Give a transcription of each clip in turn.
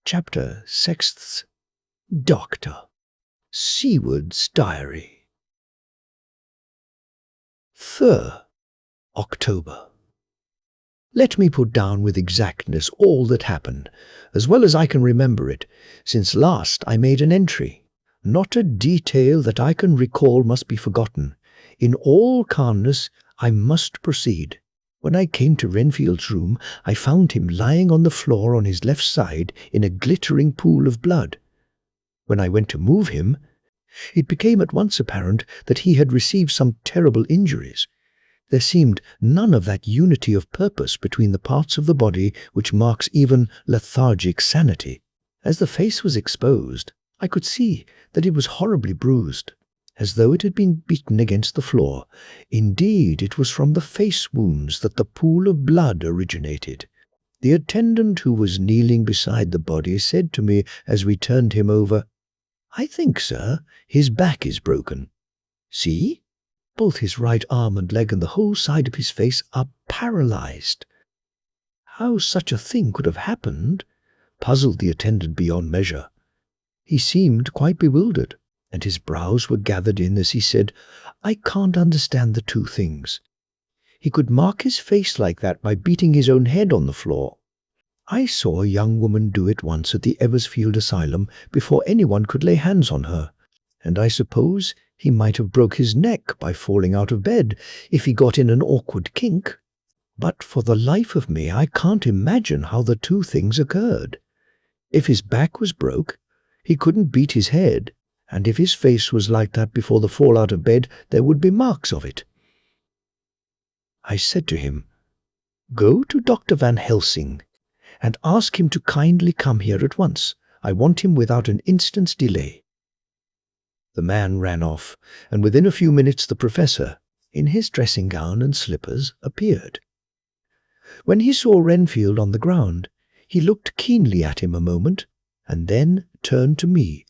Chapter 6th. Doctor. Seaward's Diary. 3rd October. Let me put down with exactness all that happened, as well as I can remember it, since last I made an entry. Not a detail that I can recall must be forgotten. In all calmness I must proceed. When I came to Renfield's room, I found him lying on the floor on his left side in a glittering pool of blood. When I went to move him, it became at once apparent that he had received some terrible injuries. There seemed none of that unity of purpose between the parts of the body which marks even lethargic sanity. As the face was exposed, I could see that it was horribly bruised, as though it had been beaten against the floor. Indeed, it was from the face wounds that the pool of blood originated. The attendant who was kneeling beside the body said to me as we turned him over, "I think, sir, his back is broken. See? Both his right arm and leg and the whole side of his face are paralyzed." How such a thing could have happened puzzled the attendant beyond measure. He seemed quite bewildered, and his brows were gathered in as he said, "I can't understand the two things. He could mark his face like that by beating his own head on the floor. I saw a young woman do it once at the Eversfield Asylum before anyone could lay hands on her, and I suppose he might have broke his neck by falling out of bed if he got in an awkward kink. But for the life of me I can't imagine how the two things occurred. If his back was broke, he couldn't beat his head, and if his face was like that before the fall out of bed, there would be marks of it." I said to him, "Go to Dr. Van Helsing and ask him to kindly come here at once. I want him without an instant's delay." The man ran off, and within a few minutes the professor, in his dressing gown and slippers, appeared. When he saw Renfield on the ground, he looked keenly at him a moment, and then turned to me.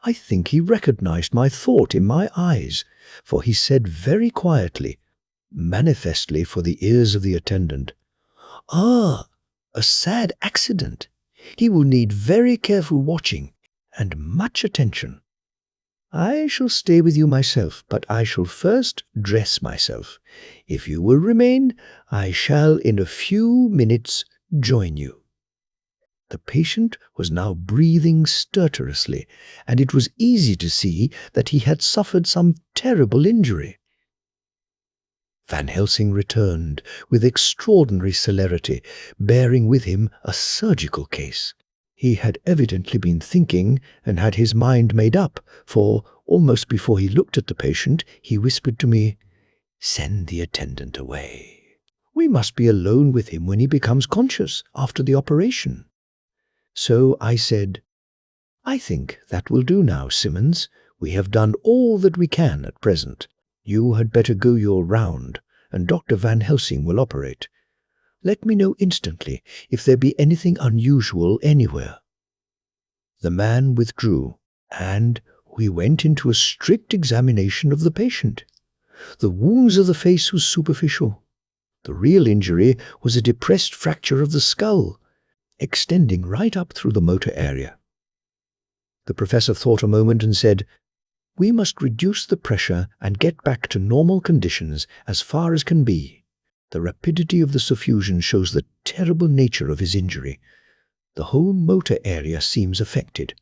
I think he recognized my thought in my eyes, for he said very quietly, manifestly for the ears of the attendant, "Ah, a sad accident. He will need very careful watching and much attention. I shall stay with you myself, but I shall first dress myself. If you will remain, I shall in a few minutes join you." The patient was now breathing stertorously, and it was easy to see that he had suffered some terrible injury. Van Helsing returned with extraordinary celerity, bearing with him a surgical case. He had evidently been thinking and had his mind made up, for almost before he looked at the patient, he whispered to me, "Send the attendant away. We must be alone with him when he becomes conscious after the operation." So I said, "I think that will do now, Simmons. We have done all that we can at present. You had better go your round, and Dr. Van Helsing will operate. Let me know instantly if there be anything unusual anywhere." The man withdrew, and we went into a strict examination of the patient. The wounds of the face were superficial. The real injury was a depressed fracture of the skull, extending right up through the motor area. The professor thought a moment and said, "We must reduce the pressure and get back to normal conditions as far as can be. The rapidity of the suffusion shows the terrible nature of his injury. The whole motor area seems affected.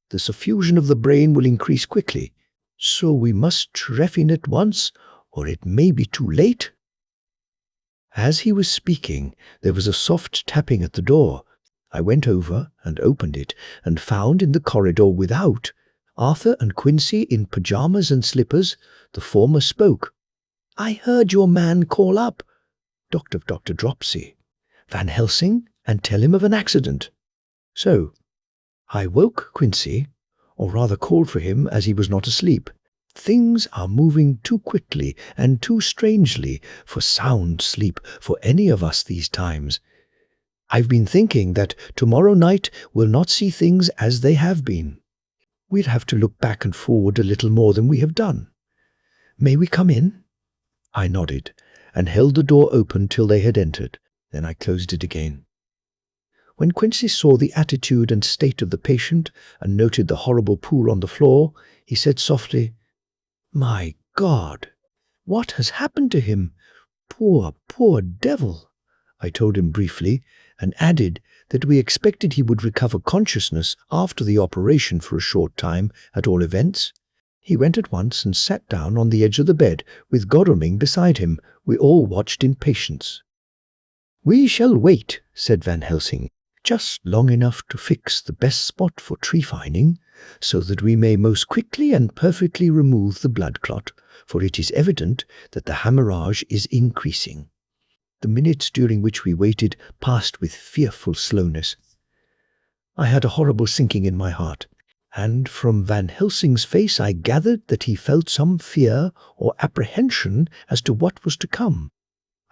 The suffusion of the brain will increase quickly, so we must trephine at once, or it may be too late." As he was speaking, there was a soft tapping at the door. I went over and opened it, and found in the corridor without Arthur and Quincy in pyjamas and slippers. The former spoke. "I heard your man call up Dr. Dropsy, Van Helsing, and tell him of an accident." So I woke Quincy, or rather called for him as he was not asleep. Things are moving too quickly and too strangely for sound sleep for any of us these times. I've been thinking that tomorrow night we'll not see things as they have been. We'd have to look back and forward a little more than we have done. May we come in?" I nodded, and held the door open till they had entered. Then I closed it again. When Quincy saw the attitude and state of the patient and noted the horrible pool on the floor, he said softly, "My God, what has happened to him? Poor, poor devil." I told him briefly and added that we expected he would recover consciousness after the operation for a short time, at all events. He went at once and sat down on the edge of the bed, with Godalming beside him. We all watched in patience. "We shall wait," said Van Helsing, "just long enough to fix the best spot for tree finding, so that we may most quickly and perfectly remove the blood clot, for it is evident that the hemorrhage is increasing." The minutes during which we waited passed with fearful slowness. I had a horrible sinking in my heart, and from Van Helsing's face I gathered that he felt some fear or apprehension as to what was to come.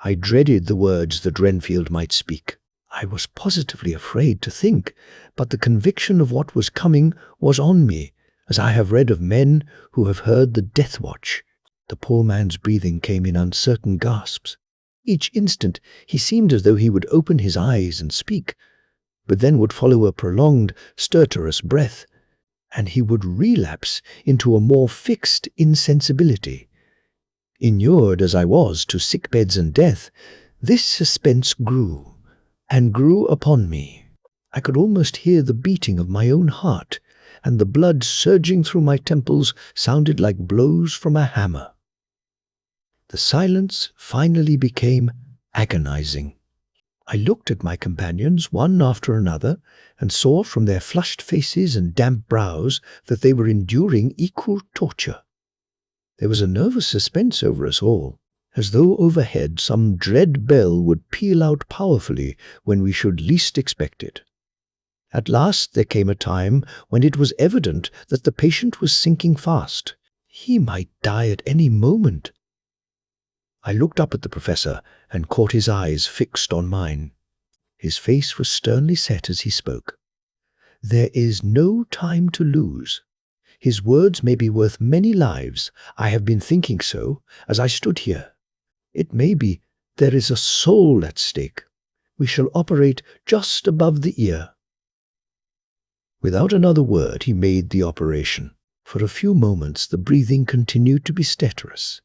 I dreaded the words that Renfield might speak. I was positively afraid to think, but the conviction of what was coming was on me, as I have read of men who have heard the death watch. The poor man's breathing came in uncertain gasps. Each instant he seemed as though he would open his eyes and speak, but then would follow a prolonged, stertorous breath, and he would relapse into a more fixed insensibility. Inured as I was to sick beds and death, this suspense grew, and grew upon me. I could almost hear the beating of my own heart, and the blood surging through my temples sounded like blows from a hammer. The silence finally became agonizing. I looked at my companions one after another and saw from their flushed faces and damp brows that they were enduring equal torture. There was a nervous suspense over us all, as though overhead some dread bell would peal out powerfully when we should least expect it. At last there came a time when it was evident that the patient was sinking fast. He might die at any moment. I looked up at the professor and caught his eyes fixed on mine. His face was sternly set as he spoke. "There is no time to lose. His words may be worth many lives. I have been thinking so as I stood here. It may be there is a soul at stake. We shall operate just above the ear." Without another word he made the operation. For a few moments the breathing continued to be stertorous.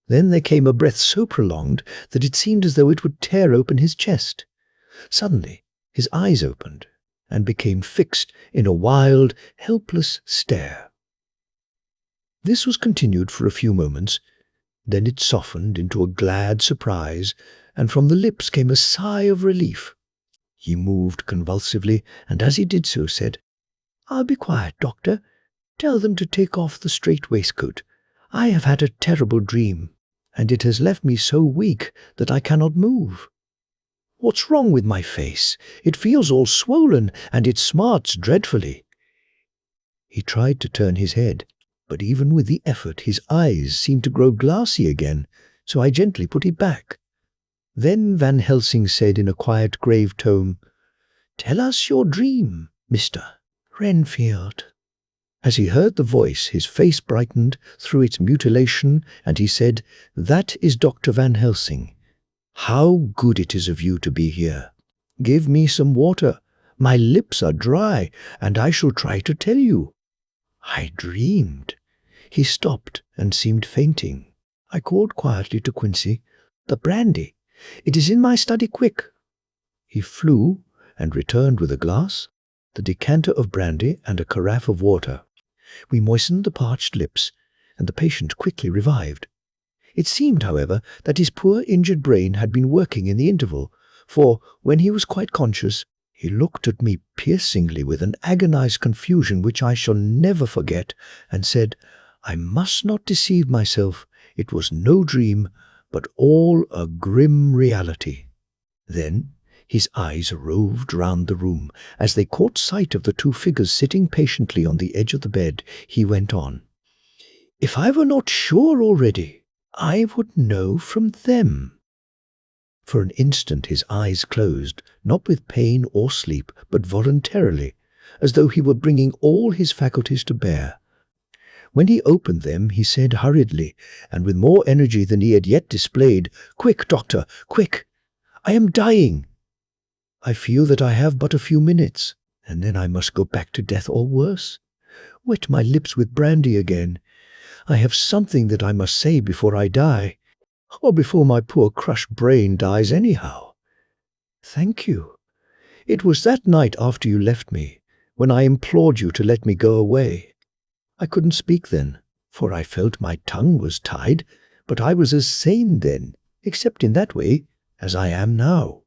Then there came a breath so prolonged that it seemed as though it would tear open his chest. Suddenly his eyes opened and became fixed in a wild, helpless stare. This was continued for a few moments. Then it softened into a glad surprise, and from the lips came a sigh of relief. He moved convulsively, and as he did so said, "I'll be quiet, doctor. Tell them to take off the strait waistcoat. I have had a terrible dream, and it has left me so weak that I cannot move. What's wrong with my face? It feels all swollen, and it smarts dreadfully." He tried to turn his head, but even with the effort his eyes seemed to grow glassy again, so I gently put it back. Then Van Helsing said in a quiet, grave tone, "Tell us your dream, Mr. Renfield." As he heard the voice, his face brightened through its mutilation, and he said, "That is Dr. Van Helsing. How good it is of you to be here. Give me some water. My lips are dry, and I shall try to tell you. I dreamed." He stopped and seemed fainting. I called quietly to Quincy, "The brandy. It is in my study, quick." He flew and returned with a glass, the decanter of brandy, and a carafe of water. We moistened the parched lips, and the patient quickly revived. It seemed, however, that his poor injured brain had been working in the interval, for, when he was quite conscious, he looked at me piercingly with an agonized confusion which I shall never forget, and said, "I must not deceive myself. It was no dream, but all a grim reality." Then his eyes roved round the room. As they caught sight of the two figures sitting patiently on the edge of the bed, he went on, "If I were not sure already, I would know from them." For an instant his eyes closed, not with pain or sleep, but voluntarily, as though he were bringing all his faculties to bear. When he opened them, he said hurriedly, and with more energy than he had yet displayed, "Quick, doctor, quick! I am dying." I feel that I have but a few minutes, and then I must go back to death or worse. Wet my lips with brandy again. I have something that I must say before I die, or before my poor crushed brain dies anyhow. Thank you. It was that night after you left me, when I implored you to let me go away. I couldn't speak then, for I felt my tongue was tied, but I was as sane then, except in that way, as I am now.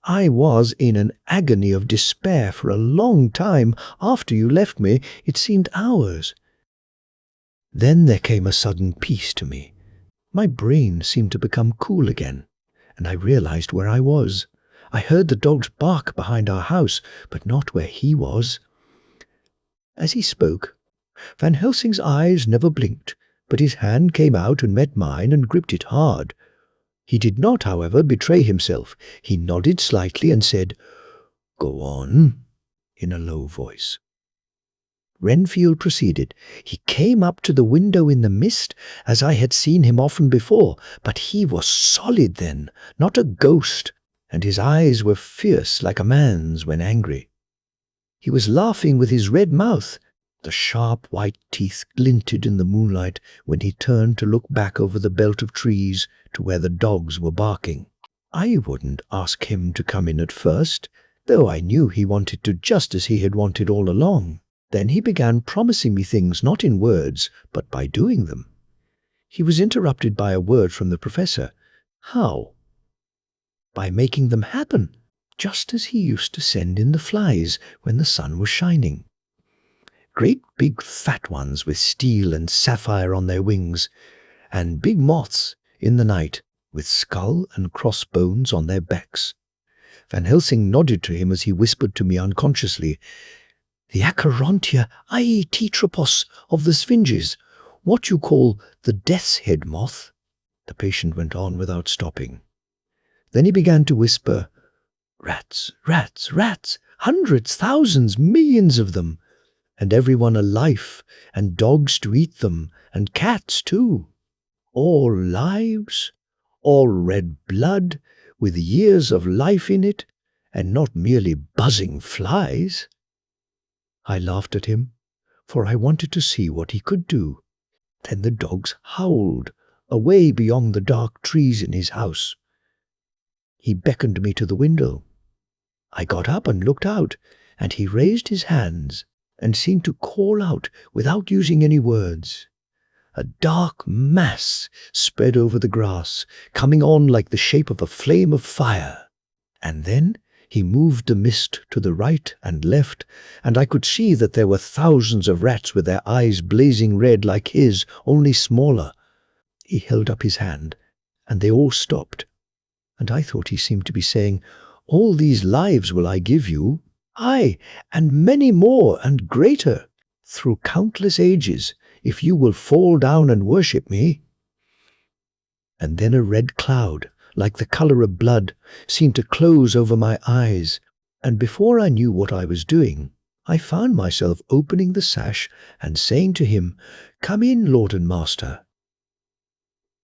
I was in an agony of despair for a long time after you left me. It seemed hours. Then there came a sudden peace to me. My brain seemed to become cool again, and I realized where I was. I heard the dogs bark behind our house, but not where he was. As he spoke, Van Helsing's eyes never blinked, but his hand came out and met mine and gripped it hard. He did not, however, betray himself. He nodded slightly and said, "Go on," in a low voice. Renfield proceeded. He came up to the window in the mist, as I had seen him often before, but he was solid then, not a ghost, and his eyes were fierce like a man's when angry. He was laughing with his red mouth. The sharp white teeth glinted in the moonlight when he turned to look back over the belt of trees to where the dogs were barking. I wouldn't ask him to come in at first, though I knew he wanted to just as he had wanted all along. Then he began promising me things not in words, but by doing them. He was interrupted by a word from the professor. How? By making them happen, just as he used to send in the flies when the sun was shining. Great big fat ones with steel and sapphire on their wings, and big moths in the night with skull and crossbones on their backs. Van Helsing nodded to him as he whispered to me unconsciously, "The Acherontia aetetropos of the Sphinges, what you call the death's head moth." The patient went on without stopping. Then he began to whisper, "Rats, rats, rats, hundreds, thousands, millions of them, and everyone a life, and dogs to eat them, and cats too. All lives, all red blood, with years of life in it, and not merely buzzing flies." I laughed at him, for I wanted to see what he could do. Then the dogs howled, away beyond the dark trees in his house. He beckoned me to the window. I got up and looked out, and he raised his hands and seemed to call out without using any words. A dark mass spread over the grass, coming on like the shape of a flame of fire. And then he moved the mist to the right and left, and I could see that there were thousands of rats with their eyes blazing red like his, only smaller. He held up his hand, and they all stopped, and I thought he seemed to be saying, "All these lives will I give you, aye, and many more and greater, through countless ages, if you will fall down and worship me." And then a red cloud, like the color of blood, seemed to close over my eyes, and before I knew what I was doing, I found myself opening the sash and saying to him, "Come in, Lord and Master."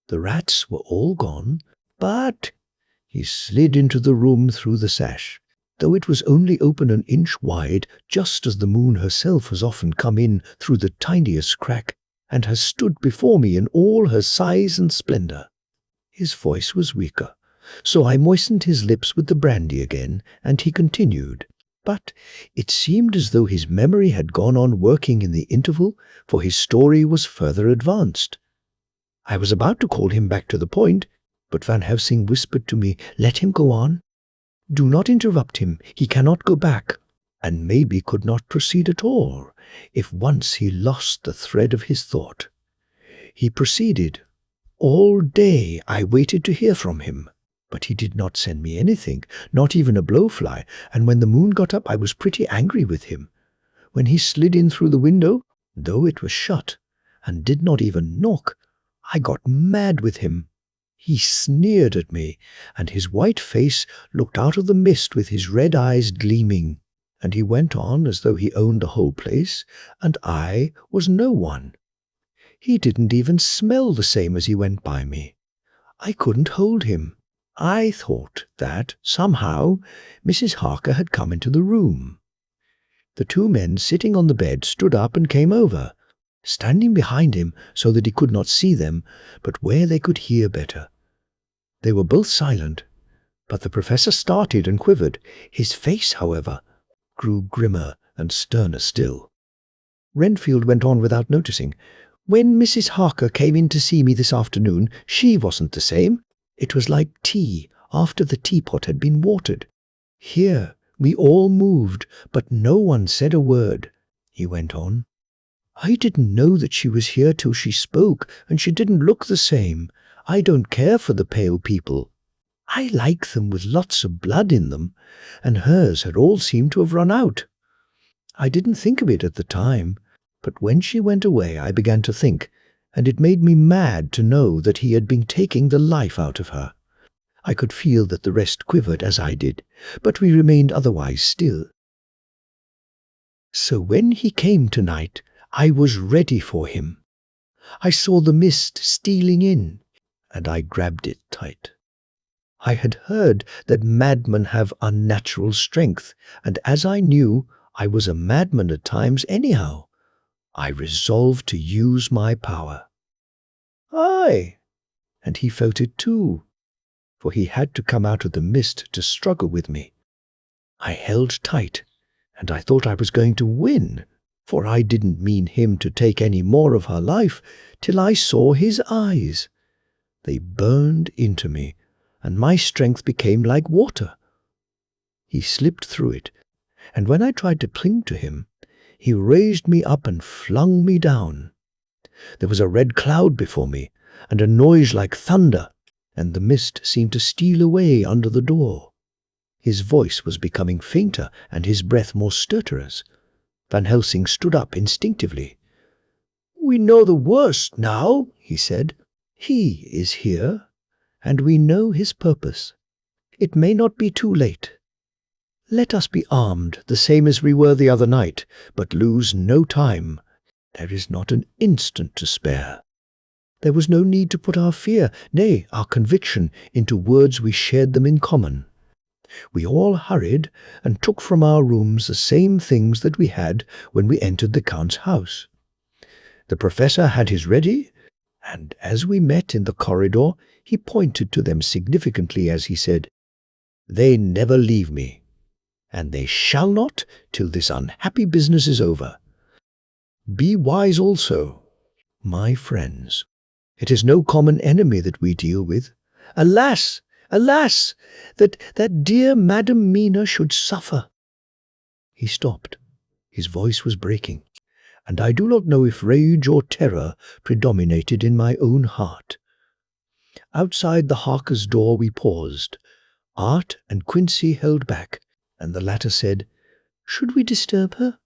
The rats were all gone, but he slid into the room through the sash, though it was only open an inch wide, just as the moon herself has often come in through the tiniest crack, and has stood before me in all her size and splendor. His voice was weaker, so I moistened his lips with the brandy again, and he continued. But it seemed as though his memory had gone on working in the interval, for his story was further advanced. I was about to call him back to the point, but Van Helsing whispered to me, "Let him go on. Do not interrupt him. He cannot go back, and maybe could not proceed at all, if once he lost the thread of his thought." He proceeded. "All day I waited to hear from him, but he did not send me anything, not even a blowfly, and when the moon got up I was pretty angry with him. When he slid in through the window, though it was shut, and did not even knock, I got mad with him. He sneered at me, and his white face looked out of the mist with his red eyes gleaming, and he went on as though he owned the whole place, and I was no one. He didn't even smell the same as he went by me. I couldn't hold him. I thought that, somehow, Mrs. Harker had come into the room. The two men sitting on the bed stood up and came over, standing behind him so that he could not see them, but where they could hear better. They were both silent, but the professor started and quivered. His face, however, grew grimmer and sterner still. Renfield went on without noticing. When Mrs. Harker came in to see me this afternoon, she wasn't the same. It was like tea after the teapot had been watered. Here we all moved, but no one said a word, he went on. I didn't know that she was here till she spoke, and she didn't look the same. I don't care for the pale people. I like them with lots of blood in them, and hers had all seemed to have run out. I didn't think of it at the time, but when she went away I began to think, and it made me mad to know that he had been taking the life out of her. I could feel that the rest quivered as I did, but we remained otherwise still. So when he came tonight, I was ready for him. I saw the mist stealing in, and I grabbed it tight. I had heard that madmen have unnatural strength, and as I knew I was a madman at times anyhow, I resolved to use my power. Aye, and he felt it too, for he had to come out of the mist to struggle with me. I held tight, and I thought I was going to win, for I didn't mean him to take any more of her life till I saw his eyes. They burned into me, and my strength became like water. He slipped through it, and when I tried to cling to him, he raised me up and flung me down. There was a red cloud before me, and a noise like thunder, and the mist seemed to steal away under the door. His voice was becoming fainter, and his breath more stertorous. Van Helsing stood up instinctively. "We know the worst now," he said. "He is here, and we know his purpose. It may not be too late. Let us be armed, the same as we were the other night, but lose no time. There is not an instant to spare." There was no need to put our fear, nay, our conviction, into words. We shared them in common. We all hurried and took from our rooms the same things that we had when we entered the Count's house. The professor had his ready, and as we met in the corridor, he pointed to them significantly as he said, "They never leave me, and they shall not till this unhappy business is over. Be wise also, my friends. It is no common enemy that we deal with. Alas, alas, that dear Madam Mina should suffer." He stopped. His voice was breaking, and I do not know if rage or terror predominated in my own heart. Outside the Harkers' door we paused. Art and Quincy held back, and the latter said, "Should we disturb her?"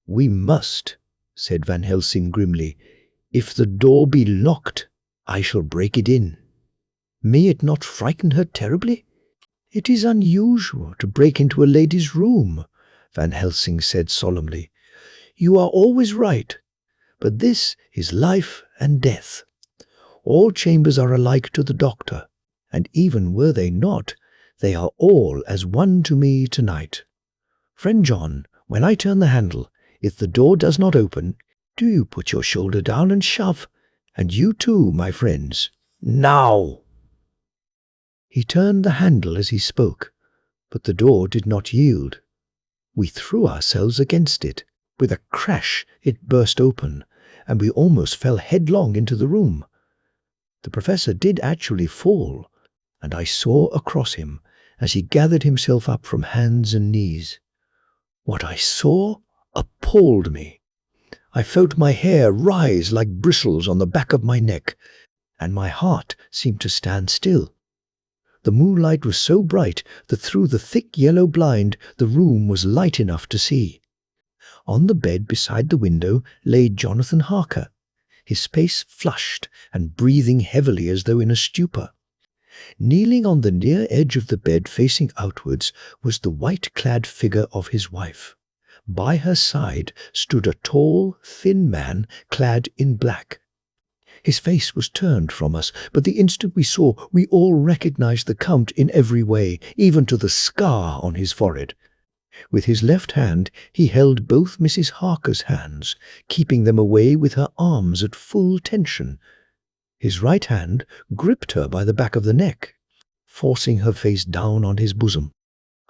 "We must," said Van Helsing grimly. "If the door be locked, I shall break it in." "May it not frighten her terribly?" "It is unusual to break into a lady's room," Van Helsing said solemnly. "You are always right, but this is life and death. All chambers are alike to the doctor, and even were they not, they are all as one to me tonight. Friend John, when I turn the handle, if the door does not open, do you put your shoulder down and shove, and you too, my friends. Now!" He turned the handle as he spoke, but the door did not yield. We threw ourselves against it. With a crash it burst open, and we almost fell headlong into the room. The professor did actually fall, and I saw across him as he gathered himself up from hands and knees. What I saw appalled me. I felt my hair rise like bristles on the back of my neck, and my heart seemed to stand still. The moonlight was so bright that through the thick yellow blind the room was light enough to see. On the bed beside the window lay Jonathan Harker, his face flushed and breathing heavily as though in a stupor. Kneeling on the near edge of the bed facing outwards was the white-clad figure of his wife. By her side stood a tall, thin man clad in black. His face was turned from us, but the instant we saw, we all recognized the Count in every way, even to the scar on his forehead. With his left hand, he held both Mrs. Harker's hands, keeping them away with her arms at full tension. His right hand gripped her by the back of the neck, forcing her face down on his bosom.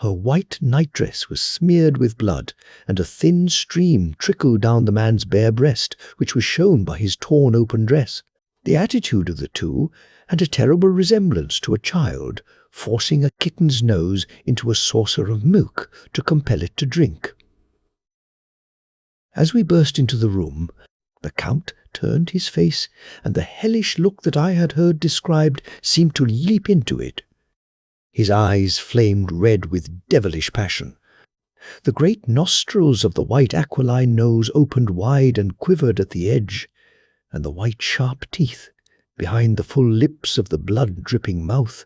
Her white nightdress was smeared with blood, and a thin stream trickled down the man's bare breast, which was shown by his torn-open dress. The attitude of the two had a terrible resemblance to a child forcing a kitten's nose into a saucer of milk to compel it to drink. As we burst into the room, the Count turned his face, and the hellish look that I had heard described seemed to leap into it. His eyes flamed red with devilish passion. The great nostrils of the white aquiline nose opened wide and quivered at the edge, and the white sharp teeth, behind the full lips of the blood-dripping mouth,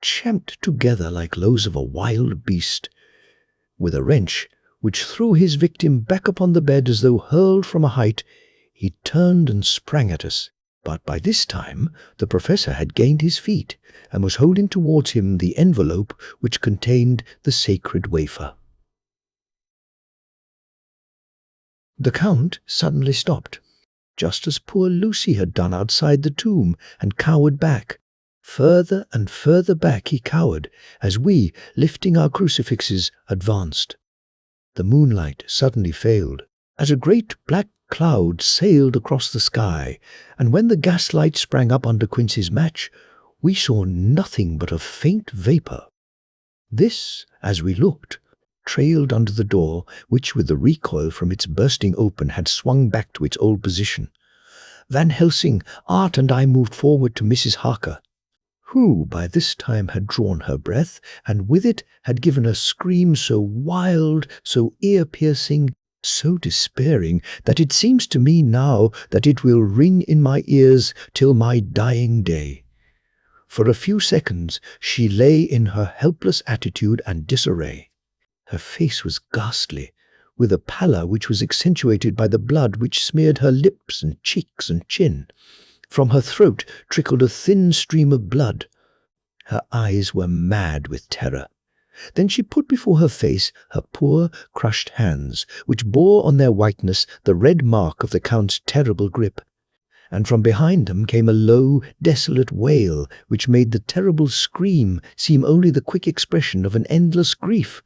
champed together like those of a wild beast. With a wrench, which threw his victim back upon the bed as though hurled from a height, he turned and sprang at us. But by this time the professor had gained his feet and was holding towards him the envelope which contained the sacred wafer. The Count suddenly stopped, just as poor Lucy had done outside the tomb, and cowered back. Further and further back he cowered as we, lifting our crucifixes, advanced. The moonlight suddenly failed, as a great black cloud sailed across the sky, and when the gaslight sprang up under Quincy's match, we saw nothing but a faint vapour. This, as we looked, trailed under the door, which with the recoil from its bursting open had swung back to its old position. Van Helsing, Art and I moved forward to Mrs. Harker, who by this time had drawn her breath, and with it had given a scream so wild, so ear-piercing, so despairing, that it seems to me now that it will ring in my ears till my dying day. For a few seconds she lay in her helpless attitude and disarray. Her face was ghastly, with a pallor which was accentuated by the blood which smeared her lips and cheeks and chin. From her throat trickled a thin stream of blood. Her eyes were mad with terror. Then she put before her face her poor, crushed hands, which bore on their whiteness the red mark of the Count's terrible grip. And from behind them came a low, desolate wail, which made the terrible scream seem only the quick expression of an endless grief.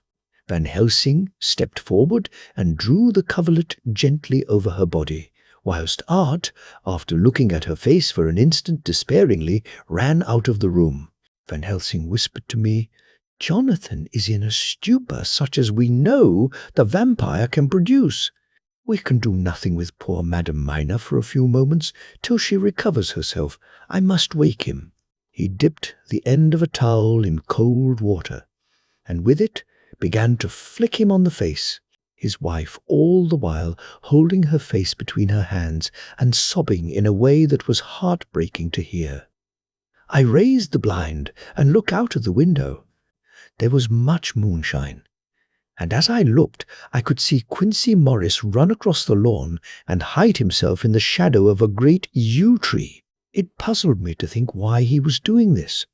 Van Helsing stepped forward and drew the coverlet gently over her body, whilst Art, after looking at her face for an instant despairingly, ran out of the room. Van Helsing whispered to me, "Jonathan is in a stupor such as we know the vampire can produce. We can do nothing with poor Madame Mina for a few moments, till she recovers herself. I must wake him." He dipped the end of a towel in cold water, and with it began to flick him on the face, his wife all the while holding her face between her hands and sobbing in a way that was heartbreaking to hear. I raised the blind and looked out of the window. There was much moonshine, and as I looked I could see Quincy Morris run across the lawn and hide himself in the shadow of a great yew tree. It puzzled me to think why he was doing this,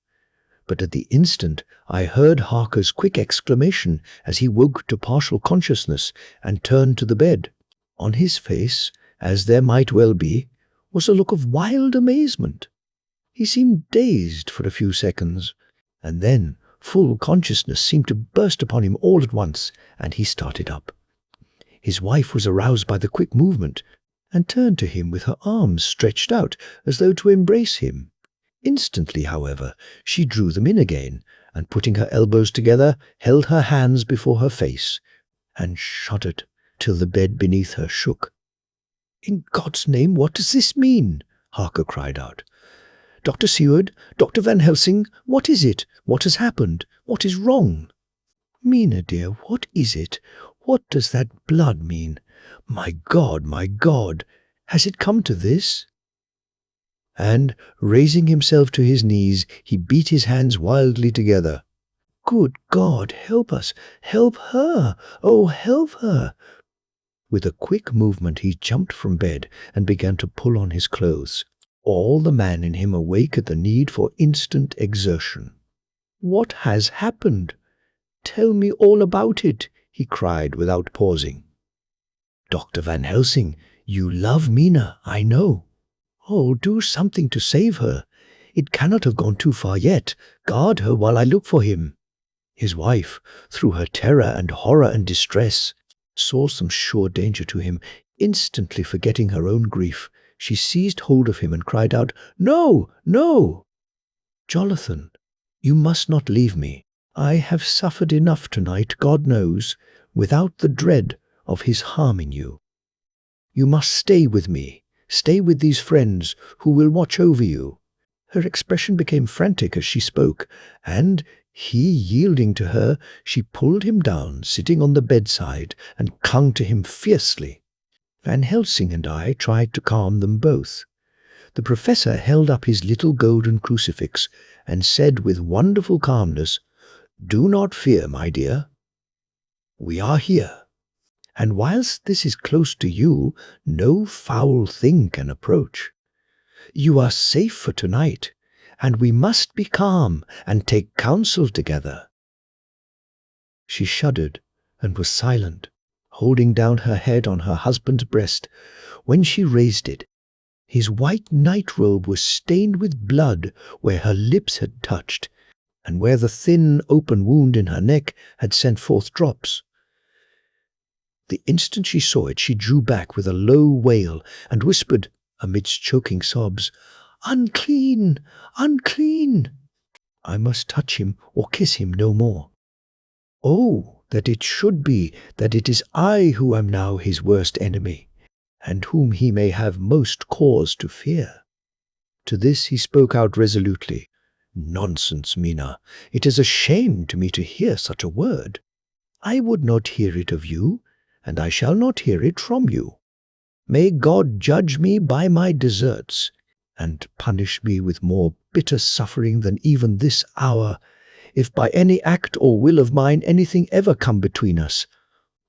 but at the instant I heard Harker's quick exclamation as he woke to partial consciousness and turned to the bed. On his face, as there might well be, was a look of wild amazement. He seemed dazed for a few seconds, and then full consciousness seemed to burst upon him all at once, and he started up. His wife was aroused by the quick movement, and turned to him with her arms stretched out as though to embrace him. Instantly, however, she drew them in again, and putting her elbows together, held her hands before her face, and shuddered till the bed beneath her shook. "In God's name, what does this mean?" Harker cried out. "Dr. Seward, Dr. Van Helsing, what is it? What has happened? What is wrong?" "Mina, dear, what is it? What does that blood mean? My God, has it come to this?" And, raising himself to his knees, he beat his hands wildly together. "Good God, help us! Help her! Oh, help her!" With a quick movement he jumped from bed and began to pull on his clothes. all the man in him awake at the need for instant exertion. "What has happened? Tell me all about it," he cried without pausing. "Dr. Van Helsing, you love Mina, I know. Oh, do something to save her. It cannot have gone too far yet. Guard her while I look for him." His wife, through her terror and horror and distress, saw some sure danger to him. Instantly forgetting her own grief, she seized hold of him and cried out, "No, no! Jonathan, you must not leave me. I have suffered enough tonight, God knows, without the dread of his harming you. You must stay with me. Stay with these friends who will watch over you." Her expression became frantic as she spoke, and, he yielding to her, she pulled him down, sitting on the bedside, and clung to him fiercely. Van Helsing and I tried to calm them both. The professor held up his little golden crucifix and said with wonderful calmness, "Do not fear, my dear. We are here. And whilst this is close to you, no foul thing can approach. You are safe for tonight, and we must be calm and take counsel together." She shuddered and was silent, holding down her head on her husband's breast. When she raised it, his white night-robe was stained with blood where her lips had touched, and where the thin, open wound in her neck had sent forth drops. The instant she saw it, she drew back with a low wail and whispered, amidst choking sobs, "Unclean! Unclean! I must touch him or kiss him no more. Oh, that it should be that it is I who am now his worst enemy, and whom he may have most cause to fear." To this he spoke out resolutely, "Nonsense, Mina. It is a shame to me to hear such a word. I would not hear it of you, and I shall not hear it from you. May God judge me by my deserts, and punish me with more bitter suffering than even this hour, if by any act or will of mine anything ever come between us."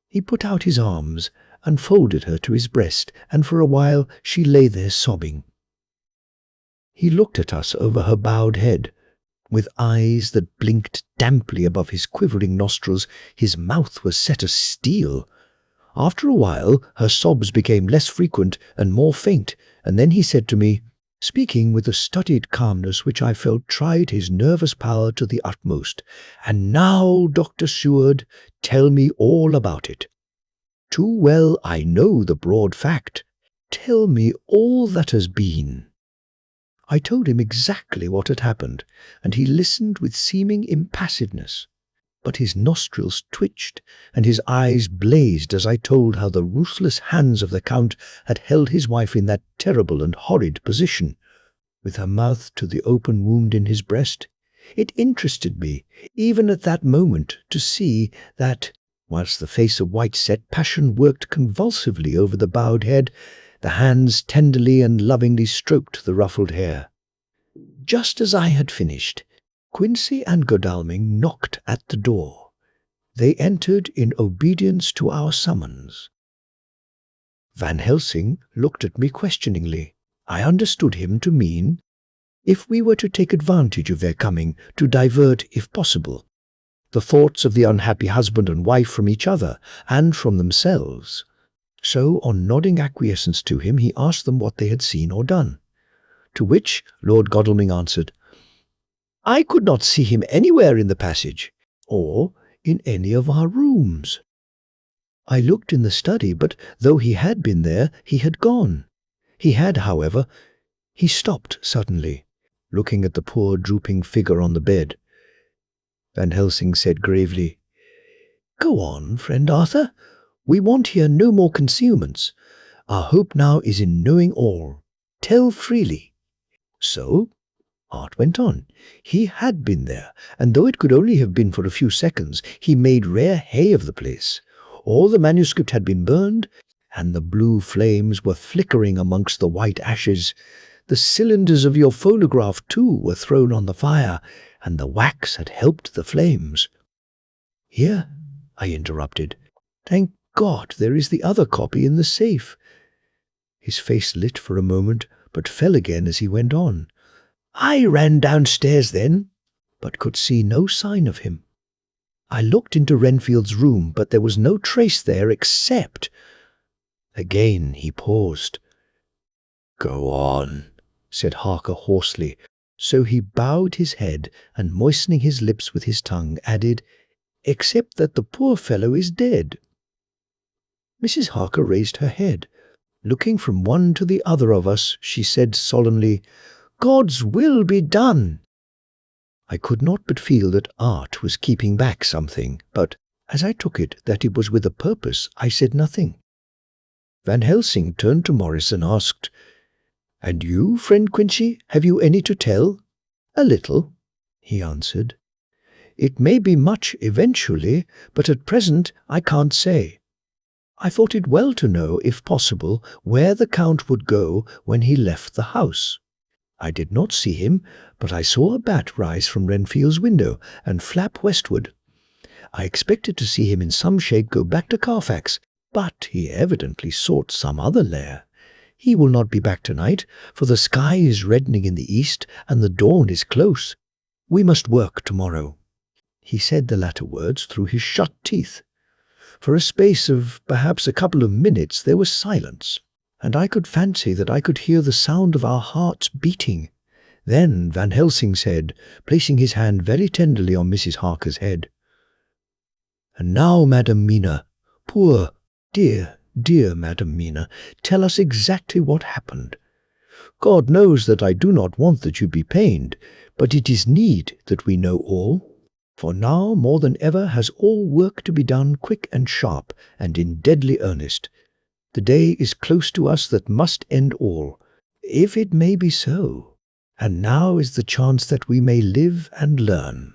He put out his arms and folded her to his breast, and for a while she lay there sobbing. He looked at us over her bowed head. With eyes that blinked damply above his quivering nostrils, his mouth was set as steel. After a while, her sobs became less frequent and more faint, and then he said to me, speaking with a studied calmness which I felt tried his nervous power to the utmost, "And now, Dr. Seward, tell me all about it. Too well I know the broad fact. Tell me all that has been." I told him exactly what had happened, and he listened with seeming impassiveness. But his nostrils twitched, and his eyes blazed as I told how the ruthless hands of the Count had held his wife in that terrible and horrid position, with her mouth to the open wound in his breast. It interested me, even at that moment, to see that, whilst the face of white-set passion worked convulsively over the bowed head, the hands tenderly and lovingly stroked the ruffled hair. Just as I had finished, Quincy and Godalming knocked at the door. They entered in obedience to our summons. Van Helsing looked at me questioningly. I understood him to mean, if we were to take advantage of their coming, to divert, if possible, the thoughts of the unhappy husband and wife from each other and from themselves. So, on nodding acquiescence to him, he asked them what they had seen or done. To which Lord Godalming answered, "I could not see him anywhere in the passage, or in any of our rooms. I looked in the study, but though he had been there, he had gone. He had, however—" He stopped suddenly, looking at the poor drooping figure on the bed. Van Helsing said gravely, "Go on, friend Arthur. We want here no more concealments. Our hope now is in knowing all. Tell freely." So, Art went on. He had been there, and though it could only have been for a few seconds, he made rare hay of the place. All the manuscript had been burned, and the blue flames were flickering amongst the white ashes. The cylinders of your phonograph, too, were thrown on the fire, and the wax had helped the flames. "Here," I interrupted. "Thank God there is the other copy in the safe." His face lit for a moment, but fell again as he went on. I ran downstairs then, but could see no sign of him. I looked into Renfield's room, but there was no trace there except— Again he paused. Go on, said Harker hoarsely. So he bowed his head and, moistening his lips with his tongue, added, except that the poor fellow is dead. Mrs. Harker raised her head. Looking from one to the other of us, she said solemnly, God's will be done. I could not but feel that art was keeping back something, but as I took it that it was with a purpose, I said nothing. Van Helsing turned to Morris and asked, And you, friend Quincy, have you any to tell? A little, he answered. It may be much eventually, but at present I can't say. I thought it well to know, if possible, where the Count would go when he left the house. I did not see him, but I saw a bat rise from Renfield's window and flap westward. I expected to see him in some shape go back to Carfax, but he evidently sought some other lair. He will not be back tonight, for the sky is reddening in the east and the dawn is close. We must work tomorrow. He said the latter words through his shut teeth. For a space of perhaps a couple of minutes there was silence, and I could fancy that I could hear the sound of our hearts beating. Then Van Helsing said, placing his hand very tenderly on Mrs. Harker's head, And now, Madam Mina, poor, dear Madam Mina, tell us exactly what happened. God knows that I do not want that you be pained, but it is need that we know all. For now more than ever has all work to be done quick and sharp and in deadly earnest. The day is close to us that must end all, if it may be so, and now is the chance that we may live and learn.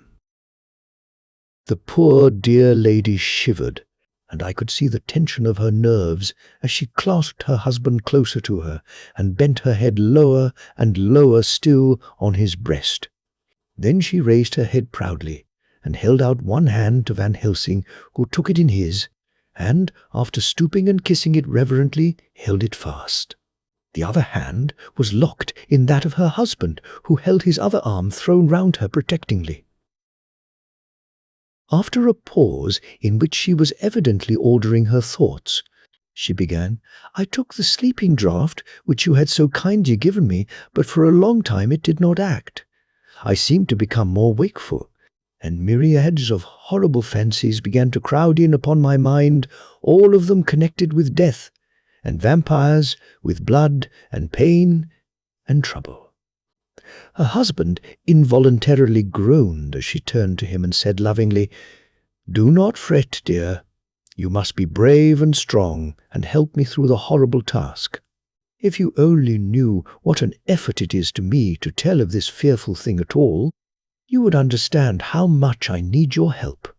The poor dear lady shivered, and I could see the tension of her nerves as she clasped her husband closer to her and bent her head lower and lower still on his breast. Then she raised her head proudly and held out one hand to Van Helsing, who took it in his, and, after stooping and kissing it reverently, held it fast. The other hand was locked in that of her husband, who held his other arm thrown round her protectingly. After a pause in which she was evidently ordering her thoughts, she began, I took the sleeping draught which you had so kindly given me, but for a long time it did not act. I seemed to become more wakeful, and myriads of horrible fancies began to crowd in upon my mind, all of them connected with death, and vampires, with blood, and pain, and trouble. Her husband involuntarily groaned as she turned to him and said lovingly, Do not fret, dear. You must be brave and strong, and help me through the horrible task. If you only knew what an effort it is to me to tell of this fearful thing at all, you would understand how much I need your help.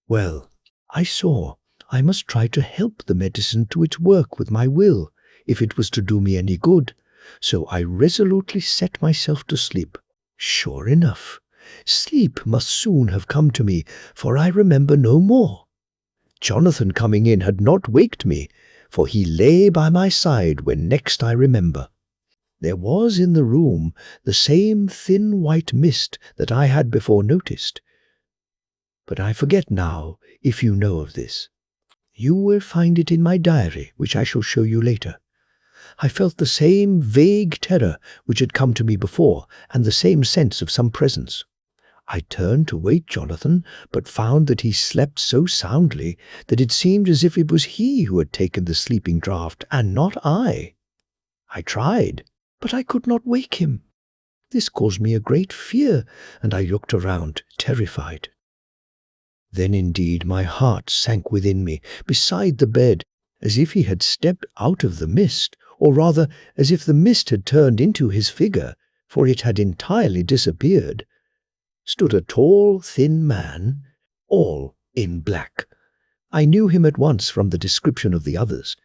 Well, I saw I must try to help the medicine to its work with my will, if it was to do me any good, so I resolutely set myself to sleep. Sure enough, sleep must soon have come to me, for I remember no more. Jonathan coming in had not waked me, for he lay by my side when next I remember. There was in the room the same thin white mist that I had before noticed. But I forget now if you know of this. You will find it in my diary, which I shall show you later. I felt the same vague terror which had come to me before, and the same sense of some presence. I turned to wake Jonathan, but found that he slept so soundly that it seemed as if it was he who had taken the sleeping draught, and not I. I tried, but I could not wake him. This caused me a great fear, and I looked around, terrified. Then indeed my heart sank within me, beside the bed, as if he had stepped out of the mist, or rather as if the mist had turned into his figure, for it had entirely disappeared, stood a tall, thin man, all in black. I knew him at once from the description of the others.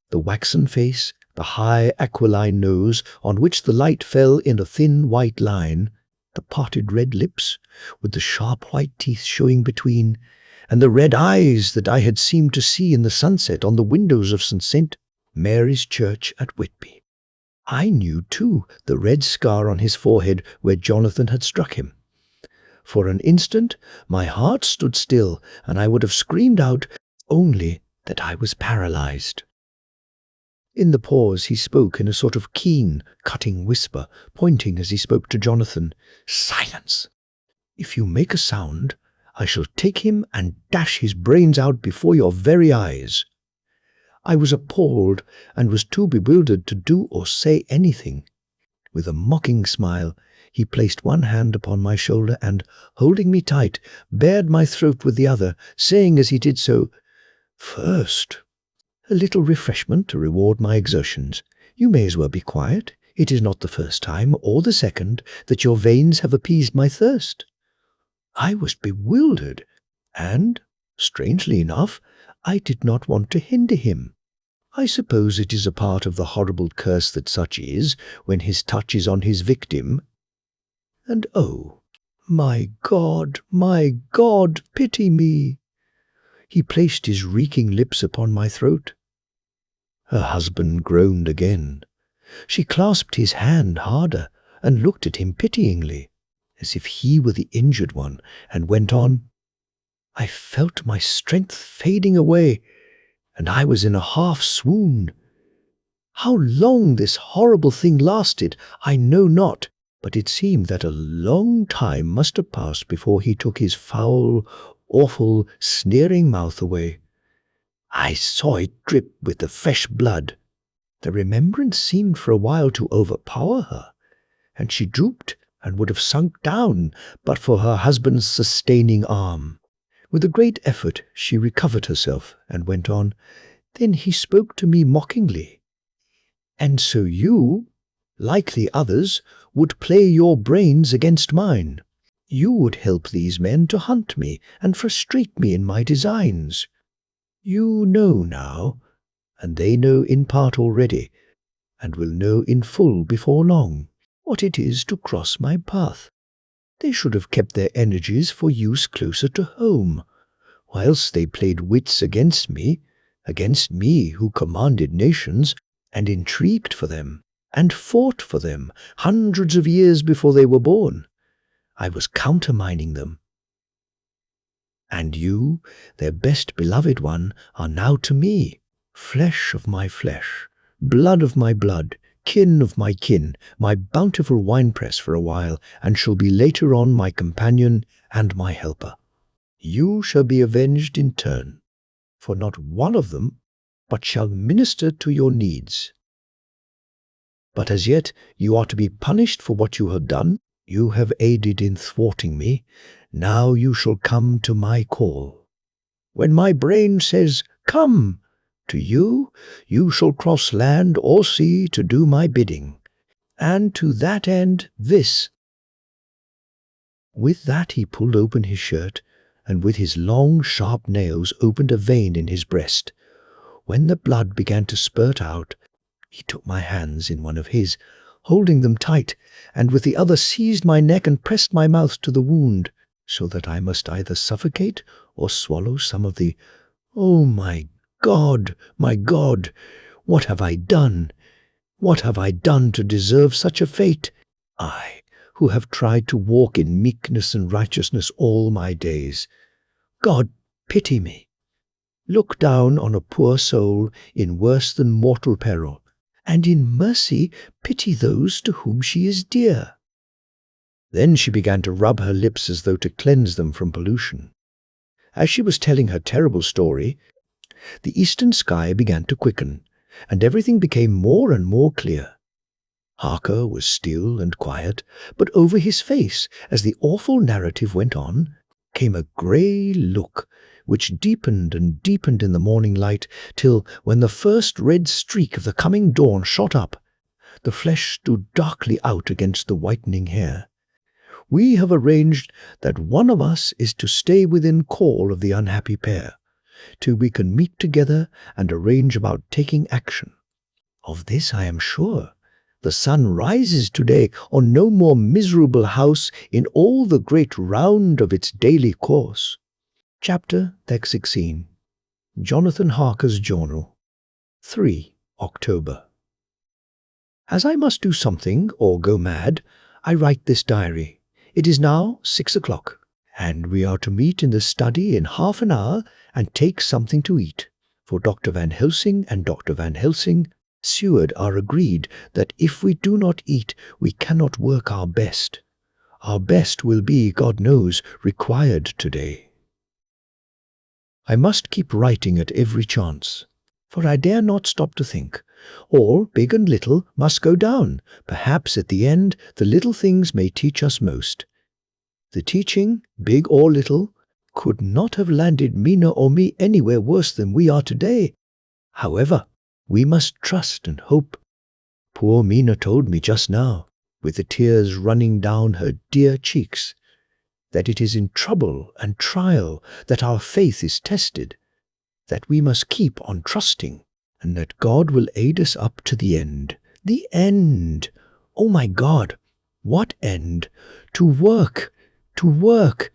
The waxen face, the high aquiline nose on which the light fell in a thin white line, the parted red lips, with the sharp white teeth showing between, and the red eyes that I had seemed to see in the sunset on the windows of St. Mary's Church at Whitby. I knew, too, the red scar on his forehead where Jonathan had struck him. For an instant, my heart stood still, and I would have screamed out, only that I was paralyzed. In the pause, he spoke in a sort of keen, cutting whisper, pointing as he spoke to Jonathan. "Silence! If you make a sound, I shall take him and dash his brains out before your very eyes." I was appalled and was too bewildered to do or say anything. With a mocking smile, he placed one hand upon my shoulder and, holding me tight, bared my throat with the other, saying as he did so, "First, a little refreshment to reward my exertions. You may as well be quiet. It is not the first time, or the second, that your veins have appeased my thirst." I was bewildered, and, strangely enough, I did not want to hinder him. I suppose it is a part of the horrible curse that such is, when his touch is on his victim. And oh, my God, pity me! He placed his reeking lips upon my throat. Her husband groaned again. She clasped his hand harder and looked at him pityingly, as if he were the injured one, and went on. I felt my strength fading away, and I was in a half swoon. How long this horrible thing lasted, I know not, but it seemed that a long time must have passed before he took his foul, awful, sneering mouth away. I saw it drip with the fresh blood. The remembrance seemed for a while to overpower her, and she drooped and would have sunk down but for her husband's sustaining arm. With a great effort she recovered herself and went on. Then he spoke to me mockingly. "And so you, like the others, would play your brains against mine. You would help these men to hunt me and frustrate me in my designs. You know now, and they know in part already, and will know in full before long, what it is to cross my path. They should have kept their energies for use closer to home, whilst they played wits against me who commanded nations, and intrigued for them, and fought for them hundreds of years before they were born. I was countermining them. And you, their best beloved one, are now to me, flesh of my flesh, blood of my blood, kin of my kin, my bountiful winepress for a while, and shall be later on my companion and my helper. You shall be avenged in turn, for not one of them but shall minister to your needs. But as yet you are to be punished for what you have done. You have aided in thwarting me. Now you shall come to my call. When my brain says, 'Come,' to you, you shall cross land or sea to do my bidding. And to that end, this." With that he pulled open his shirt, and with his long, sharp nails opened a vein in his breast. When the blood began to spurt out, he took my hands in one of his, holding them tight, and with the other seized my neck and pressed my mouth to the wound, so that I must either suffocate or swallow some of the— Oh, my God, what have I done? What have I done to deserve such a fate? I, who have tried to walk in meekness and righteousness all my days. God, pity me. Look down on a poor soul in worse than mortal peril, and in mercy pity those to whom she is dear." Then she began to rub her lips as though to cleanse them from pollution. As she was telling her terrible story, the eastern sky began to quicken, and everything became more and more clear. Harker was still and quiet, but over his face, as the awful narrative went on, came a grey look, which deepened and deepened in the morning light, till, when the first red streak of the coming dawn shot up, the flesh stood darkly out against the whitening hair. We have arranged that one of us is to stay within call of the unhappy pair, till we can meet together and arrange about taking action. Of this I am sure. The sun rises today on no more miserable house in all the great round of its daily course. Chapter 16. Jonathan Harker's Journal. 3 October. As I must do something or go mad, I write this diary. It is now 6 o'clock, and we are to meet in the study in half an hour and take something to eat. For Dr. Van Helsing and Dr. Van Helsing, Seward are agreed that if we do not eat, we cannot work our best. Our best will be, God knows, required today. I must keep writing at every chance, for I dare not stop to think. All, big and little, must go down. Perhaps at the end the little things may teach us most. The teaching, big or little, could not have landed Mina or me anywhere worse than we are today. However, we must trust and hope. Poor Mina told me just now, with the tears running down her dear cheeks, that it is in trouble and trial that our faith is tested, that we must keep on trusting, and that God will aid us up to the end. The end! Oh my God! What end? To work! To work!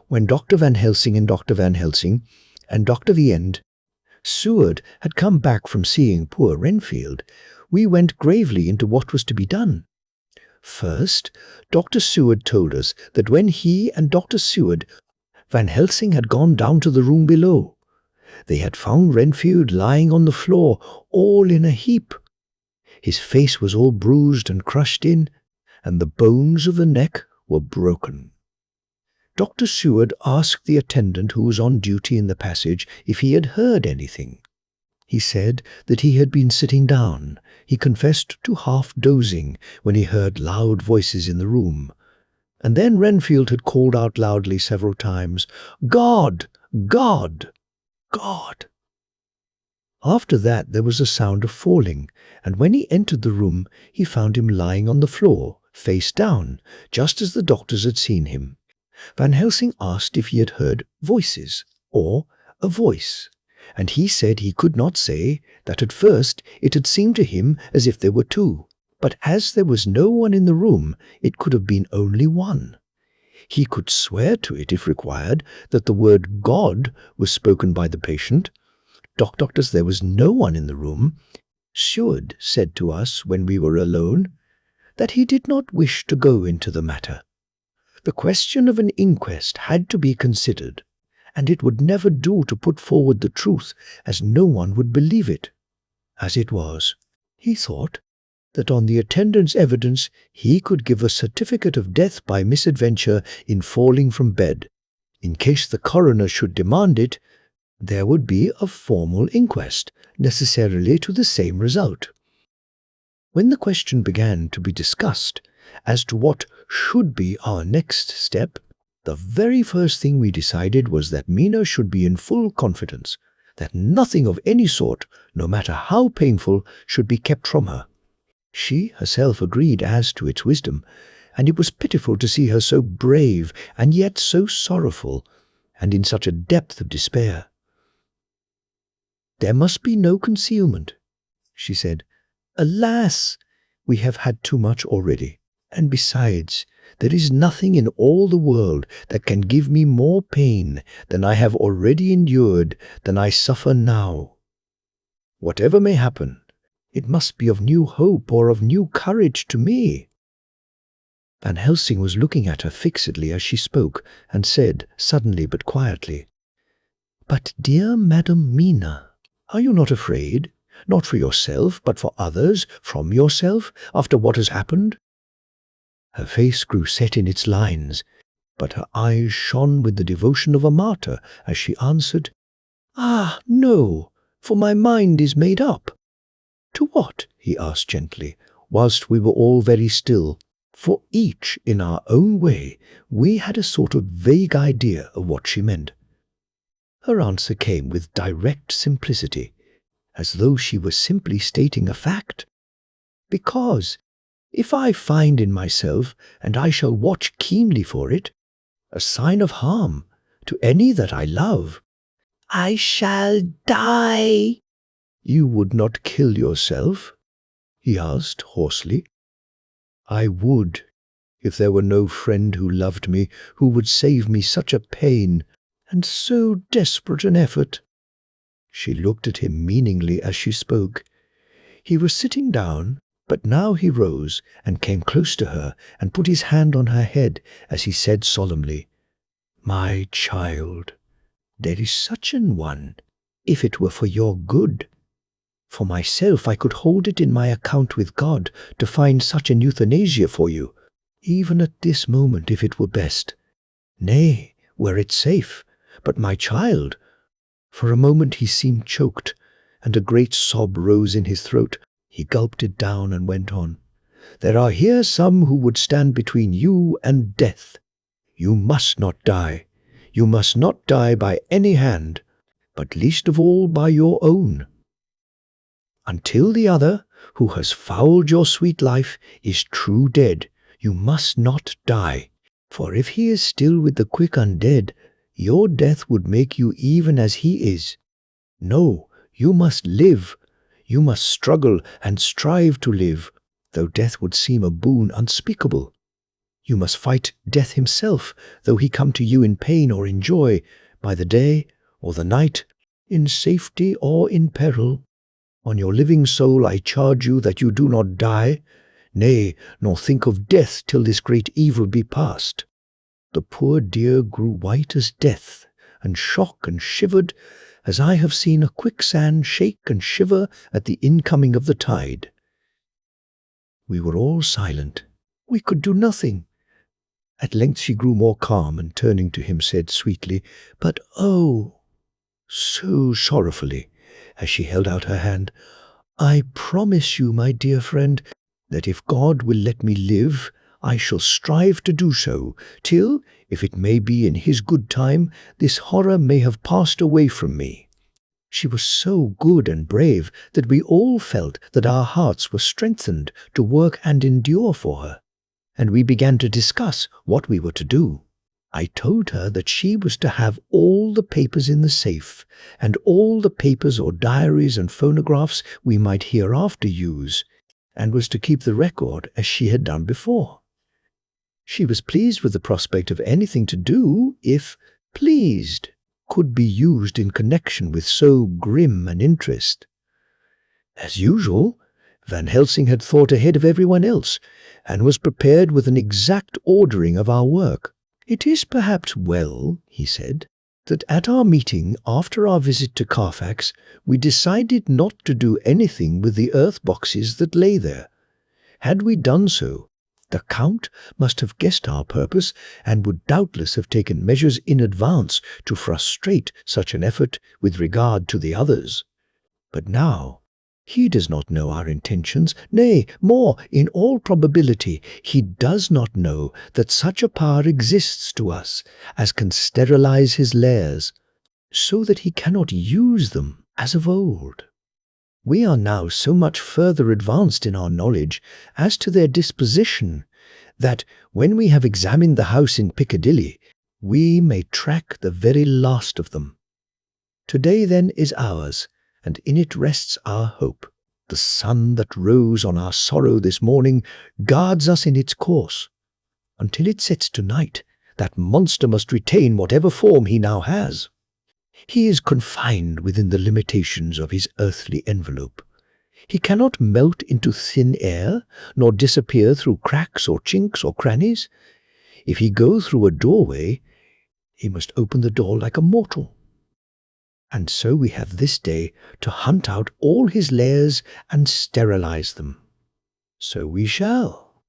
When Dr. Van Helsing and Dr. Van Helsing and Dr. V. End Seward had come back from seeing poor Renfield, we went gravely into what was to be done. First, Dr. Seward told us that when he and Dr. Seward Van Helsing had gone down to the room below, they had found Renfield lying on the floor, all in a heap. His face was all bruised and crushed in, and the bones of the neck were broken. Dr. Seward asked the attendant who was on duty in the passage if he had heard anything. He said that he had been sitting down. He confessed to half dozing when he heard loud voices in the room. And then Renfield had called out loudly several times, "God! God! God!" After that there was a sound of falling, and when he entered the room he found him lying on the floor, face down, just as the doctors had seen him. Van Helsing asked if he had heard voices, or a voice, and he said he could not say, that at first it had seemed to him as if there were two, but as there was no one in the room, it could have been only one. He could swear to it, if required, that the word God was spoken by the patient. Doctors, there was no one in the room. Seward said to us when we were alone that he did not wish to go into the matter. The question of an inquest had to be considered, and it would never do to put forward the truth, as no one would believe it. As it was, he thought that on the attendant's evidence he could give a certificate of death by misadventure in falling from bed. In case the coroner should demand it, there would be a formal inquest, necessarily to the same result. When the question began to be discussed as to what should be our next step, the very first thing we decided was that Mina should be in full confidence, that nothing of any sort, no matter how painful, should be kept from her. She herself agreed as to its wisdom, and it was pitiful to see her so brave and yet so sorrowful, and in such a depth of despair. "There must be no concealment," she said. "Alas, we have had too much already. And besides, there is nothing in all the world that can give me more pain than I have already endured, than I suffer now. Whatever may happen, it must be of new hope or of new courage to me." Van Helsing was looking at her fixedly as she spoke, and said, suddenly but quietly, "But dear Madam Mina, are you not afraid, not for yourself, but for others, from yourself, after what has happened?" Her face grew set in its lines, but her eyes shone with the devotion of a martyr as she answered, "Ah, no, for my mind is made up." "To what?" he asked gently, whilst we were all very still, for each, in our own way, we had a sort of vague idea of what she meant. Her answer came with direct simplicity, as though she were simply stating a fact. "Because if I find in myself, and I shall watch keenly for it, a sign of harm to any that I love, I shall die." "You would not kill yourself?" he asked hoarsely. "I would, if there were no friend who loved me, who would save me such a pain, and so desperate an effort." She looked at him meaningly as she spoke. He was sitting down, But now he rose and came close to her and put his hand on her head as he said solemnly, "My child, there is such an one, if it were for your good. For myself, I could hold it in my account with God to find such an euthanasia for you, even at this moment if it were best. Nay, were it safe, but my child—" For a moment he seemed choked, and a great sob rose in his throat. He gulped it down and went on. "There are here some who would stand between you and death. You must not die. You must not die by any hand, but least of all by your own. Until the other, who has fouled your sweet life, is true dead, you must not die. For if he is still with the quick undead, your death would make you even as he is. No, you must live. You must struggle and strive to live, though death would seem a boon unspeakable. You must fight death himself, though he come to you in pain or in joy, by the day or the night, in safety or in peril. On your living soul I charge you that you do not die, nay, nor think of death till this great evil be past." The poor dear grew white as death, and shook and shivered, as I have seen a quicksand shake and shiver at the incoming of the tide. We were all silent. We could do nothing. At length she grew more calm, and turning to him said sweetly, but oh, so sorrowfully, as she held out her hand, "I promise you, my dear friend, that if God will let me live, I shall strive to do so, till, if it may be in his good time, this horror may have passed away from me." She was so good and brave that we all felt that our hearts were strengthened to work and endure for her, and we began to discuss what we were to do. I told her that she was to have all the papers in the safe, and all the papers or diaries and phonographs we might hereafter use, and was to keep the record as she had done before. She was pleased with the prospect of anything to do, if pleased, could be used in connection with so grim an interest. As usual, Van Helsing had thought ahead of everyone else, and was prepared with an exact ordering of our work. "It is perhaps well," he said, "that at our meeting after our visit to Carfax, we decided not to do anything with the earth boxes that lay there. Had we done so, the Count must have guessed our purpose, and would doubtless have taken measures in advance to frustrate such an effort with regard to the others. But now he does not know our intentions. Nay, more, in all probability, he does not know that such a power exists to us as can sterilize his lairs, so that he cannot use them as of old. We are now so much further advanced in our knowledge as to their disposition, that when we have examined the house in Piccadilly, we may track the very last of them. Today, then, is ours, and in it rests our hope. The sun that rose on our sorrow this morning guards us in its course. Until it sets tonight, that monster must retain whatever form he now has. He is confined within the limitations of his earthly envelope. He cannot melt into thin air, nor disappear through cracks or chinks or crannies. If he go through a doorway, he must open the door like a mortal. And so we have this day to hunt out all his lairs and sterilize them. So we shall.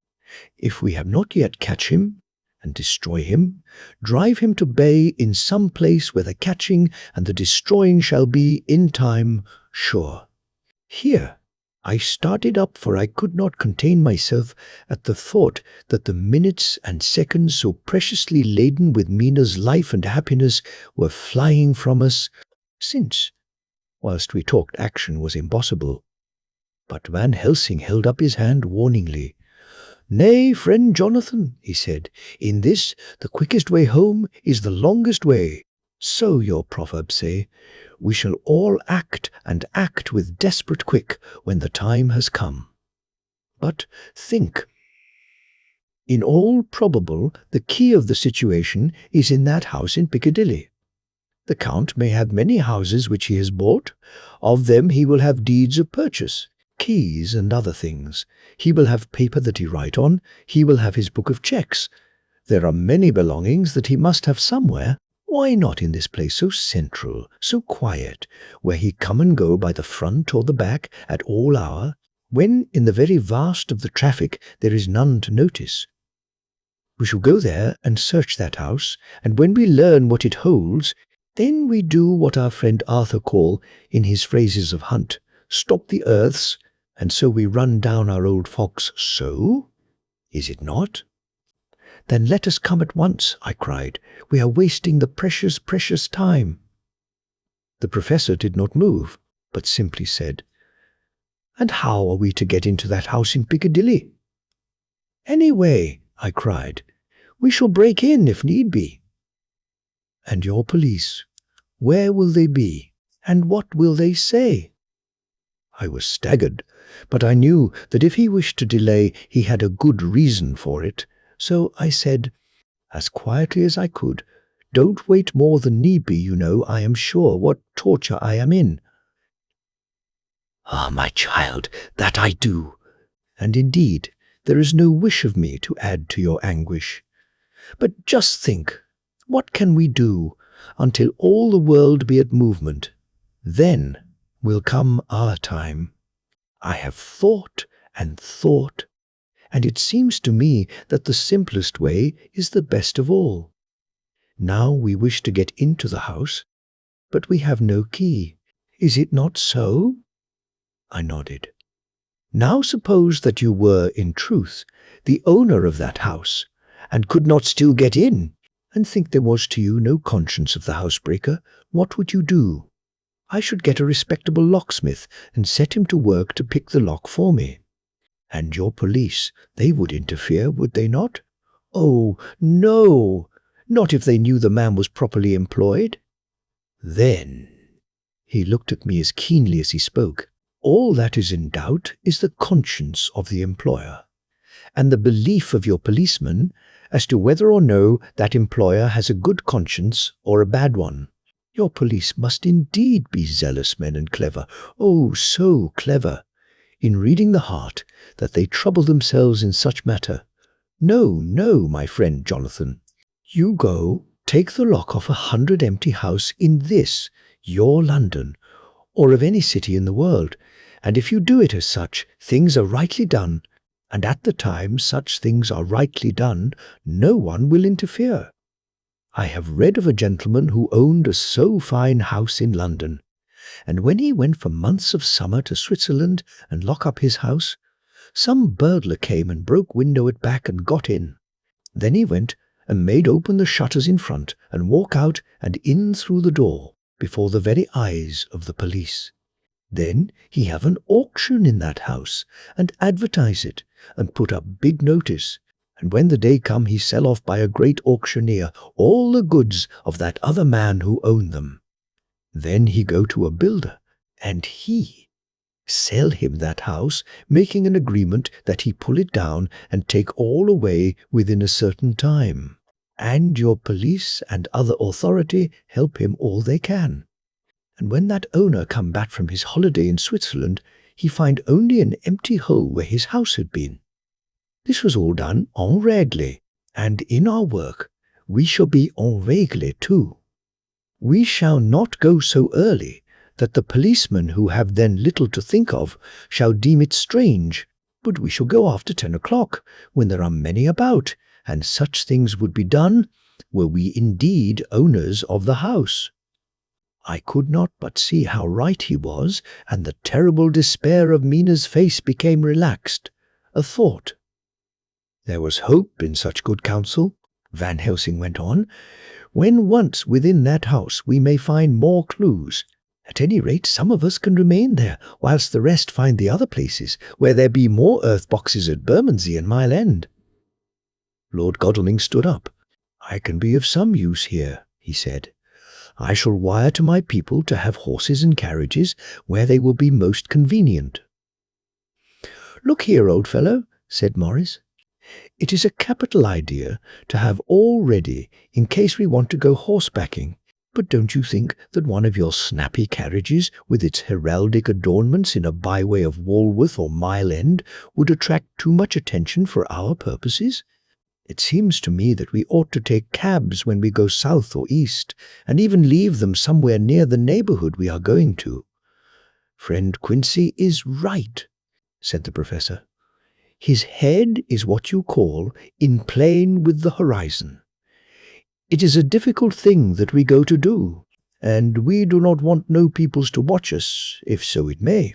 If we have not yet catch him, and destroy him, drive him to bay in some place where the catching and the destroying shall be, in time, sure. Here I started up, for I could not contain myself at the thought that the minutes and seconds so preciously laden with Mina's life and happiness were flying from us, since, whilst we talked, action was impossible. But Van Helsing held up his hand warningly. "Nay, friend Jonathan," he said, "in this the quickest way home is the longest way. So your proverbs say. We shall all act, and act with desperate quick, when the time has come. But think. In all probable, the key of the situation is in that house in Piccadilly. The Count may have many houses which he has bought. Of them he will have deeds of purchase. keys and other things. He will have paper that he write on. He will have his book of checks. There are many belongings that he must have somewhere. Why not in this place so central, so quiet, where he come and go by the front or the back at all hour, when in the very vast of the traffic there is none to notice? We shall go there and search that house, and when we learn what it holds, then we do what our friend Arthur call, in his phrases of hunt, stop the earths, and so we run down our old fox. So? Is it not? Then let us come at once, I cried. We are wasting the precious, precious time. The professor did not move, but simply said, And how are we to get into that house in Piccadilly? Any way, I cried. We shall break in if need be. And your police, where will they be, and what will they say? I was staggered, but I knew that if he wished to delay, he had a good reason for it. So I said, as quietly as I could, Don't wait more than need be, you know, I am sure, what torture I am in. Ah, my child, that I do. And indeed, there is no wish of me to add to your anguish. But just think, what can we do until all the world be at movement? Then will come our time. I have thought and thought, and it seems to me that the simplest way is the best of all. Now we wish to get into the house, but we have no key. Is it not so? I nodded. Now suppose that you were, in truth, the owner of that house, and could not still get in, and think there was to you no conscience of the housebreaker, what would you do? I should get a respectable locksmith and set him to work to pick the lock for me. And your police, they would interfere, would they not? Oh, no, not if they knew the man was properly employed. Then, he looked at me as keenly as he spoke, all that is in doubt is the conscience of the employer, and the belief of your policeman as to whether or no that employer has a good conscience or a bad one. Your police must indeed be zealous men and clever, oh, so clever, in reading the heart, that they trouble themselves in such matter. No, no, my friend Jonathan, you go, take the lock off 100 empty house in this, your London, or of any city in the world, and if you do it as such, things are rightly done, and at the time such things are rightly done, no one will interfere. I have read of a gentleman who owned a so fine house in London, and when he went for months of summer to Switzerland and lock up his house, some burglar came and broke window at back and got in. Then he went and made open the shutters in front and walk out and in through the door before the very eyes of the police. Then he have an auction in that house and advertise it and put up big notice, and when the day come he sell off by a great auctioneer all the goods of that other man who owned them. Then he go to a builder, and he sell him that house, making an agreement that he pull it down and take all away within a certain time. And your police and other authority help him all they can. And when that owner come back from his holiday in Switzerland, he find only an empty hole where his house had been. This was all done en règle, and in our work we shall be en règle too. We shall not go so early that the policemen who have then little to think of shall deem it strange, but we shall go after 10 o'clock, when there are many about, and such things would be done were we indeed owners of the house. I could not but see how right he was, and the terrible despair of Mina's face became relaxed. A thought. There was hope in such good counsel, Van Helsing went on. When once within that house we may find more clues. At any rate, some of us can remain there, whilst the rest find the other places, where there be more earth boxes at Bermondsey and Mile End. Lord Godalming stood up. I can be of some use here, he said. I shall wire to my people to have horses and carriages where they will be most convenient. Look here, old fellow, said Morris. It is a capital idea to have all ready in case we want to go horsebacking, But don't you think that one of your snappy carriages, with its heraldic adornments in a byway of Walworth or Mile End, would attract too much attention for our purposes? It seems to me that we ought to take cabs when we go south or east, and even leave them somewhere near the neighborhood we are going to." "Friend Quincy is right," said the professor. "His head is what you call in plane with the horizon. It is a difficult thing that we go to do, and we do not want no peoples to watch us, if so it may."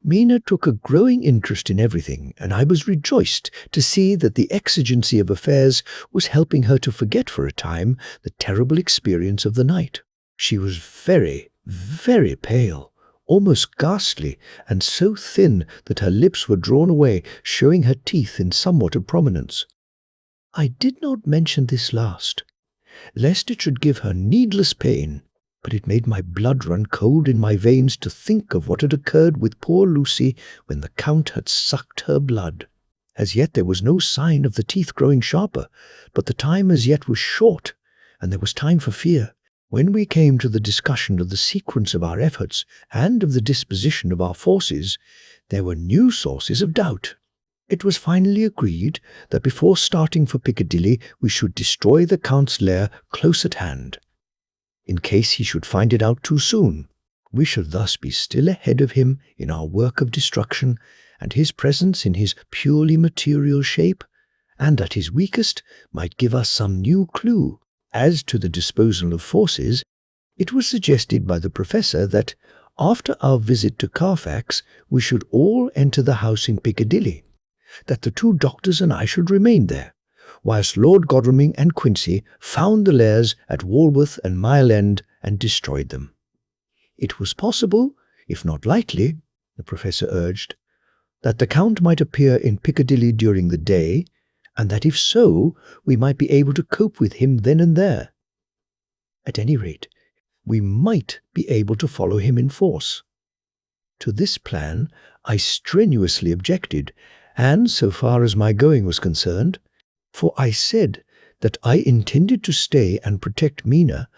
Mina took a growing interest in everything, and I was rejoiced to see that the exigency of affairs was helping her to forget for a time the terrible experience of the night. She was very, very pale, almost ghastly, and so thin that her lips were drawn away, showing her teeth in somewhat of prominence. I did not mention this last, lest it should give her needless pain, but it made my blood run cold in my veins to think of what had occurred with poor Lucy when the Count had sucked her blood. As yet there was no sign of the teeth growing sharper, but the time as yet was short, and there was time for fear. When we came to the discussion of the sequence of our efforts and of the disposition of our forces, there were new sources of doubt. It was finally agreed that before starting for Piccadilly we should destroy the Count's lair close at hand. In case he should find it out too soon, we should thus be still ahead of him in our work of destruction, and his presence in his purely material shape, and at his weakest, might give us some new clue. As to the disposal of forces, it was suggested by the professor that, after our visit to Carfax, we should all enter the house in Piccadilly, that the two doctors and I should remain there, whilst Lord Godalming and Quincy found the lairs at Walworth and Mile End and destroyed them. It was possible, if not likely, the professor urged, that the Count might appear in Piccadilly during the day, and that if so, we might be able to cope with him then and there. At any rate, we might be able to follow him in force. To this plan I strenuously objected, and so far as my going was concerned, for I said that I intended to stay and protect Mina,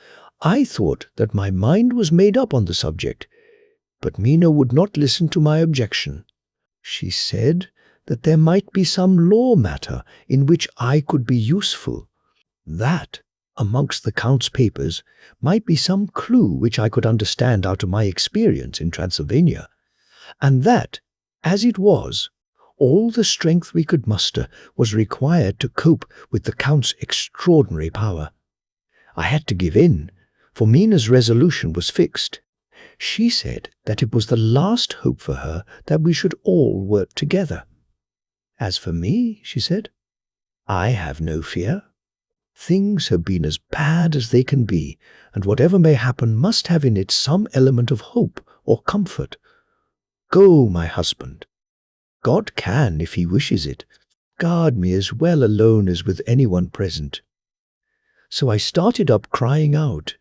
I thought that my mind was made up on the subject, but Mina would not listen to my objection. She said that there might be some law matter in which I could be useful. That, amongst the Count's papers, might be some clue which I could understand out of my experience in Transylvania, and that, as it was, all the strength we could muster was required to cope with the Count's extraordinary power. I had to give in, for Mina's resolution was fixed. She said that it was the last hope for her that we should all work together. "As for me," she said, "I have no fear. Things have been as bad as they can be, and whatever may happen must have in it some element of hope or comfort. Go, my husband. God can, if he wishes it, guard me as well alone as with anyone present." So I started up crying out,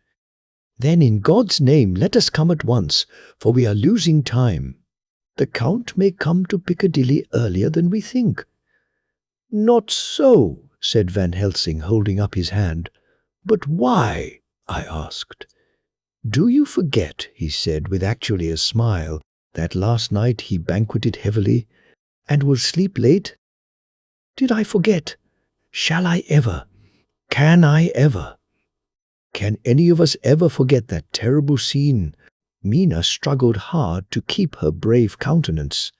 "Then in God's name let us come at once, for we are losing time. The Count may come to Piccadilly earlier than we think." "Not so," said Van Helsing, holding up his hand. "But why?" I asked. "Do you forget," he said with actually a smile, "that last night he banqueted heavily and will sleep late?" "Did I forget? Shall I ever? Can I ever? Can any of us ever forget that terrible scene?" Mina struggled hard to keep her brave countenance,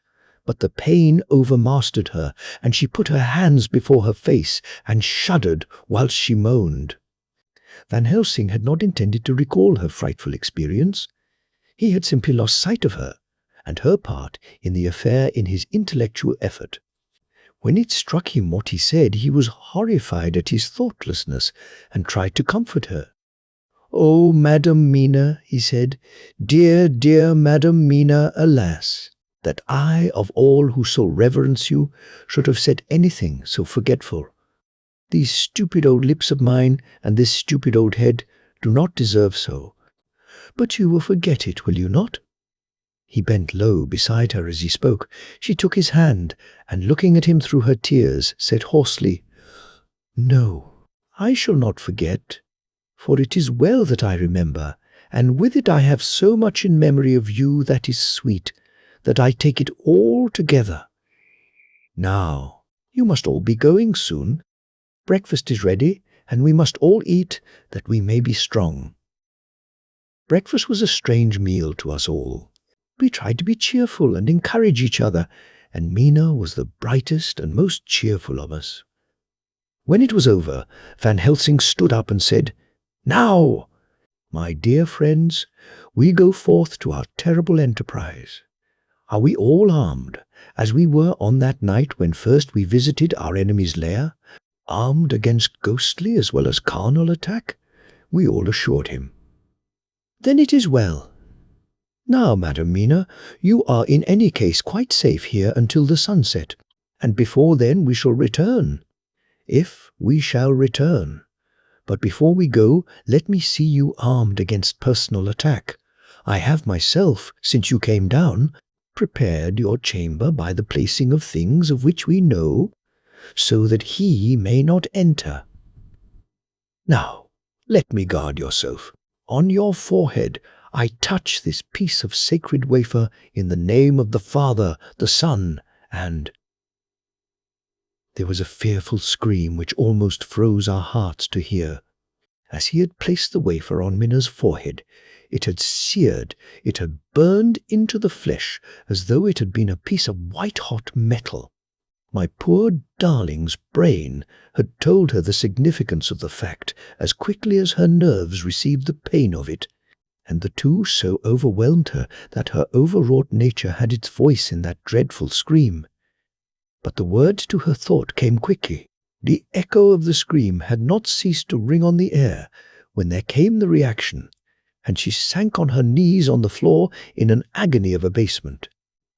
but the pain overmastered her, and she put her hands before her face and shuddered whilst she moaned. Van Helsing had not intended to recall her frightful experience. He had simply lost sight of her, and her part in the affair in his intellectual effort. When it struck him what he said, he was horrified at his thoughtlessness and tried to comfort her. "Oh, Madam Mina," he said, "dear, dear Madam Mina, alas, that I, of all who so reverence you, should have said anything so forgetful. These stupid old lips of mine and this stupid old head do not deserve so. But you will forget it, will you not?" He bent low beside her as he spoke. She took his hand, and looking at him through her tears, said hoarsely, "No, I shall not forget. For it is well that I remember, and with it I have so much in memory of you that is sweet, that I take it all together. Now, you must all be going soon. Breakfast is ready, and we must all eat, that we may be strong." Breakfast was a strange meal to us all. We tried to be cheerful and encourage each other, and Mina was the brightest and most cheerful of us. When it was over, Van Helsing stood up and said, "Now, my dear friends, we go forth to our terrible enterprise. Are we all armed, as we were on that night when first we visited our enemy's lair, armed against ghostly as well as carnal attack?" We all assured him. "Then it is well. Now, Madam Mina, you are in any case quite safe here until the sunset, and before then we shall return, if we shall return. But before we go, let me see you armed against personal attack. I have myself, since you came down, prepared your chamber by the placing of things of which we know, so that he may not enter. Now, let me guard yourself. On your forehead I touch this piece of sacred wafer in the name of the Father, the Son, and—" There was a fearful scream which almost froze our hearts to hear. As he had placed the wafer on Minna's forehead, it had seared, it had burned into the flesh as though it had been a piece of white-hot metal. My poor darling's brain had told her the significance of the fact as quickly as her nerves received the pain of it, and the two so overwhelmed her that her overwrought nature had its voice in that dreadful scream. But the words to her thought came quickly. The echo of the scream had not ceased to ring on the air when there came the reaction, and she sank on her knees on the floor in an agony of abasement.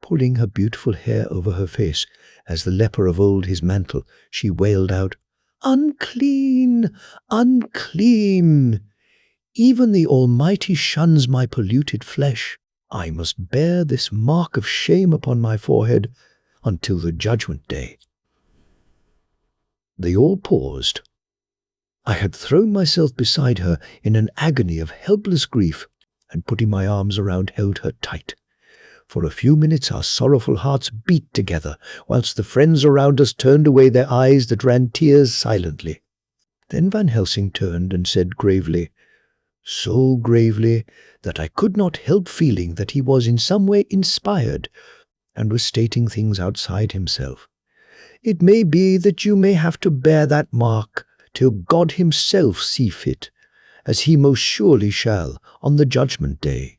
Pulling her beautiful hair over her face, as the leper of old his mantle, she wailed out, "Unclean! Unclean! Even the Almighty shuns my polluted flesh. I must bear this mark of shame upon my forehead until the judgment day." They all paused. I had thrown myself beside her in an agony of helpless grief, and putting my arms around held her tight. For a few minutes our sorrowful hearts beat together, whilst the friends around us turned away their eyes that ran tears silently. Then Van Helsing turned and said gravely, so gravely that I could not help feeling that he was in some way inspired, and was stating things outside himself. "It may be that you may have to bear that mark till God himself see fit, as he most surely shall on the judgment day,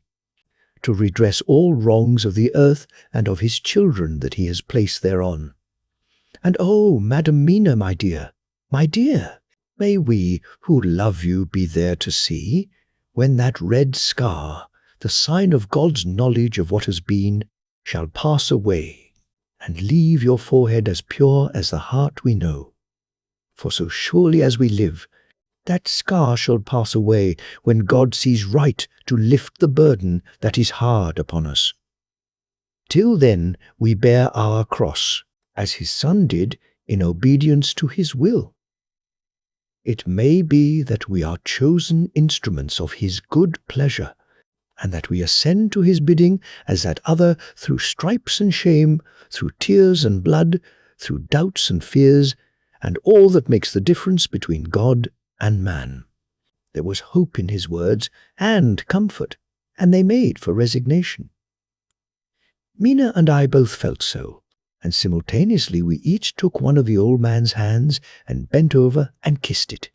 to redress all wrongs of the earth and of his children that he has placed thereon. And oh, Madam Mina, my dear, may we who love you be there to see, when that red scar, the sign of God's knowledge of what has been, shall pass away, and leave your forehead as pure as the heart we know. For so surely as we live, that scar shall pass away when God sees right to lift the burden that is hard upon us. Till then we bear our cross, as his Son did, in obedience to his will. It may be that we are chosen instruments of his good pleasure, and that we ascend to his bidding as that other through stripes and shame, through tears and blood, through doubts and fears, and all that makes the difference between God and man." There was hope in his words, and comfort, and they made for resignation. Mina and I both felt so, and simultaneously we each took one of the old man's hands and bent over and kissed it.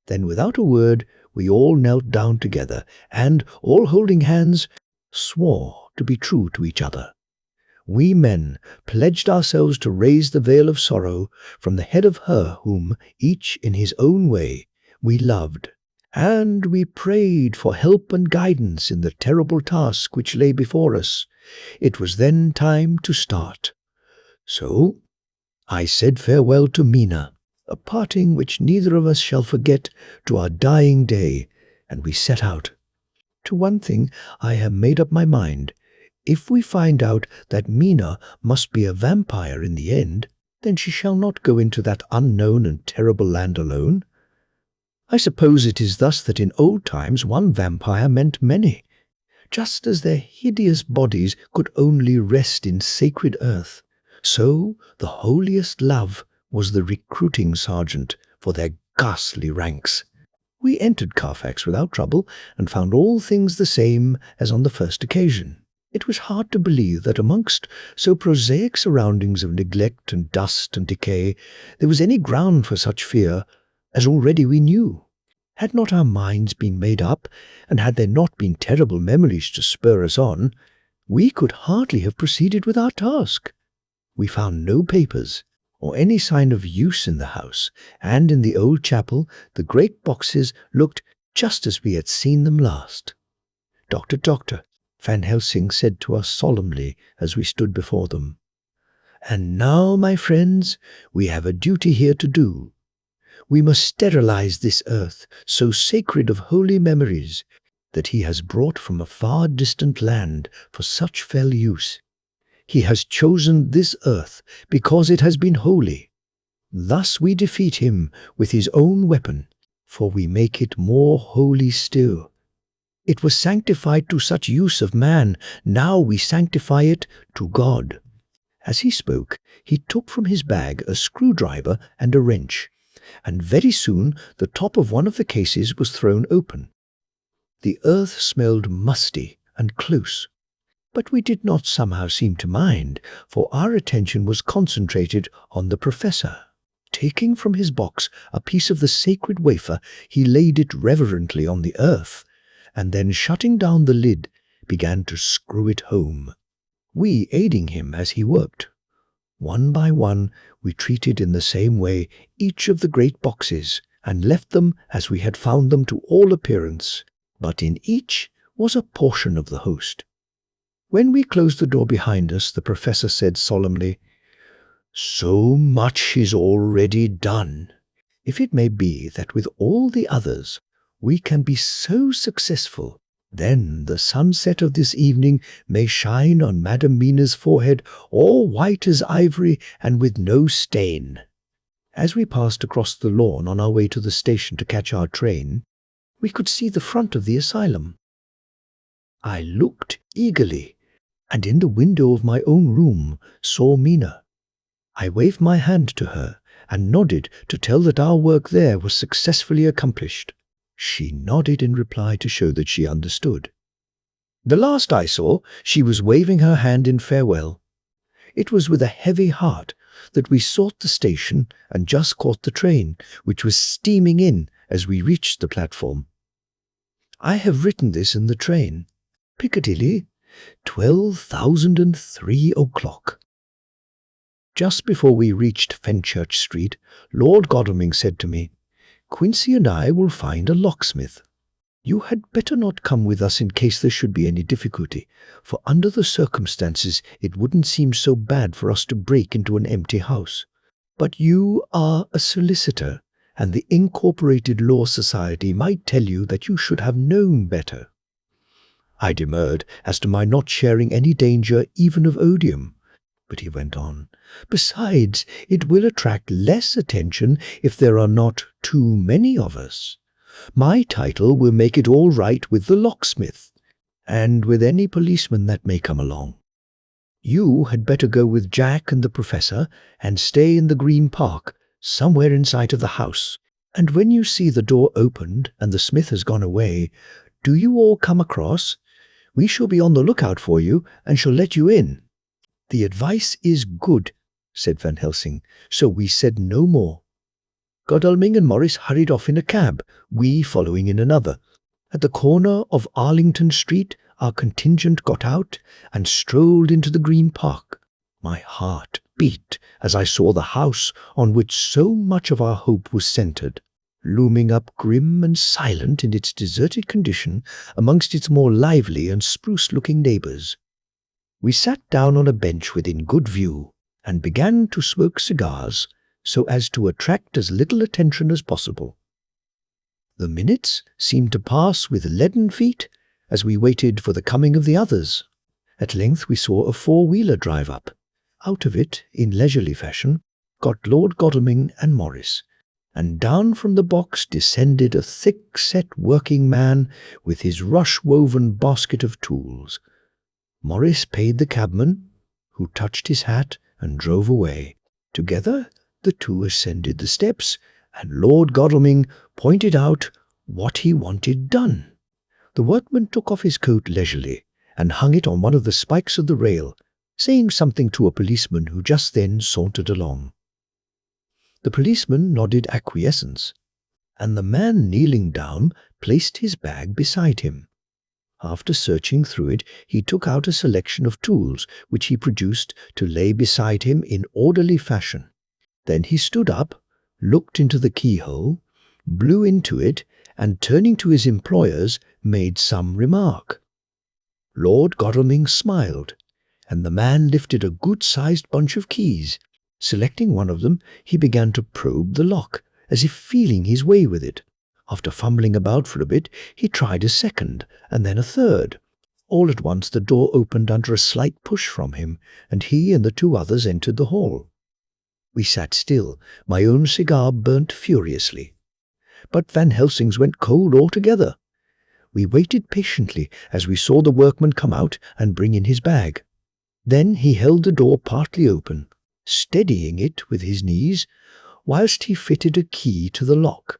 Then without a word we all knelt down together, and, all holding hands, swore to be true to each other. We men pledged ourselves to raise the veil of sorrow from the head of her whom, each in his own way, we loved, and we prayed for help and guidance in the terrible task which lay before us. It was then time to start. So I said farewell to Mina, a parting which neither of us shall forget to our dying day, and we set out. To one thing I have made up my mind. If we find out that Mina must be a vampire in the end, then she shall not go into that unknown and terrible land alone. I suppose it is thus that in old times one vampire meant many, just as their hideous bodies could only rest in sacred earth. So the holiest love was the recruiting sergeant for their ghastly ranks. We entered Carfax without trouble and found all things the same as on the first occasion. It was hard to believe that amongst so prosaic surroundings of neglect and dust and decay, there was any ground for such fear as already we knew. Had not our minds been made up, and had there not been terrible memories to spur us on, we could hardly have proceeded with our task. We found no papers, or any sign of use in the house, and in the old chapel the great boxes looked just as we had seen them last. Doctor, Van Helsing said to us solemnly as we stood before them, "And now, my friends, we have a duty here to do. We must sterilize this earth, so sacred of holy memories, that he has brought from a far distant land for such fell use. He has chosen this earth because it has been holy. Thus we defeat him with his own weapon, for we make it more holy still. It was sanctified to such use of man, now we sanctify it to God." As he spoke, he took from his bag a screwdriver and a wrench, and very soon the top of one of the cases was thrown open. The earth smelled musty and close, but we did not somehow seem to mind, for our attention was concentrated on the professor. Taking from his box a piece of the sacred wafer, he laid it reverently on the earth, and then shutting down the lid, began to screw it home, we aiding him as he worked. One by one, we treated in the same way each of the great boxes, and left them as we had found them to all appearance, but in each was a portion of the host. When we closed the door behind us, the professor said solemnly, "So much is already done. If it may be that with all the others we can be so successful, then the sunset of this evening may shine on Madam Mina's forehead all white as ivory and with no stain." As we passed across the lawn on our way to the station to catch our train, we could see the front of the asylum. I looked eagerly, and in the window of my own room saw Mina. I waved my hand to her and nodded to tell that our work there was successfully accomplished. She nodded in reply to show that she understood. The last I saw, she was waving her hand in farewell. It was with a heavy heart that we sought the station and just caught the train, which was steaming in as we reached the platform. I have written this in the train. Piccadilly, 12,003 o'clock. Just before we reached Fenchurch Street, Lord Godalming said to me, "Quincy and I will find a locksmith. You had better not come with us in case there should be any difficulty, for under the circumstances it wouldn't seem so bad for us to break into an empty house. But you are a solicitor, and the Incorporated Law Society might tell you that you should have known better." I demurred as to my not sharing any danger even of odium, but he went on, "Besides, it will attract less attention if there are not too many of us. My title will make it all right with the locksmith, and with any policeman that may come along. You had better go with Jack and the professor and stay in the Green Park, somewhere in sight of the house, and when you see the door opened and the smith has gone away, do you all come across? We shall be on the lookout for you and shall let you in." "The advice is good," said Van Helsing, so we said no more. Godalming and Morris hurried off in a cab, we following in another. At the corner of Arlington Street, our contingent got out and strolled into the Green Park. My heart beat as I saw the house on which so much of our hope was centred, looming up grim and silent in its deserted condition amongst its more lively and spruce-looking neighbours. We sat down on a bench within good view and began to smoke cigars so as to attract as little attention as possible. The minutes seemed to pass with leaden feet as we waited for the coming of the others. At length we saw a four-wheeler drive up. Out of it, in leisurely fashion, got Lord Godalming and Morris, and down from the box descended a thick-set working man with his rush-woven basket of tools. Morris paid the cabman, who touched his hat and drove away. Together the two ascended the steps, and Lord Godalming pointed out what he wanted done. The workman took off his coat leisurely and hung it on one of the spikes of the rail, saying something to a policeman who just then sauntered along. The policeman nodded acquiescence, and the man kneeling down placed his bag beside him. After searching through it, he took out a selection of tools which he produced to lay beside him in orderly fashion. Then he stood up, looked into the keyhole, blew into it, and turning to his employers, made some remark. Lord Godalming smiled, and the man lifted a good-sized bunch of keys. Selecting one of them, he began to probe the lock, as if feeling his way with it. After fumbling about for a bit, he tried a second, and then a third. All at once the door opened under a slight push from him, and he and the two others entered the hall. We sat still. My own cigar burnt furiously. But Van Helsing's went cold altogether. We waited patiently as we saw the workman come out and bring in his bag. Then he held the door partly open, steadying it with his knees, whilst he fitted a key to the lock.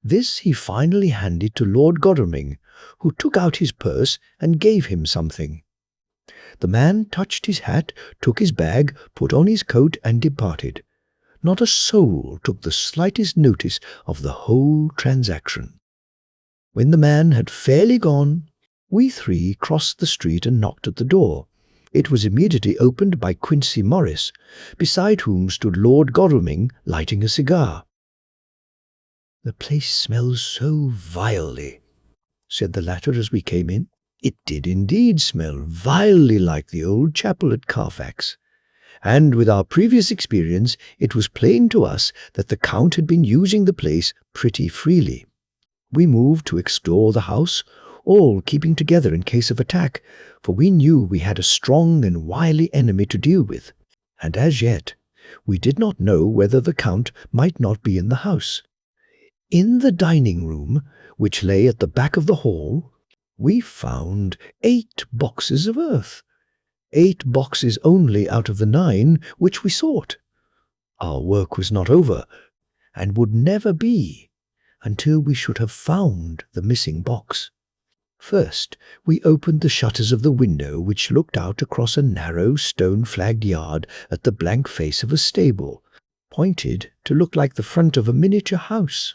This he finally handed to Lord Godalming, who took out his purse and gave him something. The man touched his hat, took his bag, put on his coat, and departed. Not a soul took the slightest notice of the whole transaction. When the man had fairly gone, we three crossed the street and knocked at the door. It was immediately opened by Quincy Morris, beside whom stood Lord Godalming lighting a cigar. "The place smells so vilely," said the latter as we came in. It did indeed smell vilely like the old chapel at Carfax, and with our previous experience it was plain to us that the Count had been using the place pretty freely. We moved to explore the house, all keeping together in case of attack, for we knew we had a strong and wily enemy to deal with, and as yet we did not know whether the Count might not be in the house. In the dining room, which lay at the back of the hall, we found 8 boxes of earth. 8 boxes only out of the 9 which we sought. Our work was not over, and would never be, until we should have found the missing box. First, we opened the shutters of the window which looked out across a narrow stone-flagged yard at the blank face of a stable, pointed to look like the front of a miniature house.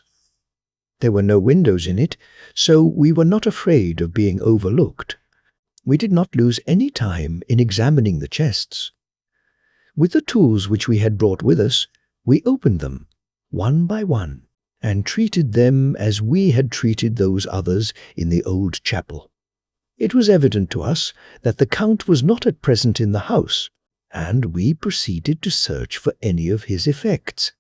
There were no windows in it, so we were not afraid of being overlooked. We did not lose any time in examining the chests. With the tools which we had brought with us, we opened them, one by one, and treated them as we had treated those others in the old chapel. It was evident to us that the Count was not at present in the house, and we proceeded to search for any of his effects.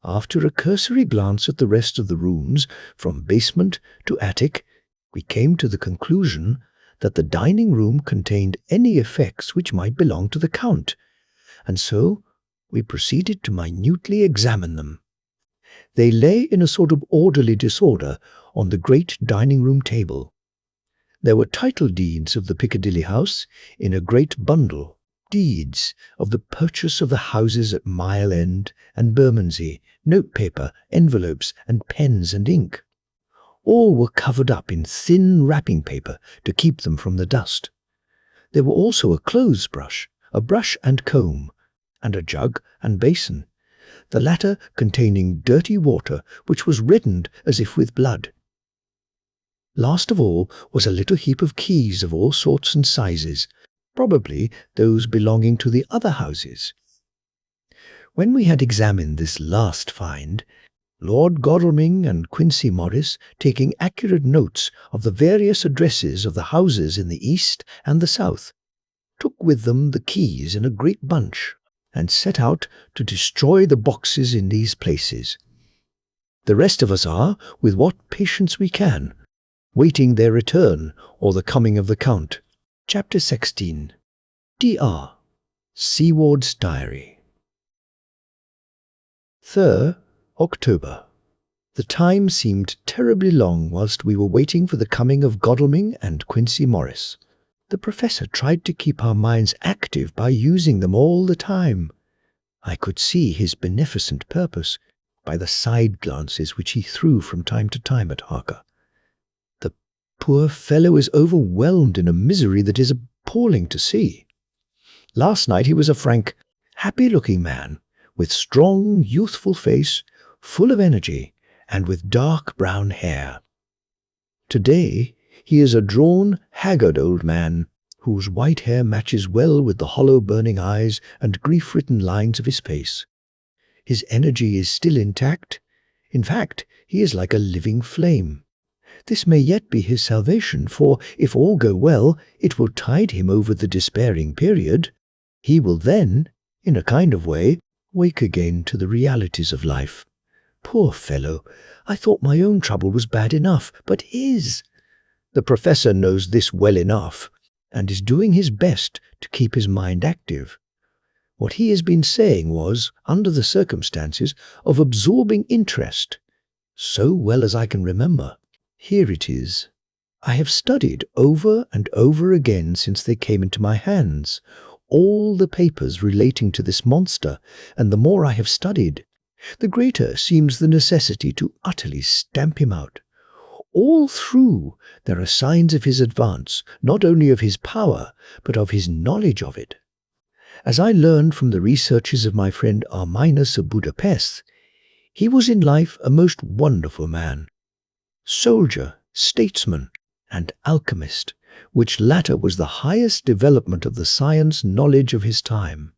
After a cursory glance at the rest of the rooms, from basement to attic, we came to the conclusion that the dining room contained any effects which might belong to the Count, and so we proceeded to minutely examine them. They lay in a sort of orderly disorder on the great dining-room table. There were title deeds of the Piccadilly house in a great bundle, deeds of the purchase of the houses at Mile End and Bermondsey, notepaper, envelopes, and pens and ink. All were covered up in thin wrapping paper to keep them from the dust. There were also a clothes brush, a brush and comb, and a jug and basin, the latter containing dirty water which was reddened as if with blood. Last of all was a little heap of keys of all sorts and sizes, probably those belonging to the other houses. When we had examined this last find, Lord Godalming and Quincy Morris, taking accurate notes of the various addresses of the houses in the east and the south, took with them the keys in a great bunch, and set out to destroy the boxes in these places. The rest of us are, with what patience we can, waiting their return or the coming of the Count. Chapter 16. Dr. Seward's Diary. 3rd October. The time seemed terribly long whilst we were waiting for the coming of Godalming and Quincy Morris. The professor tried to keep our minds active by using them all the time. I could see his beneficent purpose by the side glances which he threw from time to time at Harker. The poor fellow is overwhelmed in a misery that is appalling to see. Last night he was a frank, happy-looking man, with strong, youthful face, full of energy, and with dark brown hair. Today he is a drawn, haggard old man, whose white hair matches well with the hollow burning eyes and grief-written lines of his face. His energy is still intact. In fact, he is like a living flame. This may yet be his salvation, for if all go well, it will tide him over the despairing period. He will then, in a kind of way, wake again to the realities of life. Poor fellow, I thought my own trouble was bad enough, but his— The professor knows this well enough, and is doing his best to keep his mind active. What he has been saying was, under the circumstances, of absorbing interest, so well as I can remember. Here it is. I have studied over and over again since they came into my hands, all the papers relating to this monster, and the more I have studied, the greater seems the necessity to utterly stamp him out. All through there are signs of his advance, not only of his power, but of his knowledge of it. As I learned from the researches of my friend Arminus of Budapest, he was in life a most wonderful man. Soldier, statesman, and alchemist, which latter was the highest development of the science knowledge of his time.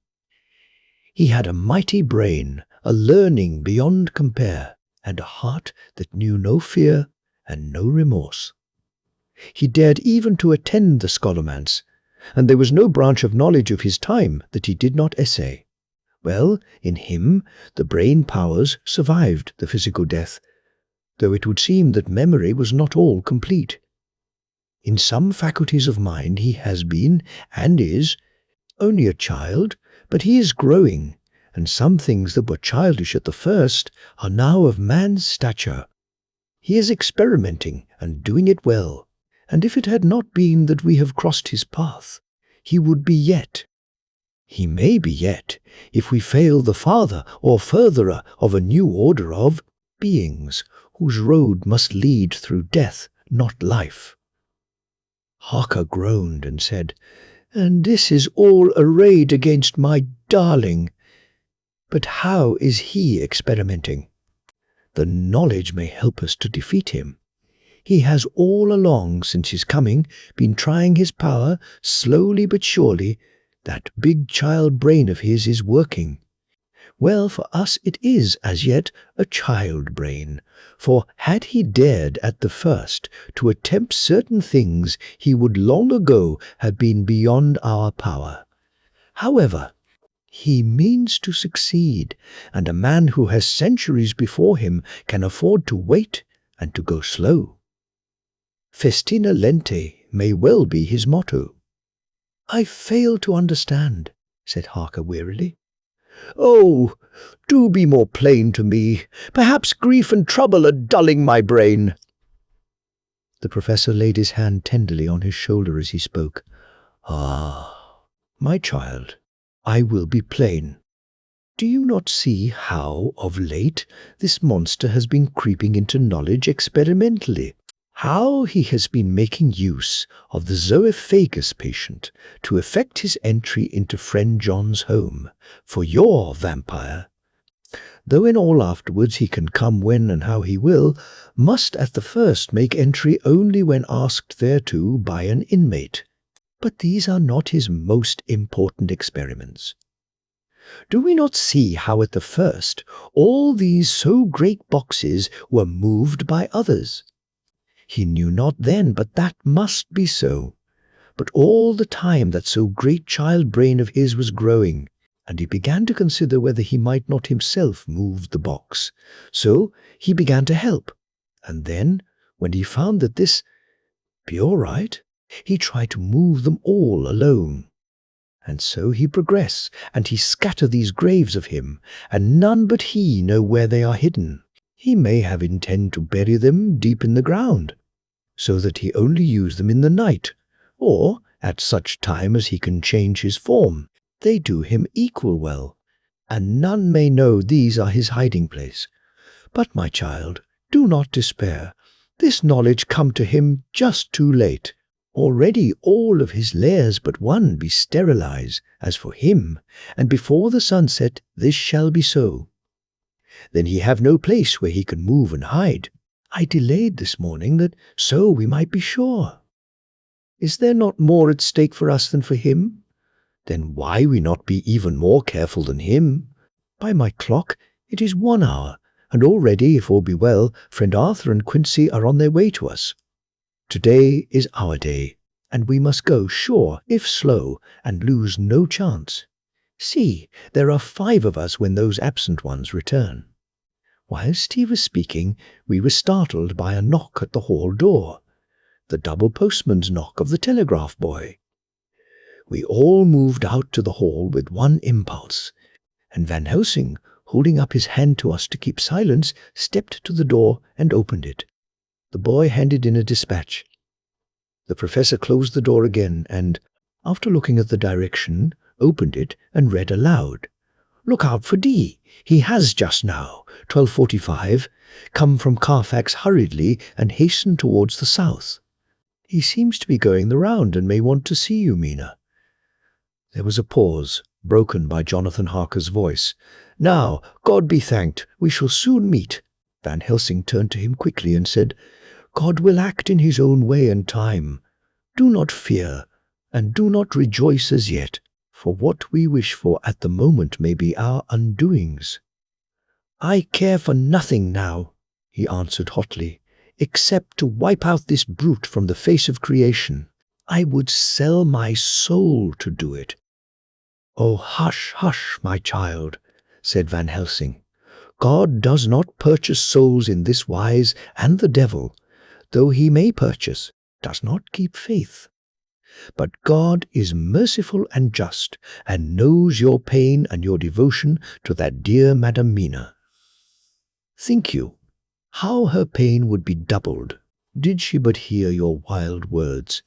He had a mighty brain, a learning beyond compare, and a heart that knew no fear and no remorse. He dared even to attend the scholomance, and there was no branch of knowledge of his time that he did not essay. Well, in him the brain powers survived the physical death, though it would seem that memory was not all complete. In some faculties of mind he has been, and is, only a child, but he is growing, and some things that were childish at the first are now of man's stature. He is experimenting and doing it well, and if it had not been that we have crossed his path, he would be yet. He may be yet, if we fail the father or furtherer of a new order of beings, whose road must lead through death, not life. Harker groaned and said, "And this is all arrayed against my darling. But how is he experimenting? The knowledge may help us to defeat him. He has all along since his coming been trying his power, slowly but surely. That big child brain of his is working. Well, for us it is, as yet, a child brain, for had he dared at the first to attempt certain things, he would long ago have been beyond our power. However, he means to succeed, and a man who has centuries before him can afford to wait and to go slow. Festina lente may well be his motto." "I fail to understand," said Harker wearily. "Oh, do be more plain to me. Perhaps grief and trouble are dulling my brain." The professor laid his hand tenderly on his shoulder as he spoke. "Ah, my child, I will be plain. Do you not see how, of late, this monster has been creeping into knowledge experimentally? How he has been making use of the zoophagus patient to effect his entry into friend John's home, for your vampire, though in all afterwards he can come when and how he will, must at the first make entry only when asked thereto by an inmate. But these are not his most important experiments. Do we not see how at the first all these so great boxes were moved by others? He knew not then, but that must be so. But all the time that so great child brain of his was growing, and he began to consider whether he might not himself move the box. So he began to help, and then, when he found that this be all right, he tried to move them all alone. And so he progress, and he scatter these graves of him, and none but he know where they are hidden. He may have intend to bury them deep in the ground, so that he only use them in the night, or at such time as he can change his form. They do him equal well, and none may know these are his hiding place. But, my child, do not despair. This knowledge come to him just too late. Already all of his lairs but one be sterilized, as for him, and before the sunset this shall be so. Then he have no place where he can move and hide. I delayed this morning that so we might be sure. Is there not more at stake for us than for him? Then why we not be even more careful than him? By my clock it is 1 hour, and already, if all be well, friend Arthur and Quincy are on their way to us. Today is our day, and we must go, sure, if slow, and lose no chance. See, there are 5 of us when those absent ones return. Whilst he was speaking, we were startled by a knock at the hall door, the double postman's knock of the telegraph boy. We all moved out to the hall with one impulse, and Van Helsing, holding up his hand to us to keep silence, stepped to the door and opened it. The boy handed in a dispatch. The professor closed the door again and, after looking at the direction, opened it and read aloud. Look out for D. He has just now, 12:45, come from Carfax hurriedly and hastened towards the south. He seems to be going the round and may want to see you, Mina. There was a pause, broken by Jonathan Harker's voice. Now, God be thanked, we shall soon meet. Van Helsing turned to him quickly and said, God will act in his own way and time. Do not fear, and do not rejoice as yet, for what we wish for at the moment may be our undoings. I care for nothing now, he answered hotly, except to wipe out this brute from the face of creation. I would sell my soul to do it. Oh, hush, hush, my child, said Van Helsing. God does not purchase souls in this wise, and the devil, though he may purchase, does not keep faith. But God is merciful and just, and knows your pain and your devotion to that dear Madam Mina. Think you, how her pain would be doubled, did she but hear your wild words.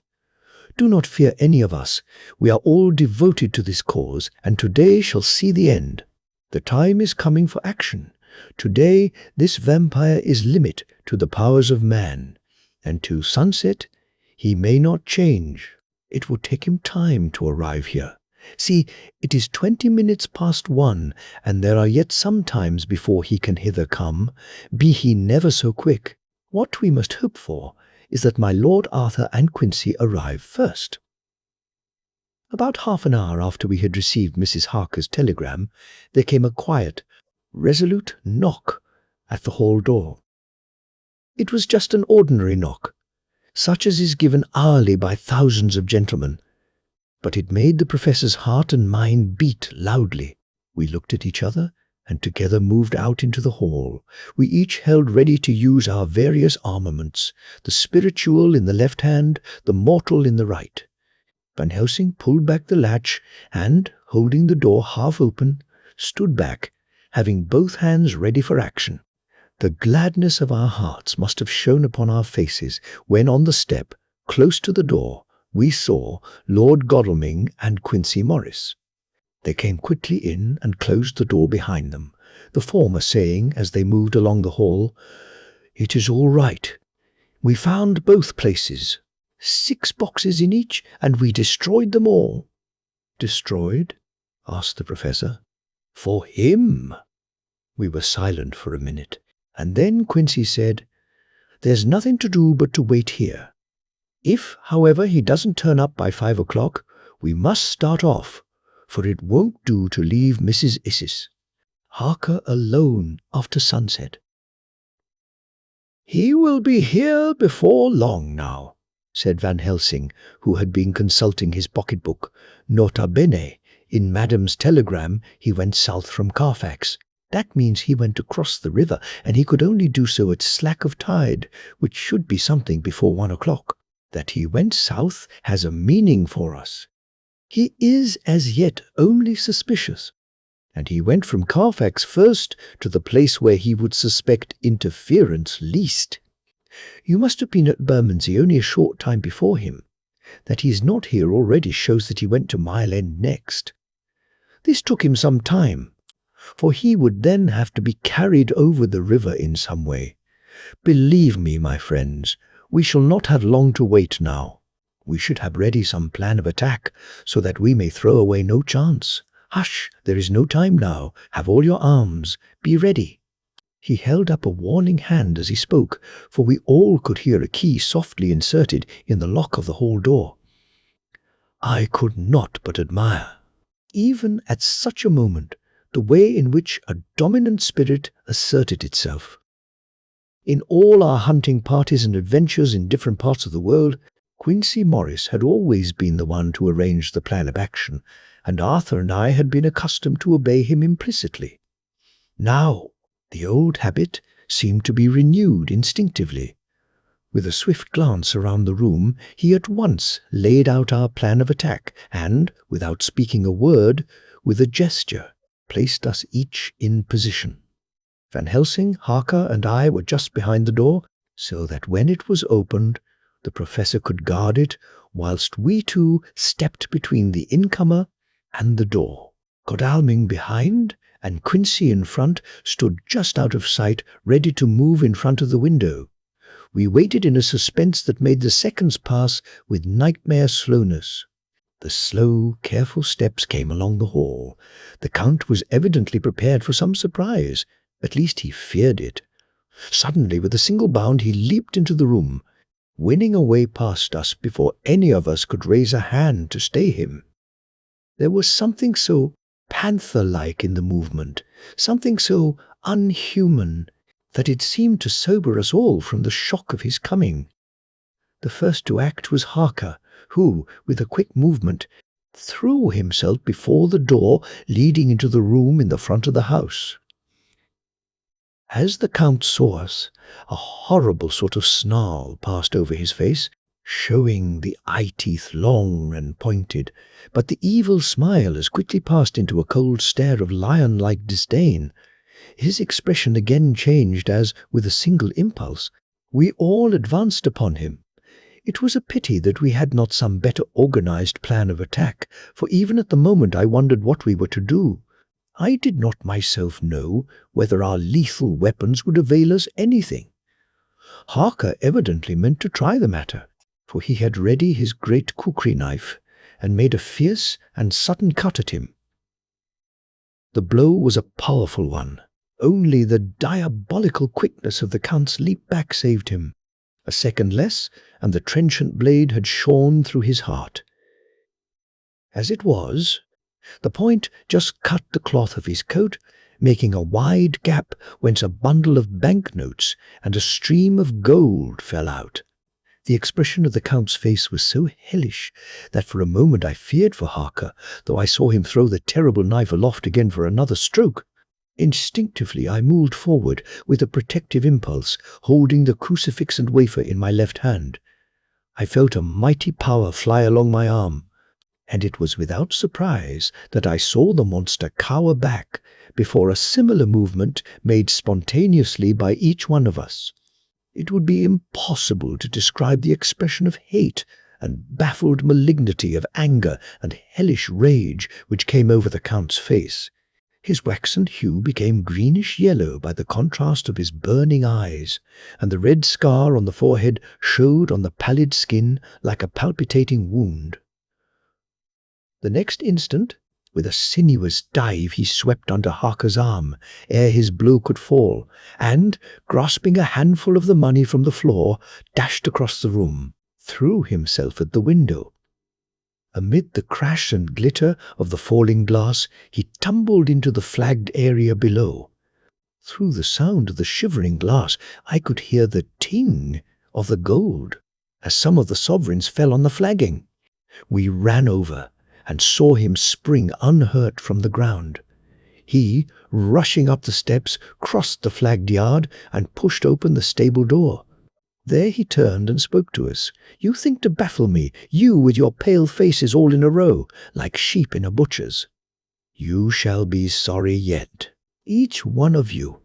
Do not fear any of us. We are all devoted to this cause, and today shall see the end. The time is coming for action. Today this vampire is limit to the powers of man, and to sunset he may not change. It will take him time to arrive here. See, it is 20 minutes past 1, and there are yet some times before he can hither come, be he never so quick. What we must hope for is that my Lord Arthur and Quincy arrive first. About half an hour after we had received Mrs. Harker's telegram, there came a quiet, resolute knock at the hall door. It was just an ordinary knock, such as is given hourly by thousands of gentlemen, but it made the professor's heart and mind beat loudly. We looked at each other, and together moved out into the hall. We each held ready to use our various armaments, the spiritual in the left hand, the mortal in the right. Van Helsing pulled back the latch, and, holding the door half open, stood back, having both hands ready for action. The gladness of our hearts must have shone upon our faces when on the step, close to the door, we saw Lord Godalming and Quincy Morris. They came quickly in and closed the door behind them, the former saying as they moved along the hall, "It is all right. We found both places, 6 boxes in each, and we destroyed them all." "Destroyed?" asked the professor. "For him." We were silent for a minute, and then Quincy said, "There's nothing to do but to wait here. If, however, he doesn't turn up by 5 o'clock, we must start off, for it won't do to leave Mrs. Isis Harker alone after sunset." "He will be here before long now," said Van Helsing, who had been consulting his pocketbook. "Nota bene, in Madam's telegram he went south from Carfax. That means he went across the river, and he could only do so at slack of tide, which should be something before 1 o'clock. That he went south has a meaning for us. He is as yet only suspicious, and he went from Carfax first to the place where he would suspect interference least. You must have been at Bermondsey only a short time before him. That he is not here already shows that he went to Mile End next. This took him some time, for he would then have to be carried over the river in some way. Believe me, my friends, we shall not have long to wait now. We should have ready some plan of attack, so that we may throw away no chance. Hush, there is no time now. Have all your arms. Be ready. He held up a warning hand as he spoke, for we all could hear a key softly inserted in the lock of the hall door. I could not but admire, even at such a moment, the way in which a dominant spirit asserted itself. In all our hunting parties and adventures in different parts of the world, Quincy Morris had always been the one to arrange the plan of action, and Arthur and I had been accustomed to obey him implicitly. Now, the old habit seemed to be renewed instinctively. With a swift glance around the room, he at once laid out our plan of attack and, without speaking a word, with a gesture, placed us each in position. Van Helsing, Harker, and I were just behind the door, so that when it was opened, the professor could guard it, whilst we two stepped between the incomer and the door. Godalming behind and Quincy in front stood just out of sight, ready to move in front of the window. We waited in a suspense that made the seconds pass with nightmare slowness. The slow, careful steps came along the hall. The Count was evidently prepared for some surprise. At least he feared it. Suddenly, with a single bound, he leaped into the room, winning a way past us before any of us could raise a hand to stay him. There was something so panther-like in the movement, something so unhuman, that it seemed to sober us all from the shock of his coming. The first to act was Harker, who, with a quick movement, threw himself before the door leading into the room in the front of the house. As the Count saw us, a horrible sort of snarl passed over his face, showing the eye-teeth long and pointed, but the evil smile as quickly passed into a cold stare of lion-like disdain. His expression again changed as, with a single impulse, we all advanced upon him. It was a pity that we had not some better organized plan of attack, for even at the moment I wondered what we were to do. I did not myself know whether our lethal weapons would avail us anything. Harker evidently meant to try the matter, for he had ready his great kukri knife, and made a fierce and sudden cut at him. The blow was a powerful one. Only the diabolical quickness of the Count's leap back saved him. A second less, and the trenchant blade had shorn through his heart. As it was, the point just cut the cloth of his coat, making a wide gap whence a bundle of banknotes and a stream of gold fell out. The expression of the Count's face was so hellish that for a moment I feared for Harker, though I saw him throw the terrible knife aloft again for another stroke. Instinctively I moved forward with a protective impulse, holding the crucifix and wafer in my left hand. I felt a mighty power fly along my arm, and it was without surprise that I saw the monster cower back before a similar movement made spontaneously by each one of us. It would be impossible to describe the expression of hate and baffled malignity, of anger and hellish rage which came over the Count's face. His waxen hue became greenish-yellow by the contrast of his burning eyes, and the red scar on the forehead showed on the pallid skin like a palpitating wound. The next instant, with a sinuous dive, he swept under Harker's arm ere his blow could fall, and, grasping a handful of the money from the floor, dashed across the room, threw himself at the window. Amid the crash and glitter of the falling glass, he tumbled into the flagged area below. Through the sound of the shivering glass, I could hear the ting of the gold as some of the sovereigns fell on the flagging. We ran over and saw him spring unhurt from the ground. He, rushing up the steps, crossed the flagged yard and pushed open the stable door. There he turned and spoke to us. "You think to baffle me, you with your pale faces all in a row, like sheep in a butcher's. You shall be sorry yet, each one of you.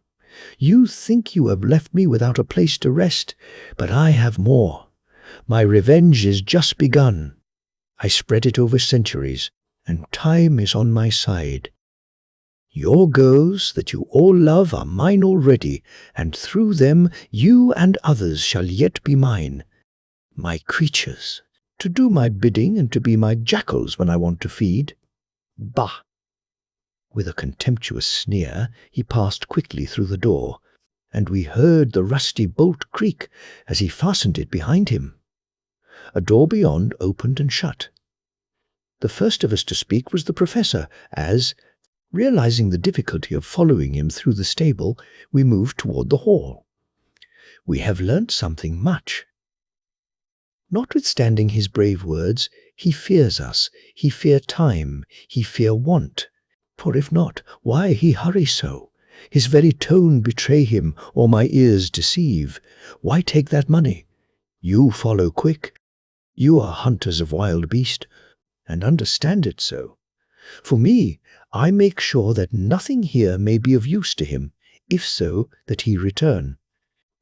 You think you have left me without a place to rest, but I have more. My revenge is just begun. I spread it over centuries, and time is on my side. Your girls that you all love are mine already, and through them you and others shall yet be mine. My creatures, to do my bidding and to be my jackals when I want to feed. Bah!" With a contemptuous sneer, he passed quickly through the door, and we heard the rusty bolt creak as he fastened it behind him. A door beyond opened and shut. The first of us to speak was the professor, as, realizing the difficulty of following him through the stable, we moved toward the hall. "We have learnt something much. Notwithstanding his brave words, he fears us, he fear time, he fear want. For if not, why he hurry so? His very tone betray him, or my ears deceive. Why take that money? You follow quick. You are hunters of wild beast, and understand it so. For me, I make sure that nothing here may be of use to him, if so, that he return."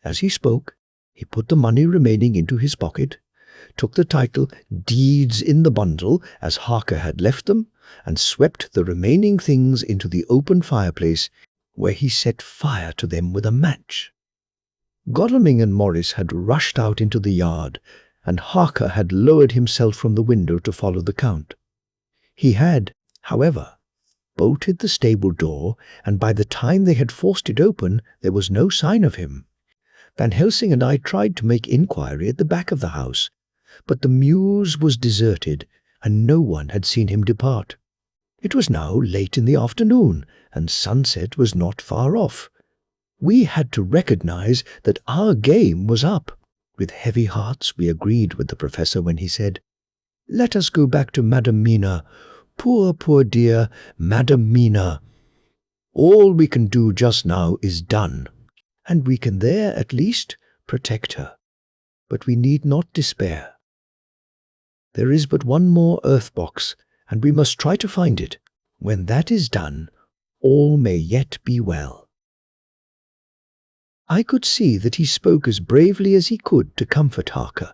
As he spoke, he put the money remaining into his pocket, took the title "Deeds in the Bundle" as Harker had left them, and swept the remaining things into the open fireplace, where he set fire to them with a match. Godalming and Morris had rushed out into the yard, and Harker had lowered himself from the window to follow the Count. He had, however, bolted the stable door, and by the time they had forced it open, there was no sign of him. Van Helsing and I tried to make inquiry at the back of the house, but the mews was deserted, and no one had seen him depart. It was now late in the afternoon, and sunset was not far off. We had to recognize that our game was up. With heavy hearts we agreed with the professor when he said, "Let us go back to Madam Mina. Poor, poor dear Madam Mina. All we can do just now is done, and we can there, at least, protect her. But we need not despair. There is but one more earth box, and we must try to find it. When that is done, all may yet be well." I could see that he spoke as bravely as he could to comfort Harker.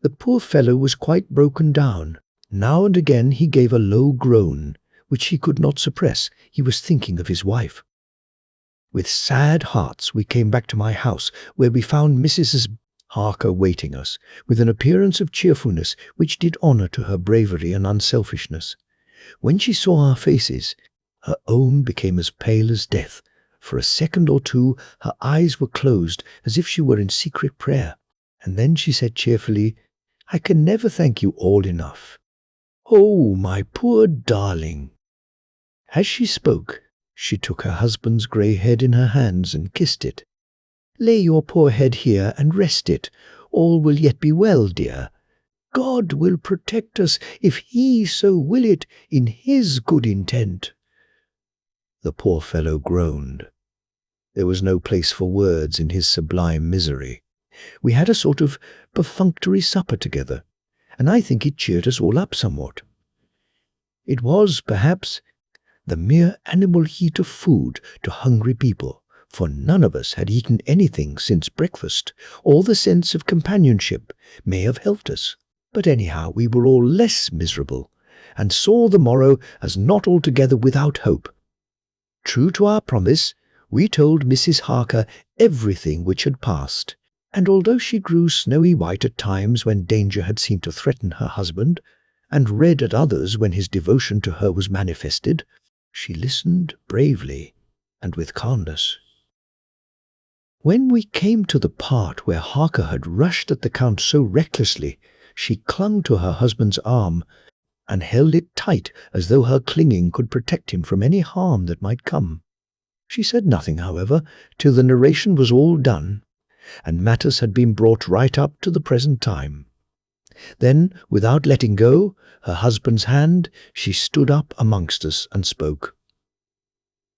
The poor fellow was quite broken down. Now and again he gave a low groan, which he could not suppress. He was thinking of his wife. With sad hearts we came back to my house, where we found Mrs. Harker waiting us, with an appearance of cheerfulness which did honour to her bravery and unselfishness. When she saw our faces, her own became as pale as death. For a second or two her eyes were closed, as if she were in secret prayer, and then she said cheerfully, "I can never thank you all enough. Oh, my poor darling." As she spoke, she took her husband's grey head in her hands and kissed it. "Lay your poor head here and rest it. All will yet be well, dear. God will protect us if He so will it in His good intent." The poor fellow groaned. There was no place for words in his sublime misery. We had a sort of perfunctory supper together, and I think it cheered us all up somewhat. It was, perhaps, the mere animal heat of food to hungry people, for none of us had eaten anything since breakfast. All the sense of companionship may have helped us, but anyhow we were all less miserable, and saw the morrow as not altogether without hope. True to our promise, we told Mrs. Harker everything which had passed, and although she grew snowy white at times when danger had seemed to threaten her husband, and red at others when his devotion to her was manifested, she listened bravely and with calmness. When we came to the part where Harker had rushed at the Count so recklessly, she clung to her husband's arm and held it tight as though her clinging could protect him from any harm that might come. She said nothing, however, till the narration was all done, and matters had been brought right up to the present time. Then, without letting go her husband's hand, she stood up amongst us and spoke.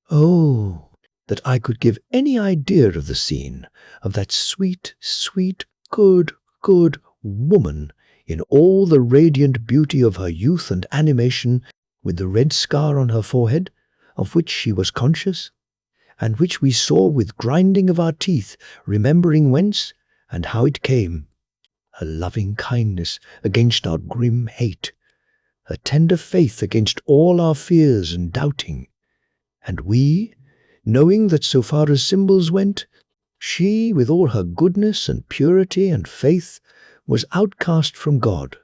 "Oh, that I could give any idea of the scene, of that sweet, sweet, good, good woman in all the radiant beauty of her youth and animation, with the red scar on her forehead, of which she was conscious, and which we saw with grinding of our teeth, remembering whence and how it came, her loving kindness against our grim hate, her tender faith against all our fears and doubting, and we, knowing that so far as symbols went, she, with all her goodness and purity and faith, was outcast from God.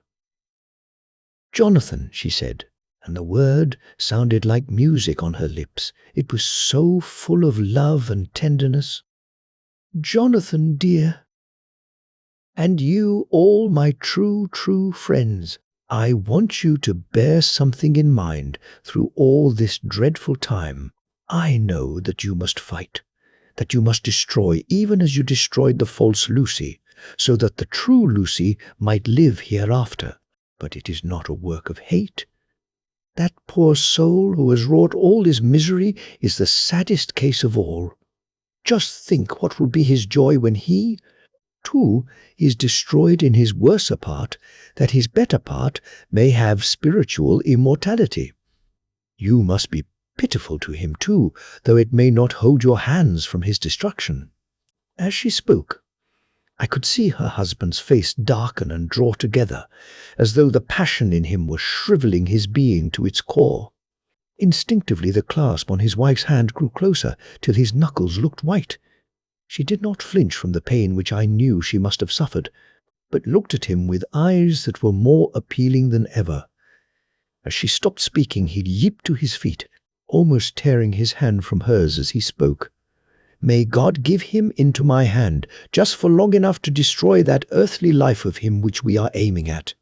"Jonathan," she said, and the word sounded like music on her lips. It was so full of love and tenderness. "Jonathan, dear, and you, all my true, true friends, I want you to bear something in mind through all this dreadful time. I know that you must fight, that you must destroy, even as you destroyed the false Lucy, so that the true Lucy might live hereafter. But it is not a work of hate. That poor soul who has wrought all this misery is the saddest case of all. Just think what will be his joy when he, too, is destroyed in his worser part, that his better part may have spiritual immortality. You must be pitiful to him too, though it may not hold your hands from his destruction." As she spoke, I could see her husband's face darken and draw together, as though the passion in him were shrivelling his being to its core. Instinctively the clasp on his wife's hand grew closer, till his knuckles looked white. She did not flinch from the pain which I knew she must have suffered, but looked at him with eyes that were more appealing than ever. As she stopped speaking, he leaped to his feet, almost tearing his hand from hers as he spoke. "May God give him into my hand, just for long enough to destroy that earthly life of him which we are aiming at.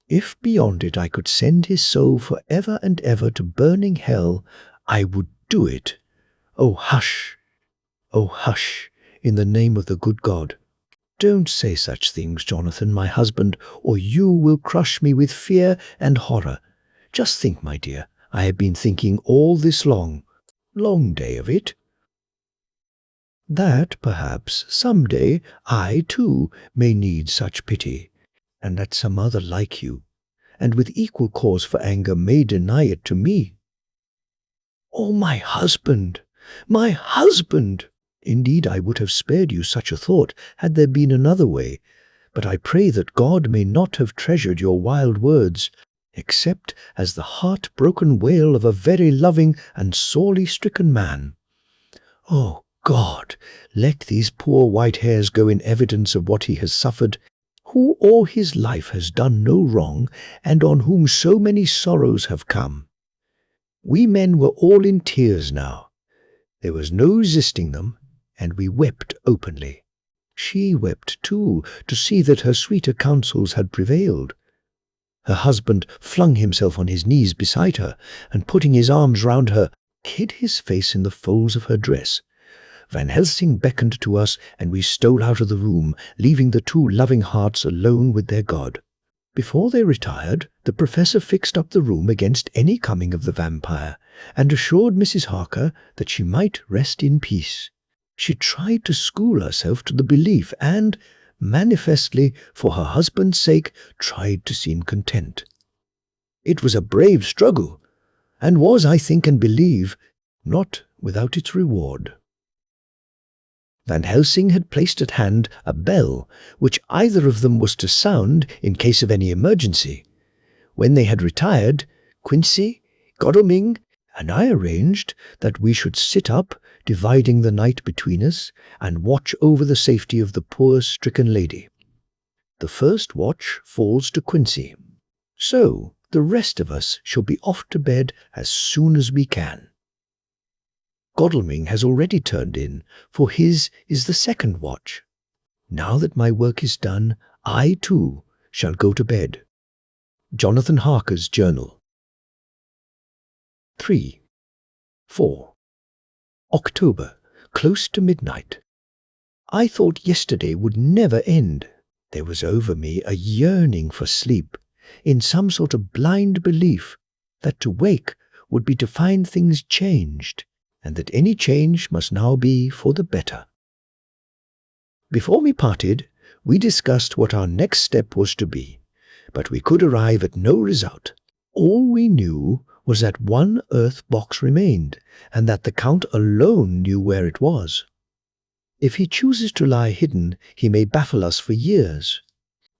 If beyond it I could send his soul for ever and ever to burning hell, I would do it. Oh, hush! Oh, hush, in the name of the good God. Don't say such things, Jonathan, my husband, or you will crush me with fear and horror. Just think, my dear, I have been thinking all this long day of it, that perhaps some day I too may need such pity, and that some other like you, and with equal cause for anger, may deny it to me. Oh, my husband! My husband! Indeed, I would have spared you such a thought had there been another way, but I pray that God may not have treasured your wild words, except as the heart-broken wail of a very loving and sorely stricken man. Oh, God, let these poor white hairs go in evidence of what he has suffered, who all his life has done no wrong, and on whom so many sorrows have come." We men were all in tears now. There was no resisting them, and we wept openly. She wept too, to see that her sweeter counsels had prevailed. Her husband flung himself on his knees beside her, and putting his arms round her, hid his face in the folds of her dress. Van Helsing beckoned to us, and we stole out of the room, leaving the two loving hearts alone with their God. Before they retired, the professor fixed up the room against any coming of the vampire, and assured Mrs. Harker that she might rest in peace. She tried to school herself to the belief, and, manifestly, for her husband's sake, tried to seem content. It was a brave struggle, and was, I think and believe, not without its reward. Van Helsing had placed at hand a bell, which either of them was to sound in case of any emergency. When they had retired, Quincy, Godalming, and I arranged that we should sit up, dividing the night between us, and watch over the safety of the poor stricken lady. The first watch falls to Quincy, so the rest of us shall be off to bed as soon as we can. Godalming has already turned in, for his is the second watch. Now that my work is done, I too shall go to bed. Jonathan Harker's Journal. 3. 4. October, close to midnight. I thought yesterday would never end. There was over me a yearning for sleep, in some sort of blind belief that to wake would be to find things changed, and that any change must now be for the better. Before we parted, we discussed what our next step was to be, but we could arrive at no result. All we knew was that one earth box remained, and that the Count alone knew where it was. If he chooses to lie hidden, he may baffle us for years.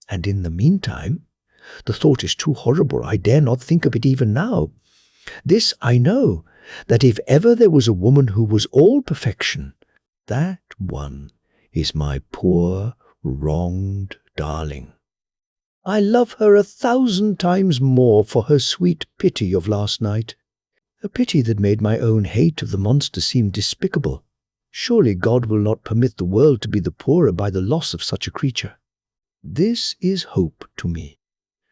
And in the meantime, the thought is too horrible, I dare not think of it even now. This I know, that if ever there was a woman who was all perfection, that one is my poor, wronged darling. I love her 1,000 times more for her sweet pity of last night, a pity that made my own hate of the monster seem despicable. Surely God will not permit the world to be the poorer by the loss of such a creature. This is hope to me.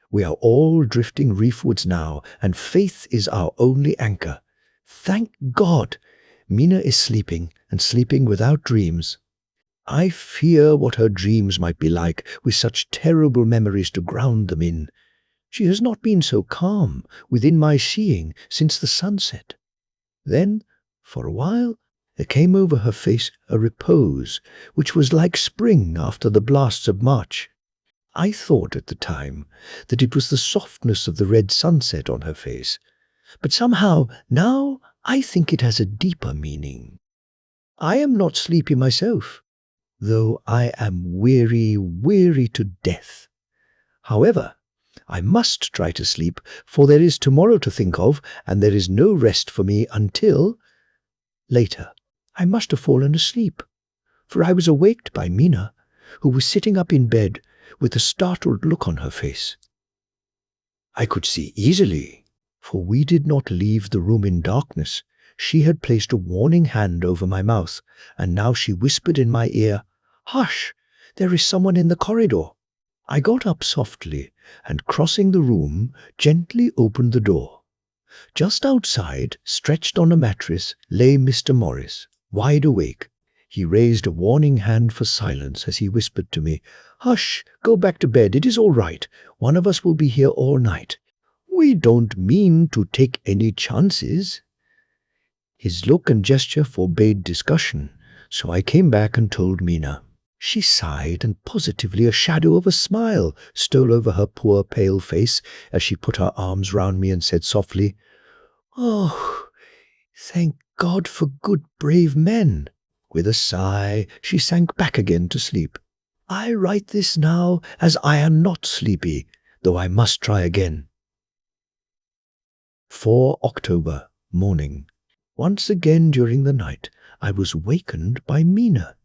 We are all drifting reefwards now, and faith is our only anchor. Thank God! Mina is sleeping, and sleeping without dreams. I fear what her dreams might be like, with such terrible memories to ground them in. She has not been so calm, within my seeing, since the sunset. Then, for a while, there came over her face a repose, which was like spring after the blasts of March. I thought at the time that it was the softness of the red sunset on her face, but somehow now I think it has a deeper meaning. I am not sleepy myself, though I am weary, weary to death. However, I must try to sleep, for there is tomorrow to think of, and there is no rest for me until... Later, I must have fallen asleep, for I was awaked by Mina, who was sitting up in bed with a startled look on her face. I could see easily, for we did not leave the room in darkness. She had placed a warning hand over my mouth, and now she whispered in my ear, "Hush! There is someone in the corridor." I got up softly, and crossing the room, gently opened the door. Just outside, stretched on a mattress, lay Mr. Morris, wide awake. He raised a warning hand for silence as he whispered to me, "Hush, go back to bed, it is all right. One of us will be here all night. We don't mean to take any chances." His look and gesture forbade discussion, so I came back and told Mina. She sighed, and positively a shadow of a smile stole over her poor pale face as she put her arms round me and said softly, "Oh, thank God for good, brave men." With a sigh, she sank back again to sleep. I write this now as I am not sleepy, though I must try again. 4 October, morning. Once again during the night, I was wakened by Mina.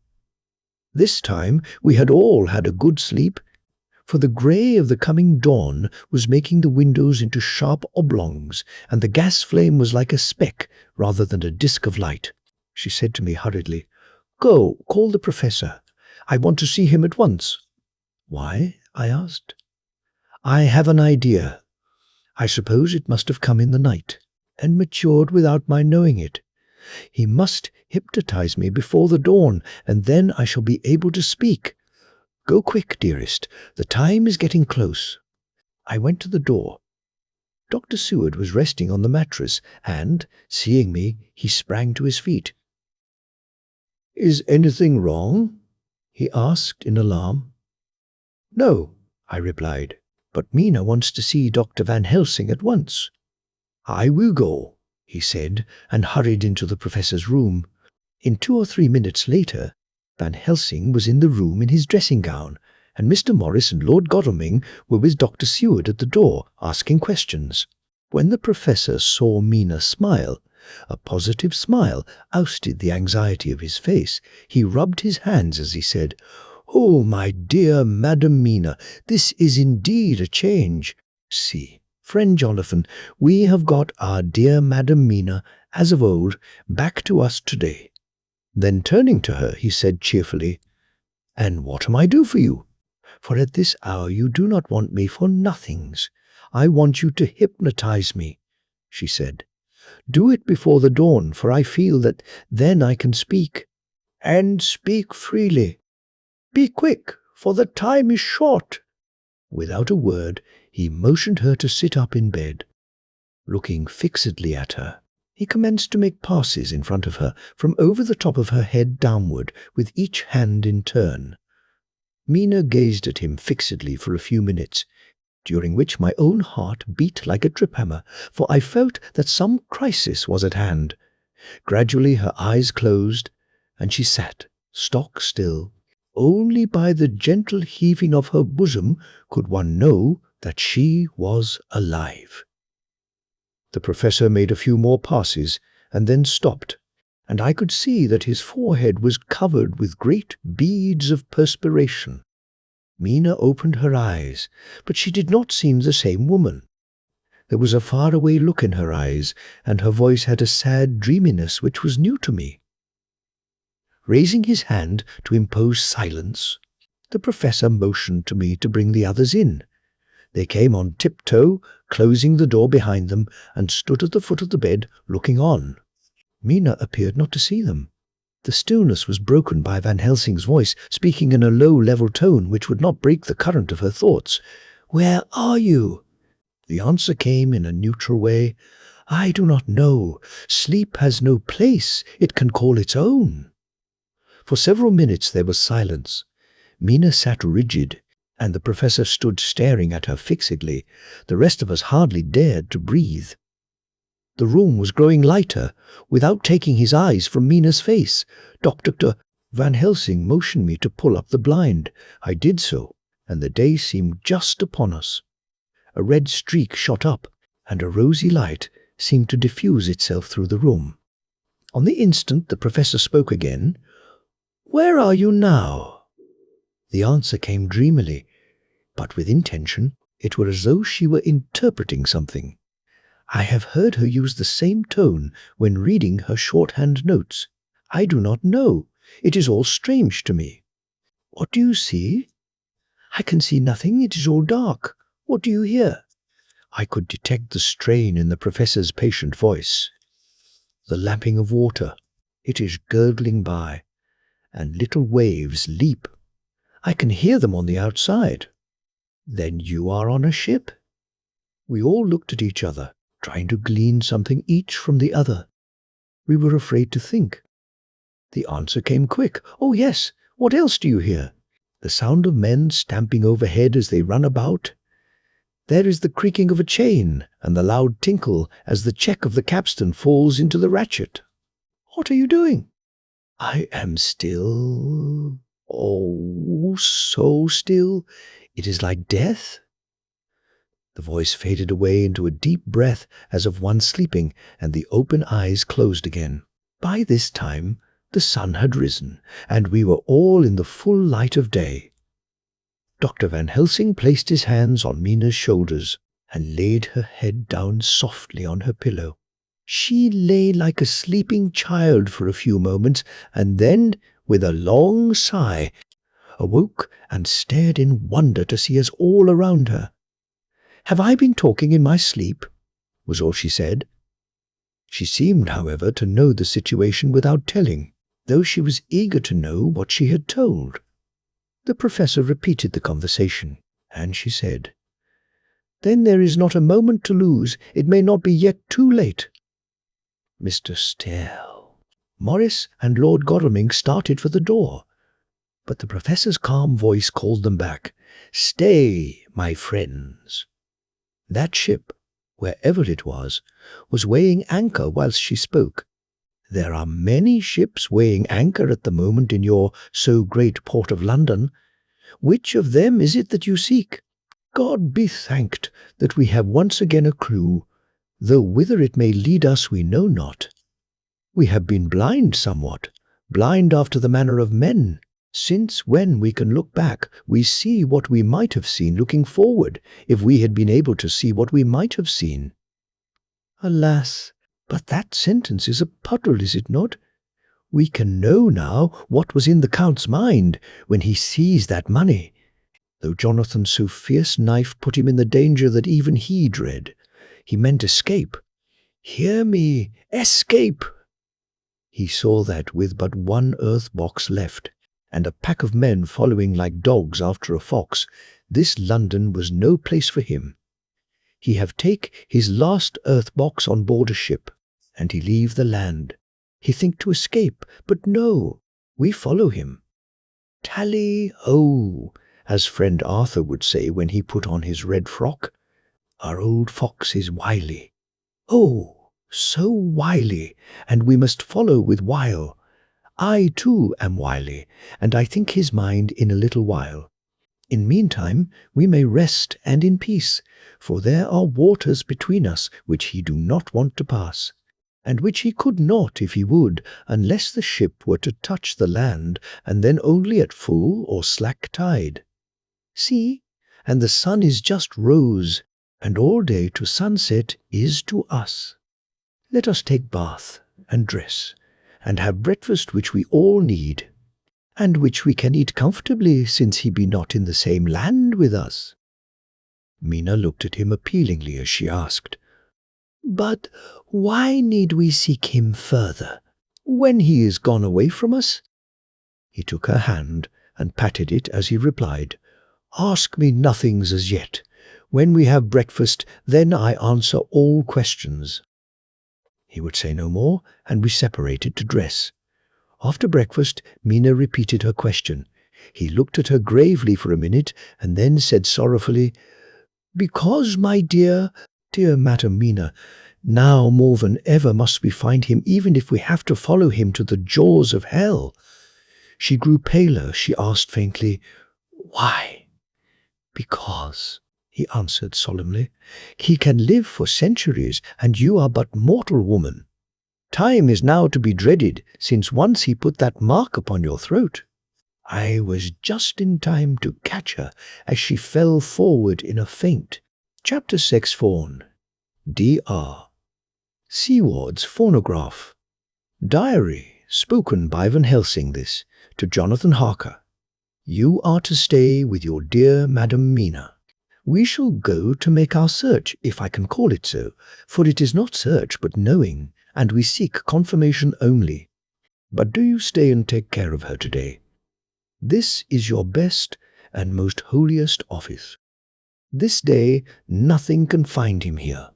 This time we had all had a good sleep, for the grey of the coming dawn was making the windows into sharp oblongs, and the gas flame was like a speck rather than a disk of light. She said to me hurriedly, "Go, call the professor. I want to see him at once." "Why?" I asked. "I have an idea. I suppose it must have come in the night, and matured without my knowing it. He must hypnotize me before the dawn, and then I shall be able to speak. Go quick, dearest. The time is getting close." I went to the door. Dr. Seward was resting on the mattress, and, seeing me, he sprang to his feet. "Is anything wrong?" he asked in alarm. "No," I replied, "but Mina wants to see Dr. Van Helsing at once." "I will go," he said, and hurried into the professor's room. In 2 or 3 minutes later, Van Helsing was in the room in his dressing gown, and Mr. Morris and Lord Godalming were with Dr. Seward at the door, asking questions. When the professor saw Mina smile, a positive smile ousted the anxiety of his face. He rubbed his hands as he said, "Oh, my dear Madam Mina, this is indeed a change. See, friend Jonathan, we have got our dear Madam Mina, as of old, back to us today." Then turning to her, he said cheerfully, "And what am I do for you? For at this hour you do not want me for nothings. I want you to hypnotize me," she said. "Do it before the dawn, for I feel that then I can speak. And speak freely. Be quick, for the time is short." Without a word, he motioned her to sit up in bed. Looking fixedly at her, He commenced to make passes in front of her, from over the top of her head downward, with each hand in turn. Mina gazed at him fixedly for a few minutes, during which my own heart beat like a trip-hammer, for I felt that some crisis was at hand. Gradually her eyes closed, and she sat, stock still. Only by the gentle heaving of her bosom could one know that she was alive. The professor made a few more passes, and then stopped, and I could see that his forehead was covered with great beads of perspiration. Mina opened her eyes, but she did not seem the same woman. There was a faraway look in her eyes, and her voice had a sad dreaminess which was new to me. Raising his hand to impose silence, the professor motioned to me to bring the others in. They came on tiptoe, closing the door behind them, and stood at the foot of the bed, looking on. Mina appeared not to see them. The stillness was broken by Van Helsing's voice, speaking in a low, level tone which would not break the current of her thoughts. "Where are you?" The answer came in a neutral way. "I do not know. Sleep has no place it can call its own." For several minutes there was silence. Mina sat rigid, and the professor stood staring at her fixedly. The rest of us hardly dared to breathe. The room was growing lighter, without taking his eyes from Mina's face. Dr. Van Helsing motioned me to pull up the blind. I did so, and the day seemed just upon us. A red streak shot up, and a rosy light seemed to diffuse itself through the room. On the instant the professor spoke again. "Where are you now?" The answer came dreamily, but with intention. It were as though she were interpreting something. I have heard her use the same tone when reading her shorthand notes. I do not know. It is all strange to me. "What do you see?" "I can see nothing. It is all dark." "What do you hear?" I could detect the strain in the professor's patient voice. "The lapping of water. It is gurgling by, and little waves leap. I can hear them on the outside." "Then you are on a ship?" We all looked at each other, trying to glean something each from the other. We were afraid to think. The answer came quick. "Oh, yes. What else do you hear?" "The sound of men stamping overhead as they run about. There is the creaking of a chain, and the loud tinkle as the check of the capstan falls into the ratchet." "What are you doing?" "I am still. Oh, so still. It is like death." The voice faded away into a deep breath as of one sleeping, and the open eyes closed again. By this time the sun had risen, and we were all in the full light of day. Dr. Van Helsing placed his hands on Mina's shoulders and laid her head down softly on her pillow. She lay like a sleeping child for a few moments, and then, with a long sigh, awoke and stared in wonder to see us all around her. "Have I been talking in my sleep?" was all she said. She seemed, however, to know the situation without telling, though she was eager to know what she had told. The professor repeated the conversation, and she said, "Then there is not a moment to lose. It may not be yet too late." Mr. Still. Morris and Lord Godalming started for the door, but the professor's calm voice called them back. "Stay, my friends." That ship, wherever it was weighing anchor whilst she spoke. "There are many ships weighing anchor at the moment in your so great port of London. Which of them is it that you seek? God be thanked that we have once again a clue, though whither it may lead us we know not. We have been blind somewhat, blind after the manner of men, since when we can look back we see what we might have seen looking forward, if we had been able to see what we might have seen." Alas, but that sentence is a puddle, is it not? We can know now what was in the Count's mind when he seized that money, though Jonathan's so fierce knife put him in the danger that even he dread. He meant escape. Hear me, escape! He saw that with but one earth box left, and a pack of men following like dogs after a fox, this London was no place for him. He have take his last earth box on board a ship. and he leave the land. He think to escape, but no, we follow him. Tally-ho, as friend Arthur would say when he put on his red frock. Our old fox is wily. Oh, so wily, and we must follow with wile. I too am wily, and I think his mind in a little while. In meantime we may rest and in peace, for there are waters between us which he do not want to pass, and which he could not if he would, unless the ship were to touch the land, and then only at full or slack tide. See, and the sun is just rose, and all day to sunset is to us. Let us take bath and dress, and have breakfast which we all need, and which we can eat comfortably, since he be not in the same land with us." Mina looked at him appealingly as she asked, "But why need we seek him further, when he is gone away from us?" He took her hand and patted it as he replied, "Ask me nothings as yet. When we have breakfast, then I answer all questions." He would say no more, and we separated to dress. After breakfast, Mina repeated her question. He looked at her gravely for a minute, and then said sorrowfully, "Because, my dear Madam Mina, now more than ever must we find him, even if we have to follow him to the jaws of hell." She grew paler. She asked faintly, "Why?" "Because," he answered solemnly, "he can live for centuries, and you are but mortal woman. Time is now to be dreaded, since once he put that mark upon your throat." I was just in time to catch her as she fell forward in a faint. Chapter 6 Fawn. Dr. Seward's phonograph. Diary, spoken by Van Helsing this, to Jonathan Harker. "You are to stay with your dear Madam Mina. We shall go to make our search, if I can call it so, for it is not search but knowing, and we seek confirmation only. But do you stay and take care of her today. This is your best and most holiest office. This day nothing can find him here.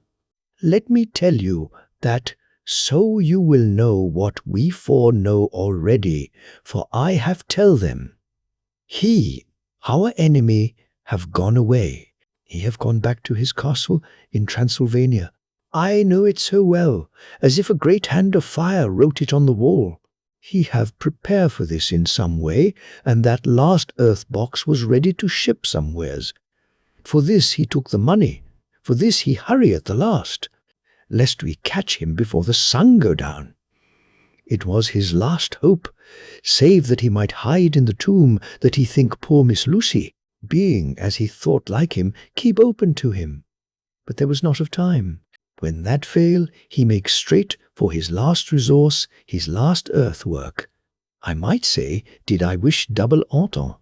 Let me tell you that, so you will know what we four know already, for I have tell them. He, our enemy, have gone away. He have gone back to his castle in Transylvania. I know it so well, as if a great hand of fire wrote it on the wall. He have prepared for this in some way, and that last earth box was ready to ship somewheres. For this he took the money, for this he hurry at the last, lest we catch him before the sun go down. It was his last hope, save that he might hide in the tomb, that he think poor Miss Lucy, being, as he thought like him, keep open to him. But there was not of time. When that fail, he makes straight for his last resource, his last earth work. I might say, did I wish double entente.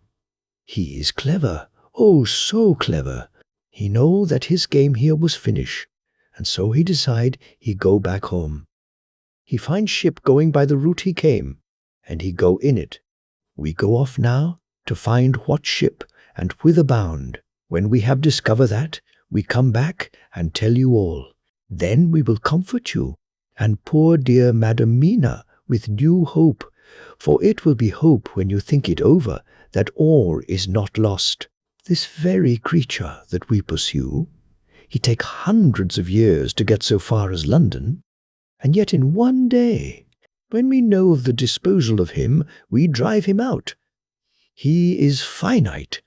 He is clever, oh so clever. He know that his game here was finish, and so he decide he go back home. He find ship going by the route he came, and he go in it. We go off now to find what ship and whither bound. When we have discovered that, we come back and tell you all. Then we will comfort you, and poor dear Madam Mina, with new hope, for it will be hope when you think it over, that all is not lost. This very creature that we pursue, he take hundreds of years to get so far as London, and yet in one day, when we know of the disposal of him, we drive him out. He is finite,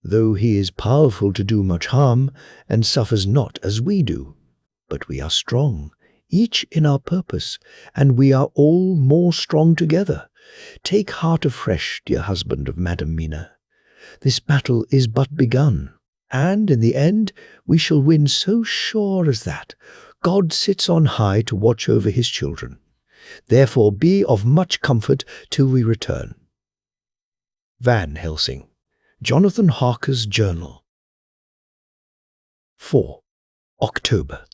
though he is powerful to do much harm, and suffers not as we do. But we are strong, each in our purpose, and we are all more strong together. Take heart afresh, dear husband of Madam Mina. This battle is but begun, and in the end we shall win, so sure as that. God sits on high to watch over his children. Therefore be of much comfort till we return." Van Helsing. Jonathan Harker's Journal. 4. October.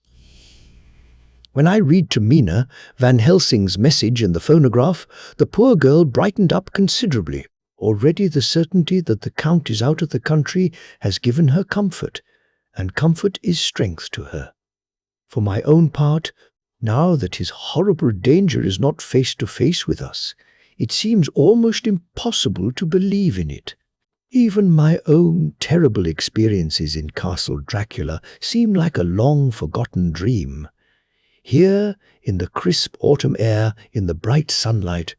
When I read to Mina Van Helsing's message in the phonograph, the poor girl brightened up considerably. Already the certainty that the Count is out of the country has given her comfort, and comfort is strength to her. For my own part, Now that his horrible danger is not face to face with us, it seems almost impossible to believe in it. Even my own terrible experiences in Castle Dracula seem like a long-forgotten dream. Here, in the crisp autumn air, in the bright sunlight,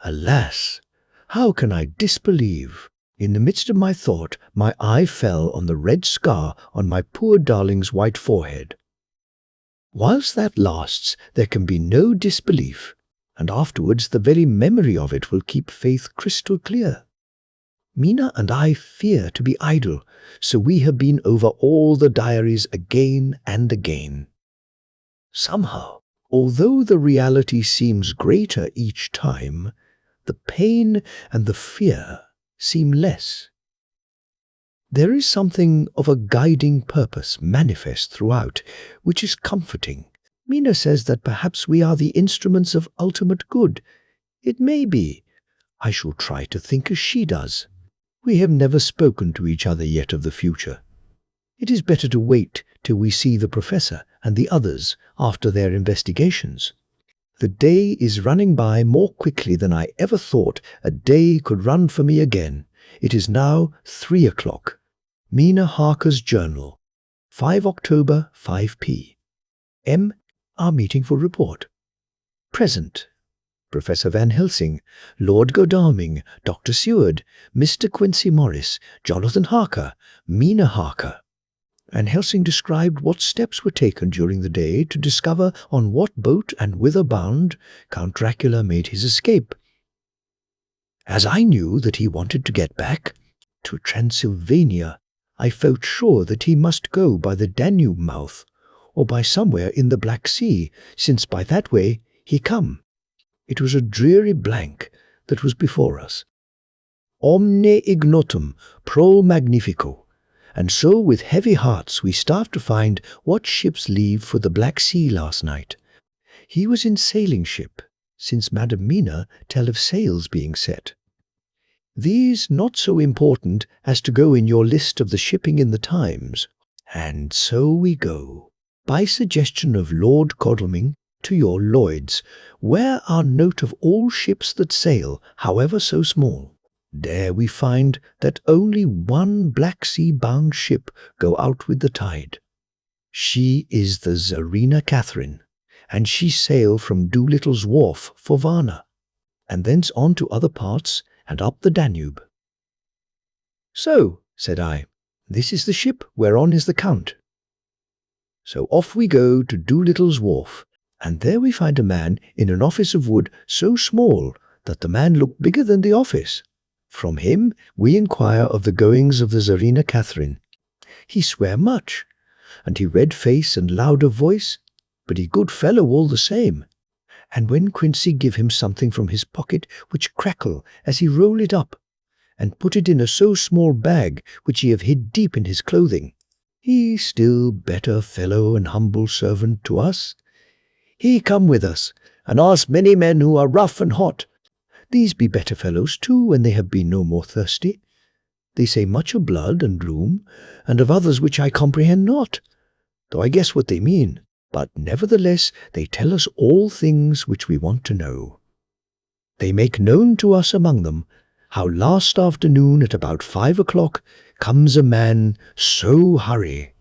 alas, how can I disbelieve? In the midst of my thought, my eye fell on the red scar on my poor darling's white forehead. Whilst that lasts, there can be no disbelief, and afterwards the very memory of it will keep faith crystal clear. Mina and I fear to be idle, so we have been over all the diaries again and again. Somehow, although the reality seems greater each time, the pain and the fear seem less. There is something of a guiding purpose manifest throughout, which is comforting. Mina says that perhaps we are the instruments of ultimate good. It may be. I shall try to think as she does. We have never spoken to each other yet of the future. It is better to wait till we see the professor and the others after their investigations. The day is running by more quickly than I ever thought a day could run for me again. It is now 3 o'clock. Mina Harker's Journal, 5 October, 5 p. M. Our meeting for report. Present. Professor Van Helsing, Lord Godalming, Dr. Seward, Mr. Quincy Morris, Jonathan Harker, Mina Harker. Van Helsing described what steps were taken during the day to discover on what boat and whither bound Count Dracula made his escape. As I knew that he wanted to get back to Transylvania, I felt sure that he must go by the Danube mouth, or by somewhere in the Black Sea, since by that way he come. It was a dreary blank that was before us. Omne ignotum pro magnifico. And so with heavy hearts we started to find what ships leave for the Black Sea last night. He was in sailing ship, since Madam Mina tell of sails being set. These not so important as to go in your list of the shipping in the Times. And so we go, by suggestion of Lord Godalming, to your Lloyd's, where our note of all ships that sail, however so small. There we find that only one Black Sea-bound ship go out with the tide. She is the Tsarina Catherine, and she sail from Doolittle's Wharf for Varna, and thence on to other parts and up the Danube. So, said I, this is the ship whereon is the Count. So off we go to Doolittle's Wharf, and there we find a man in an office of wood so small that the man looked bigger than the office. From him we inquire of the goings of the Tsarina Catherine. He swear much, and he red face and loud of voice, but he good fellow all the same. And when Quincy give him something from his pocket which crackle as he roll it up, and put it in a so small bag which he have hid deep in his clothing, he still better fellow and humble servant to us. He come with us, and ask many men who are rough and hot. These be better fellows too when they have been no more thirsty. They say much of blood and gloom, and of others which I comprehend not, though I guess what they mean, but nevertheless they tell us all things which we want to know. They make known to us among them how last afternoon at about 5 o'clock comes a man so hurry,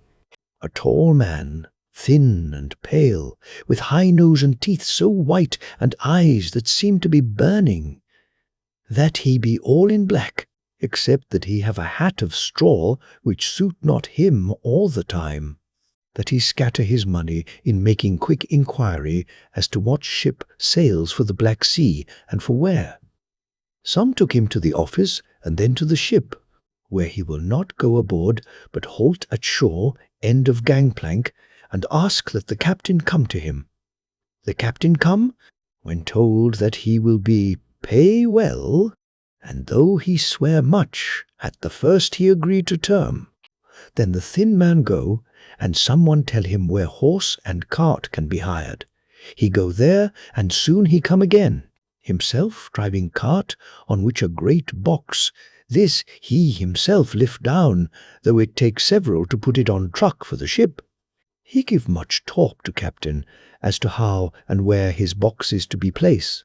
a tall man, thin and pale, with high nose and teeth so white and eyes that seem to be burning, that he be all in black, except that he have a hat of straw which suit not him all the time, that he scatter his money in making quick inquiry as to what ship sails for the Black Sea and for where. Some took him to the office and then to the ship, where he will not go aboard but halt at shore, end of gangplank, and ask that the captain come to him. The captain come, when told that he will be pay well, and though he swear much at the first he agreed to term, then the thin man go, and someone tell him where horse and cart can be hired. He go there, and soon he come again, himself driving cart, on which a great box. This he himself lift down, though it take several to put it on truck for the ship. He give much talk to captain as to how and where his box is to be placed.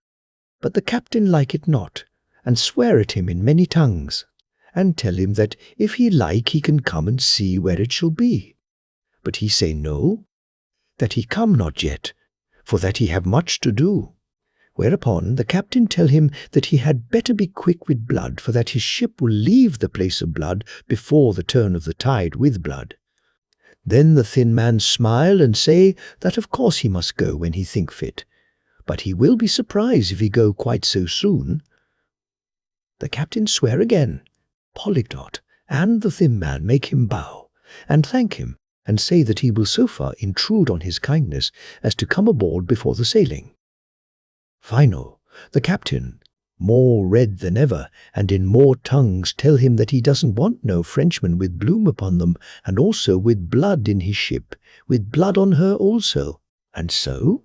But the captain like it not, and swear at him in many tongues, and tell him that if he like he can come and see where it shall be. But he say no, that he come not yet, for that he have much to do. Whereupon the captain tell him that he had better be quick with blood, for that his ship will leave the place of blood before the turn of the tide with blood. Then the thin man smile and say that of course he must go when he think fit, but he will be surprised if he go quite so soon. The captain swear again, polyglot, and the thin man make him bow, and thank him, and say that he will so far intrude on his kindness as to come aboard before the sailing. Final, the captain, more red than ever, and in more tongues tell him that he doesn't want no Frenchman with bloom upon them, and also with blood in his ship, with blood on her also. And so,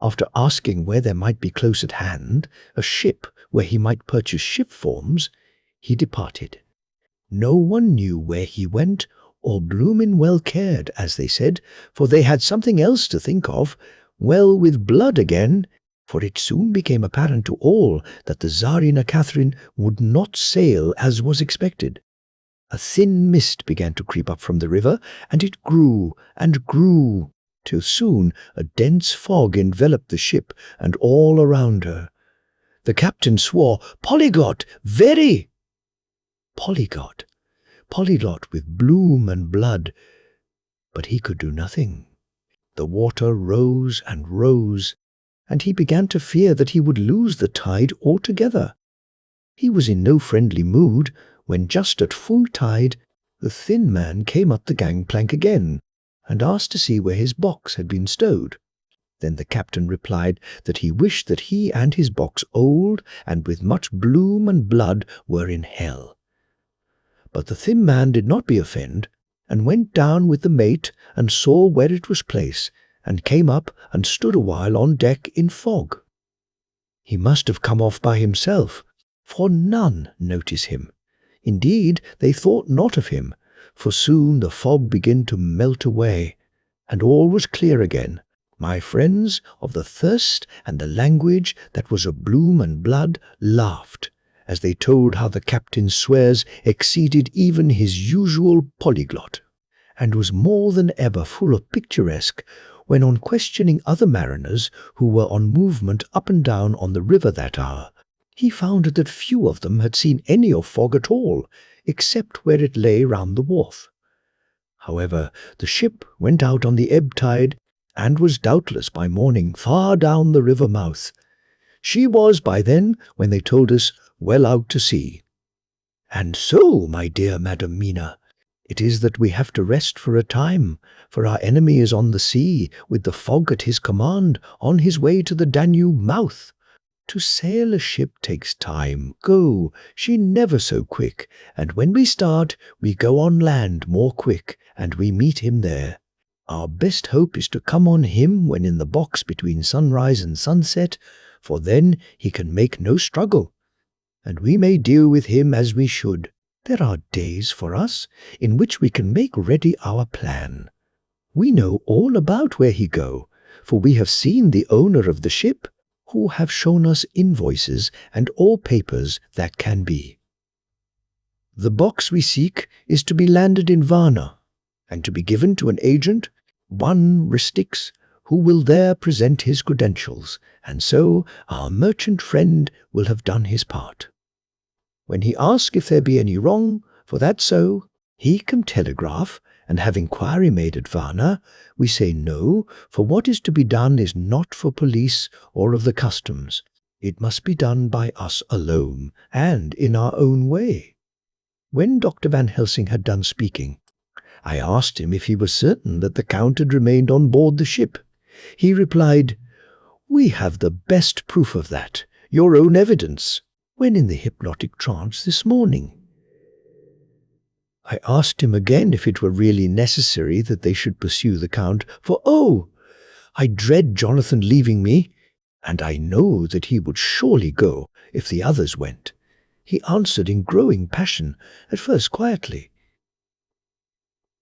after asking where there might be close at hand a ship where he might purchase ship forms, he departed. No one knew where he went, or bloomin' well cared, as they said, for they had something else to think of, well with blood again, for it soon became apparent to all that the Tsarina Catherine would not sail as was expected. A thin mist began to creep up from the river, and it grew and grew, till soon a dense fog enveloped the ship and all around her. The captain swore, "Polyglot, very!" Polyglot, polyglot with bloom and blood, but he could do nothing. The water rose and rose, and he began to fear that he would lose the tide altogether. He was in no friendly mood when just at full tide the thin man came up the gangplank again and asked to see where his box had been stowed. Then the captain replied that he wished that he and his box, old and with much bloom and blood, were in hell. But the thin man did not be offended, and went down with the mate and saw where it was placed, and came up and stood a while on deck in fog. He must have come off by himself, for none notice him. Indeed, they thought not of him, for soon the fog began to melt away, and all was clear again. My friends of the thirst and the language that was of bloom and blood laughed, as they told how the captain's swears exceeded even his usual polyglot, and was more than ever full of picturesque, when on questioning other mariners who were on movement up and down on the river that hour, he found that few of them had seen any of fog at all, except where it lay round the wharf. However, the ship went out on the ebb tide, and was doubtless by morning far down the river mouth. She was by then, when they told us, well out to sea. And so, my dear Madam Mina, it is that we have to rest for a time, for our enemy is on the sea, with the fog at his command, on his way to the Danube mouth. To sail a ship takes time, go, she never so quick, and when we start, we go on land more quick, and we meet him there. Our best hope is to come on him when in the box between sunrise and sunset, for then he can make no struggle, and we may deal with him as we should. There are days for us in which we can make ready our plan. We know all about where he go, for we have seen the owner of the ship, who have shown us invoices and all papers that can be. The box we seek is to be landed in Varna, and to be given to an agent, one Ristix, who will there present his credentials, and so our merchant friend will have done his part. When he asks if there be any wrong, for that so, he can telegraph, and have inquiry made at Varna, we say no, for what is to be done is not for police or of the customs. It must be done by us alone, and in our own way. When Dr. Van Helsing had done speaking, I asked him if he was certain that the Count had remained on board the ship. He replied, "We have the best proof of that, your own evidence, when in the hypnotic trance this morning." I asked him again if it were really necessary that they should pursue the Count, for I dread Jonathan leaving me, and I know that he would surely go if the others went. He answered in growing passion, at first quietly,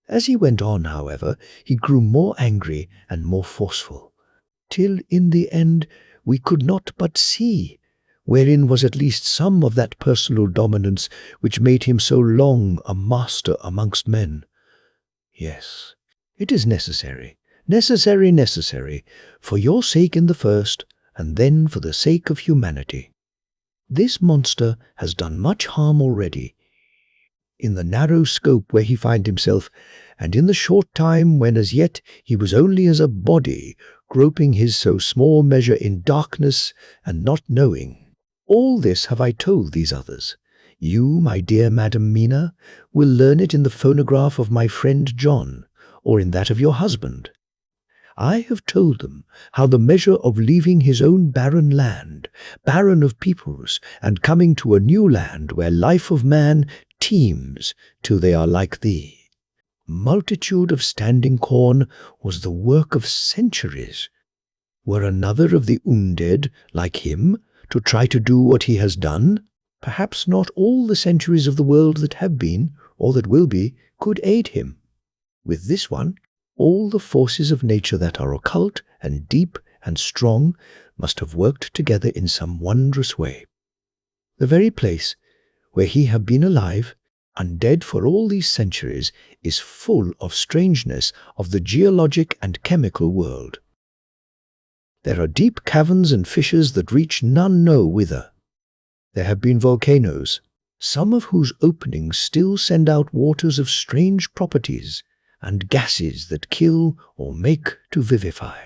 As he went on, however, he grew more angry and more forceful, till in the end we could not but see wherein was at least some of that personal dominance which made him so long a master amongst men. Yes, it is necessary, for your sake in the first, and then for the sake of humanity. This monster has done much harm already, in the narrow scope where he finds himself, and in the short time when as yet he was only as a body, groping his so small measure in darkness and not knowing. All this have I told these others. You, my dear Madam Mina, will learn it in the phonograph of my friend John, or in that of your husband. I have told them how the measure of leaving his own barren land, barren of peoples, and coming to a new land where life of man teems till they are like thee. Multitude of standing corn was the work of centuries. Were another of the undead, like him, to try to do what he has done, perhaps not all the centuries of the world that have been, or that will be, could aid him. With this one, all the forces of nature that are occult and deep and strong must have worked together in some wondrous way. The very place where he had been alive, undead for all these centuries, is full of strangeness of the geologic and chemical world. There are deep caverns and fissures that reach none know whither. There have been volcanoes, some of whose openings still send out waters of strange properties, and gases that kill or make to vivify.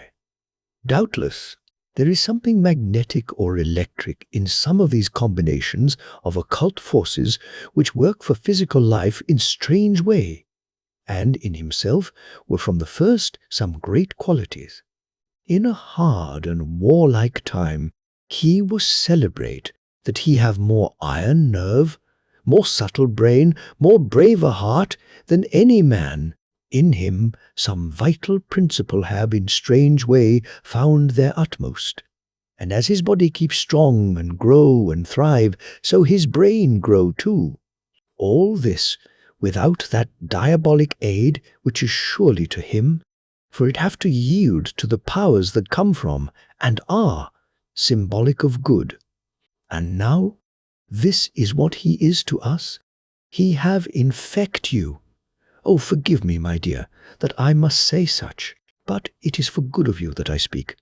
Doubtless, there is something magnetic or electric in some of these combinations of occult forces which work for physical life in strange way, and in himself were from the first some great qualities. In a hard and warlike time, he was celebrate that he have more iron nerve, more subtle brain, more braver heart than any man. In him some vital principle have in strange way found their utmost. And as his body keeps strong and grow and thrive, so his brain grow too. All this without that diabolic aid which is surely to him, for it have to yield to the powers that come from, and are, symbolic of good. And now, this is what he is to us. He have infect you. Oh, forgive me, my dear, that I must say such, but it is for good of you that I speak.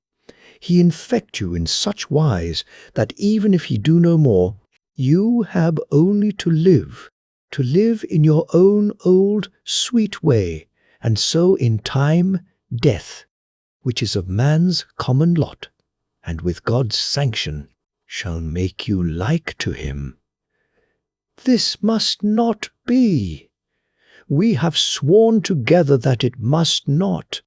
He infect you in such wise that even if he do no more, you have only to live in your own old sweet way, and so in time death, which is of man's common lot, and with God's sanction shall make you like to him. This must not be. We have sworn together that it must not.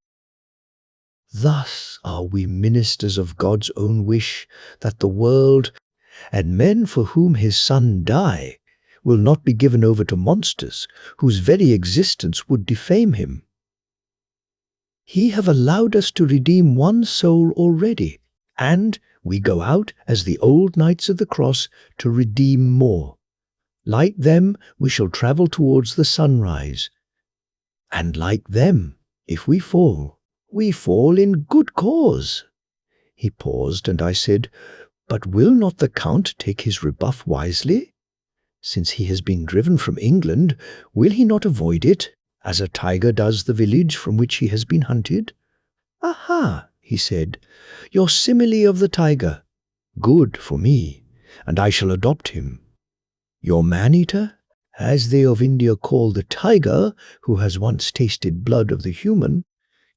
Thus are we ministers of God's own wish, that the world, and men for whom his Son die, will not be given over to monsters, whose very existence would defame him. He have allowed us to redeem one soul already, and we go out as the old knights of the cross to redeem more. Like them, we shall travel towards the sunrise. And like them, if we fall in good cause. He paused, and I said, But will not the Count take his rebuff wisely? Since he has been driven from England, will he not avoid it, as a tiger does the village from which he has been hunted? Aha, he said, your simile of the tiger. Good for me, and I shall adopt him. Your man-eater, as they of India call the tiger who has once tasted blood of the human,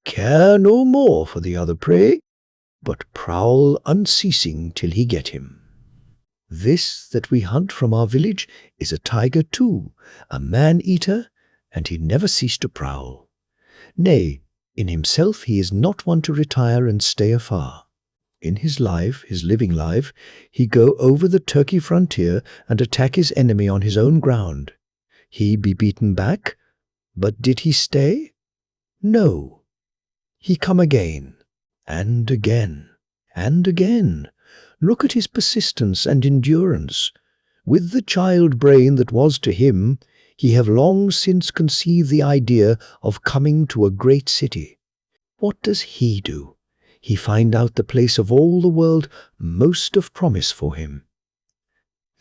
care no more for the other prey, but prowl unceasing till he get him. This that we hunt from our village is a tiger too, a man-eater, and he never cease to prowl. Nay, in himself he is not one to retire and stay afar. In his life, his living life, he go over the Turkey frontier and attack his enemy on his own ground. He be beaten back, but did he stay? No. He come again, and again, and again. Look at his persistence and endurance. With the child brain that was to him, He have long since conceived the idea of coming to a great city. What does he do? He find out the place of all the world most of promise for him.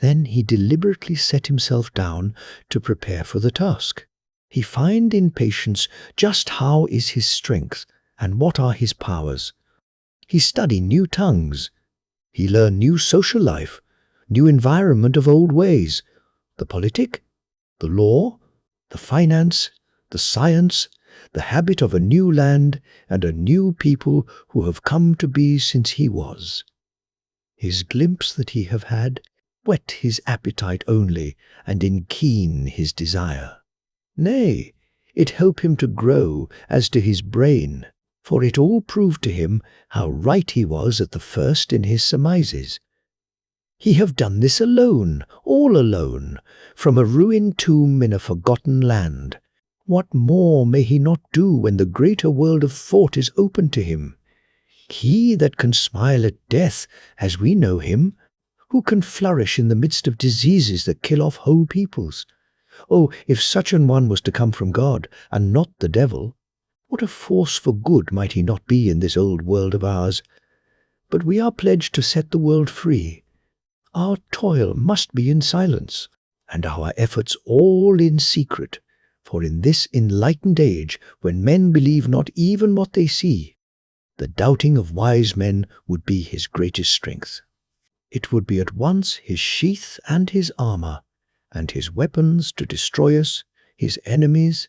Then he deliberately set himself down to prepare for the task. He find in patience just how is his strength and what are his powers. He study new tongues. He learn new social life, new environment of old ways, the politic, the law, the finance, the science, the habit of a new land and a new people who have come to be since he was. His glimpse that he have had whet his appetite only, and enkeen his desire. Nay, it help him to grow as to his brain, for it all proved to him how right he was at the first in his surmises. He have done this alone, all alone, from a ruined tomb in a forgotten land. What more may he not do when the greater world of thought is open to him? He that can smile at death as we know him, who can flourish in the midst of diseases that kill off whole peoples. Oh, if such an one was to come from God, and not the devil, what a force for good might he not be in this old world of ours? But we are pledged to set the world free. Our toil must be in silence, and our efforts all in secret, for in this enlightened age, when men believe not even what they see, the doubting of wise men would be his greatest strength. It would be at once his sheath and his armor, and his weapons to destroy us, his enemies,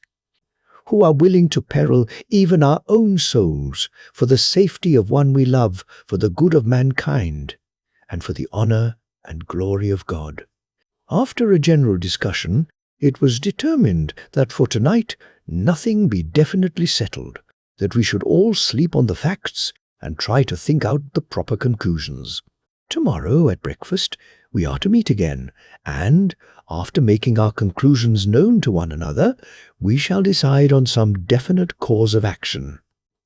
who are willing to peril even our own souls for the safety of one we love, for the good of mankind, and for the honor and glory of God. After a general discussion, it was determined that for tonight nothing be definitely settled, that we should all sleep on the facts and try to think out the proper conclusions. Tomorrow at breakfast we are to meet again, and, after making our conclusions known to one another, we shall decide on some definite course of action.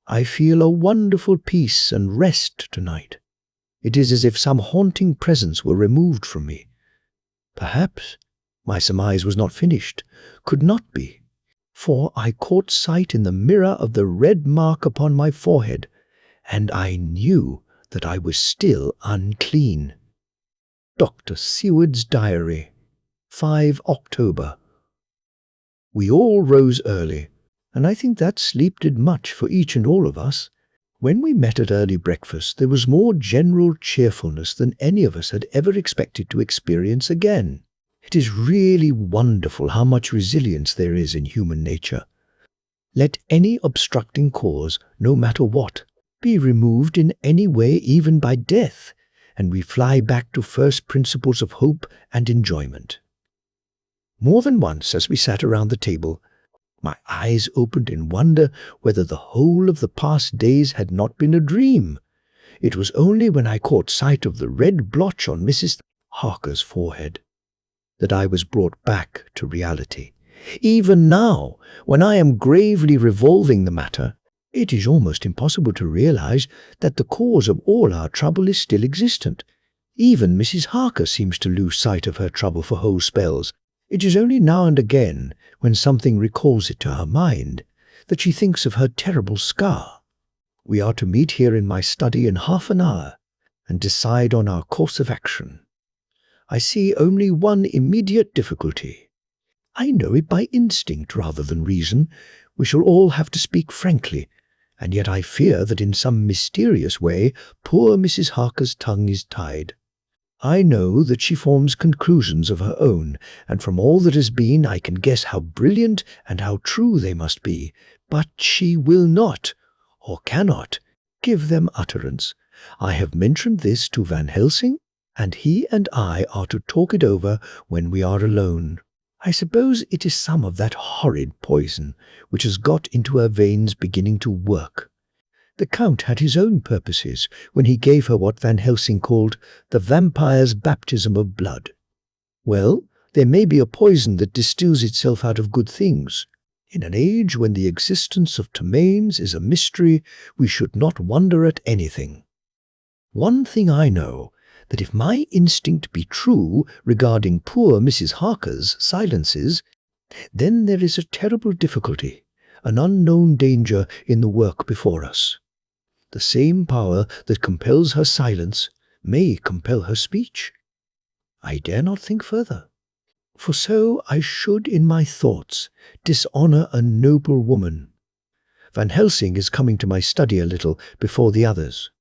I feel a wonderful peace and rest tonight. It is as if some haunting presence were removed from me. Perhaps my surmise was not finished, could not be, for I caught sight in the mirror of the red mark upon my forehead, and I knew that I was still unclean. Dr. Seward's Diary, 5 October. We all rose early, and I think that sleep did much for each and all of us. When we met at early breakfast, there was more general cheerfulness than any of us had ever expected to experience again. It is really wonderful how much resilience there is in human nature. Let any obstructing cause, no matter what, be removed in any way, even by death, and we fly back to first principles of hope and enjoyment. More than once, as we sat around the table, my eyes opened in wonder whether the whole of the past days had not been a dream. It was only when I caught sight of the red blotch on Mrs. Harker's forehead that I was brought back to reality. Even now, when I am gravely revolving the matter, it is almost impossible to realize that the cause of all our trouble is still existent. Even Mrs. Harker seems to lose sight of her trouble for whole spells. It is only now and again, when something recalls it to her mind, that she thinks of her terrible scar. We are to meet here in my study in half an hour, and decide on our course of action. I see only one immediate difficulty. I know it by instinct rather than reason. We shall all have to speak frankly, and yet I fear that in some mysterious way poor Mrs. Harker's tongue is tied. I know that she forms conclusions of her own, and from all that has been I can guess how brilliant and how true they must be, but she will not, or cannot, give them utterance. I have mentioned this to Van Helsing, and he and I are to talk it over when we are alone. I suppose it is some of that horrid poison which has got into her veins beginning to work. The Count had his own purposes when he gave her what Van Helsing called the vampire's baptism of blood. Well, there may be a poison that distills itself out of good things. In an age when the existence of Tremaines is a mystery, we should not wonder at anything. One thing I know, that if my instinct be true regarding poor Mrs. Harker's silences, Then there is a terrible difficulty, an unknown danger in the work before us. The same power that compels her silence may compel her speech. I dare not think further, for so I should in my thoughts dishonor a noble woman. Van Helsing is coming to my study a little before the others.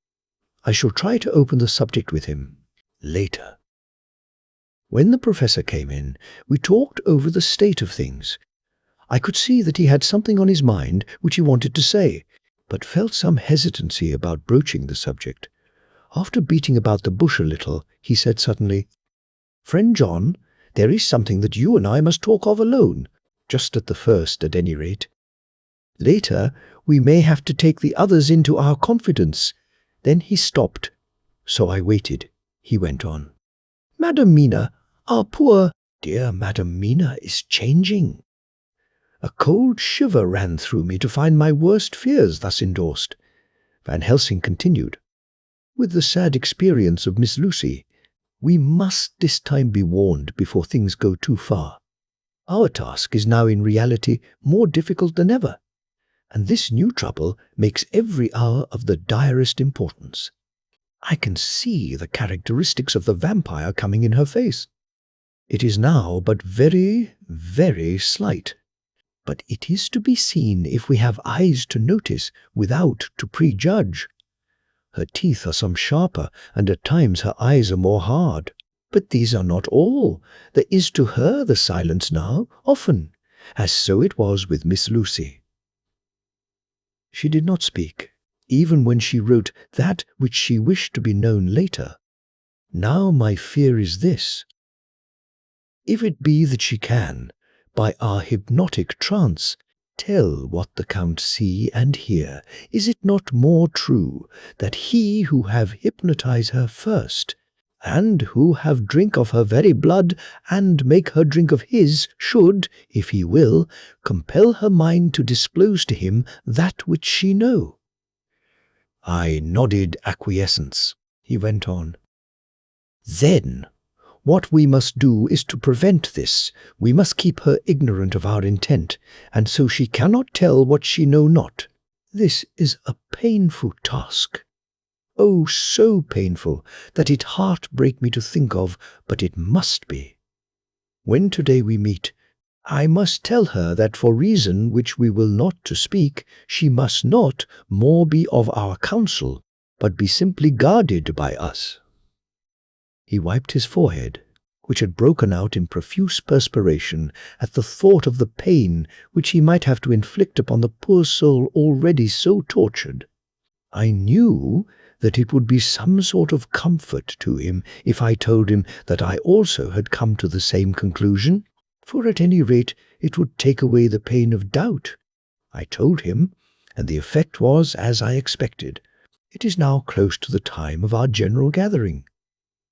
I shall try to open the subject with him later. When the professor came in, we talked over the state of things. I could see that he had something on his mind which he wanted to say, but felt some hesitancy about broaching the subject. After beating about the bush a little, he said suddenly, "Friend John, there is something that you and I must talk of alone, just at the first at any rate. Later, we may have to take the others into our confidence." Then he stopped, so I waited. He went on. "Madam Mina, our poor, dear Madam Mina is changing." A cold shiver ran through me to find my worst fears thus endorsed. Van Helsing continued, "With the sad experience of Miss Lucy, we must this time be warned before things go too far. Our task is now in reality more difficult than ever, and this new trouble makes every hour of the direst importance. I can see the characteristics of the vampire coming in her face. It is now but very, very slight, but it is to be seen if we have eyes to notice without to prejudge. Her teeth are some sharper, and at times her eyes are more hard. But these are not all. There is to her the silence now, often, as so it was with Miss Lucy." She did not speak, even when she wrote that which she wished to be known later. Now my fear is this. If it be that she can, by our hypnotic trance, tell what the Count see and hear, is it not more true that he who have hypnotize her first, and who have drink of her very blood, and make her drink of his, should, if he will, compel her mind to disclose to him that which she know? I nodded acquiescence. He went on. "Then, what we must do is to prevent this. We must keep her ignorant of our intent, and so she cannot tell what she know not. This is a painful task. Oh, so painful that it heart-break me to think of, but it must be. When today we meet, I must tell her that for reason which we will not to speak, she must not more be of our counsel, but be simply guarded by us." He wiped his forehead, which had broken out in profuse perspiration at the thought of the pain which he might have to inflict upon the poor soul already so tortured. I knew that it would be some sort of comfort to him if I told him that I also had come to the same conclusion, for at any rate it would take away the pain of doubt. I told him, and the effect was as I expected. It is now close to the time of our general gathering.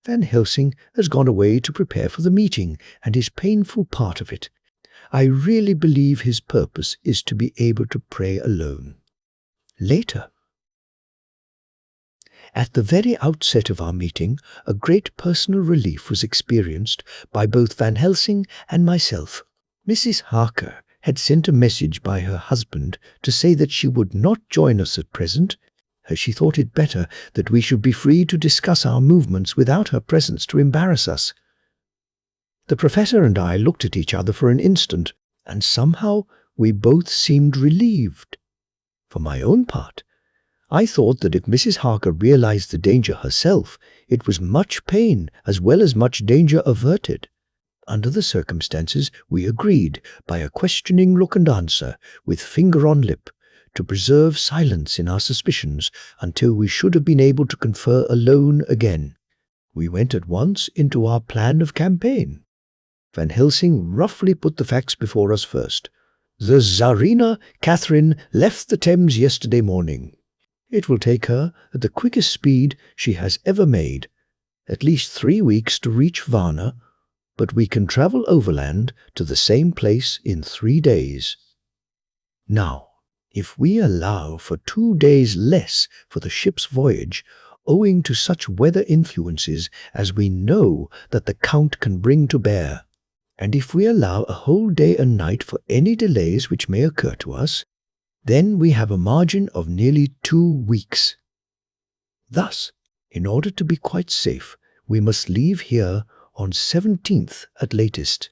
Van Helsing has gone away to prepare for the meeting, and his painful part of it. I really believe his purpose is to be able to pray alone. Later. At the very outset of our meeting, a great personal relief was experienced by both Van Helsing and myself. Mrs. Harker had sent a message by her husband to say that she would not join us at present, as she thought it better that we should be free to discuss our movements without her presence to embarrass us. The professor and I looked at each other for an instant, and somehow we both seemed relieved. For my own part, I thought that if Mrs. Harker realized the danger herself, it was much pain as well as much danger averted. Under the circumstances, we agreed, by a questioning look and answer, with finger on lip, to preserve silence in our suspicions until we should have been able to confer alone again. We went at once into our plan of campaign. Van Helsing roughly put the facts before us first. The Tsarina Catherine left the Thames yesterday morning. It will take her, at the quickest speed she has ever made, at least 3 weeks to reach Varna, but we can travel overland to the same place in 3 days. Now, if we allow for 2 days less for the ship's voyage, owing to such weather influences as we know that the Count can bring to bear, And if we allow a whole day and night for any delays which may occur to us, then we have a margin of nearly 2 weeks. Thus, in order to be quite safe, we must leave here on 17th at latest.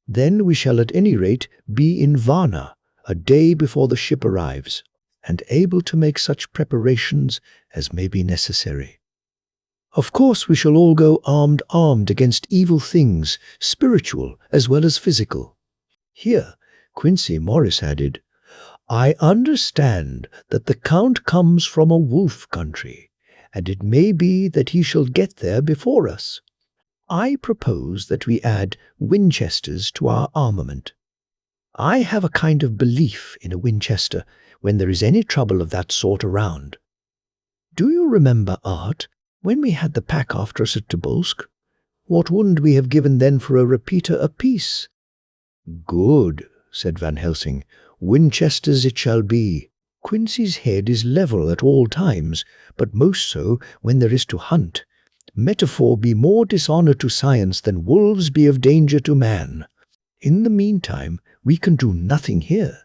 Then we shall at any rate be in Varna a day before the ship arrives, and able to make such preparations as may be necessary. Of course we shall all go armed against evil things, spiritual as well as physical. Here Quincey Morris added, I understand that the Count comes from a wolf country, and it may be that he shall get there before us. I propose that we add Winchesters to our armament. I have a kind of belief in a Winchester when there is any trouble of that sort around. Do you remember, Art, when we had the pack after us at Tobolsk? What wouldn't we have given then for a repeater apiece? Good, said Van Helsing. Winchesters it shall be. Quincey's head is level at all times, but most so when there is to hunt. Metaphor be more dishonour to science than wolves be of danger to man. In the meantime, we can do nothing here.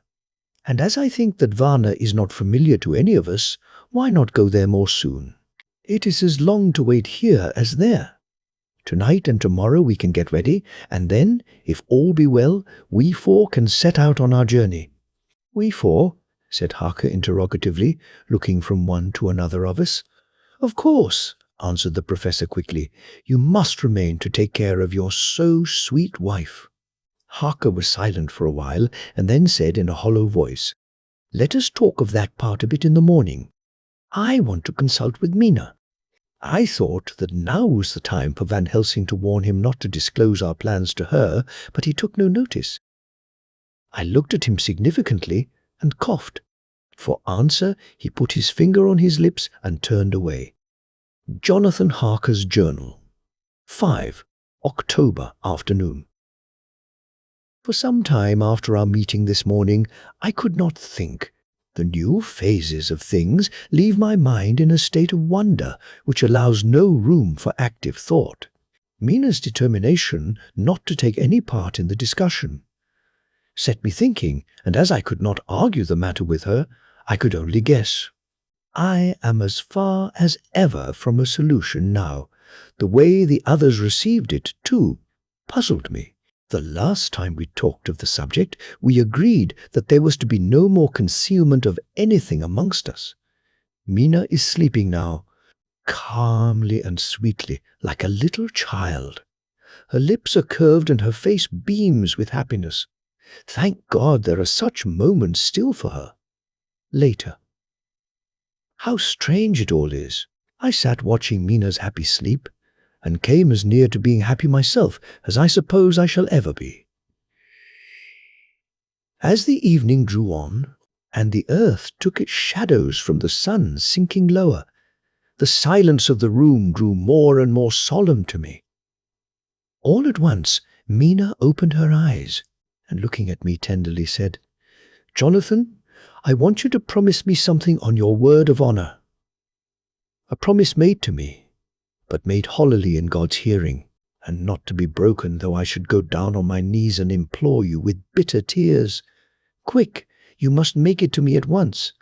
And as I think that Varna is not familiar to any of us, why not go there more soon? It is as long to wait here as there. Tonight and tomorrow we can get ready, and then, if all be well, we 4 can set out on our journey. We 4? Said Harker interrogatively, looking from one to another of us. Of course, answered the professor quickly. You must remain to take care of your so sweet wife. Harker was silent for a while, and then said in a hollow voice, Let us talk of that part a bit in the morning. I want to consult with Mina. I thought that now was the time for Van Helsing to warn him not to disclose our plans to her, but he took no notice. I looked at him significantly and coughed. For answer, he put his finger on his lips and turned away. Jonathan Harker's Journal. 5 October afternoon. For some time after our meeting this morning, I could not think. The new phases of things leave my mind in a state of wonder which allows no room for active thought. Mina's determination not to take any part in the discussion set me thinking, and as I could not argue the matter with her, I could only guess. I am as far as ever from a solution now. The way the others received it, too, puzzled me. The last time we talked of the subject, we agreed that there was to be no more concealment of anything amongst us. Mina is sleeping now, calmly and sweetly, like a little child. Her lips are curved and her face beams with happiness. Thank God there are such moments still for her. Later. How strange it all is. I sat watching Mina's happy sleep, and came as near to being happy myself as I suppose I shall ever be. As the evening drew on, and the earth took its shadows from the sun sinking lower, the silence of the room grew more and more solemn to me. All at once, Mina opened her eyes, and looking at me tenderly said, Jonathan, I want you to promise me something on your word of honour. A promise made to me, but made hollowly in God's hearing, and not to be broken though I should go down on my knees and implore you with bitter tears. Quick, you must make it to me at once.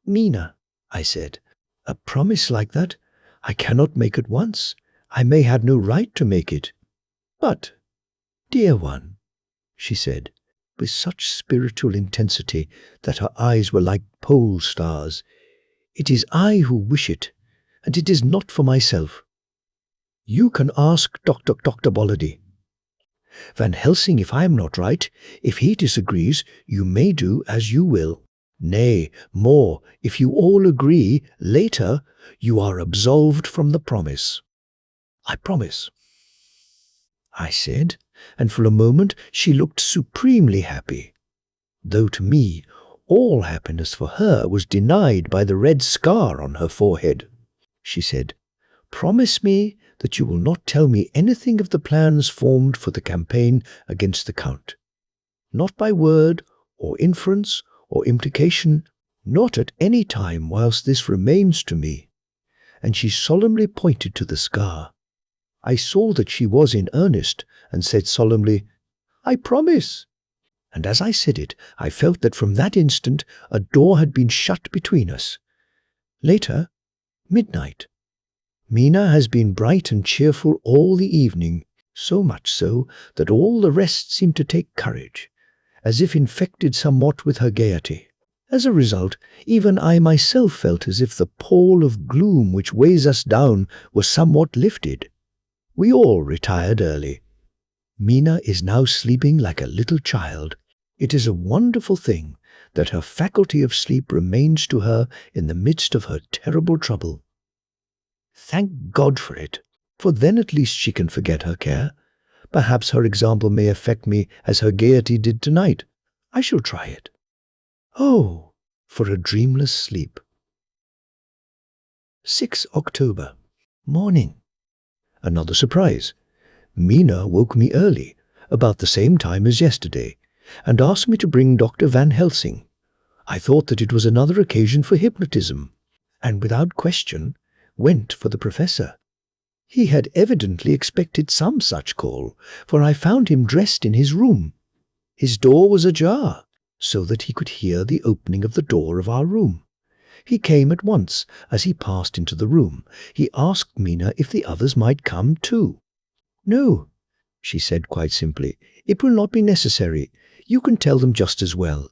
Mina, I said, a promise like that I cannot make at once. I may have no right to make it. But, dear one, she said, with such spiritual intensity that her eyes were like pole stars, it is I who wish it, and it is not for myself. You can ask Dr. Bolody. Van Helsing, if I am not right, if he disagrees, you may do as you will. Nay, more, if you all agree, later, you are absolved from the promise. I promise, I said, and for a moment she looked supremely happy, though to me all happiness for her was denied by the red scar on her forehead. She said, Promise me that you will not tell me anything of the plans formed for the campaign against the Count. Not by word, or inference, or implication, not at any time whilst this remains to me. And she solemnly pointed to the scar. I saw that she was in earnest and said solemnly, "I promise." And as I said it, I felt that from that instant a door had been shut between us. Later, midnight. Mina has been bright and cheerful all the evening, so much so that all the rest seemed to take courage, as if infected somewhat with her gaiety. As a result, even I myself felt as if the pall of gloom which weighs us down was somewhat lifted. We all retired early. Mina is now sleeping like a little child. It is a wonderful thing that her faculty of sleep remains to her in the midst of her terrible trouble. Thank God for it, for then at least she can forget her care. Perhaps her example may affect me as her gaiety did tonight. I shall try it. Oh, for a dreamless sleep. 6 October. Morning. Another surprise. Mina woke me early, about the same time as yesterday, and asked me to bring Dr. Van Helsing. I thought that it was another occasion for hypnotism, and without question went for the professor. He had evidently expected some such call, for I found him dressed in his room. His door was ajar, so that he could hear the opening of the door of our room. He came at once. As he passed into the room, he asked Mina if the others might come too. "No," she said quite simply. "It will not be necessary. You can tell them just as well.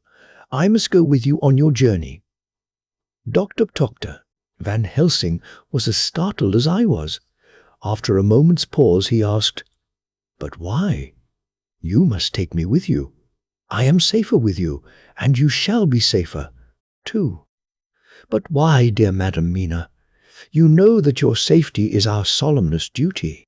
I must go with you on your journey." Dr. Van Helsing was as startled as I was. After a moment's pause, he asked, "But why? You must take me with you. I am safer with you, and you shall be safer, too." "But why, dear Madam Mina? You know that your safety is our solemnest duty.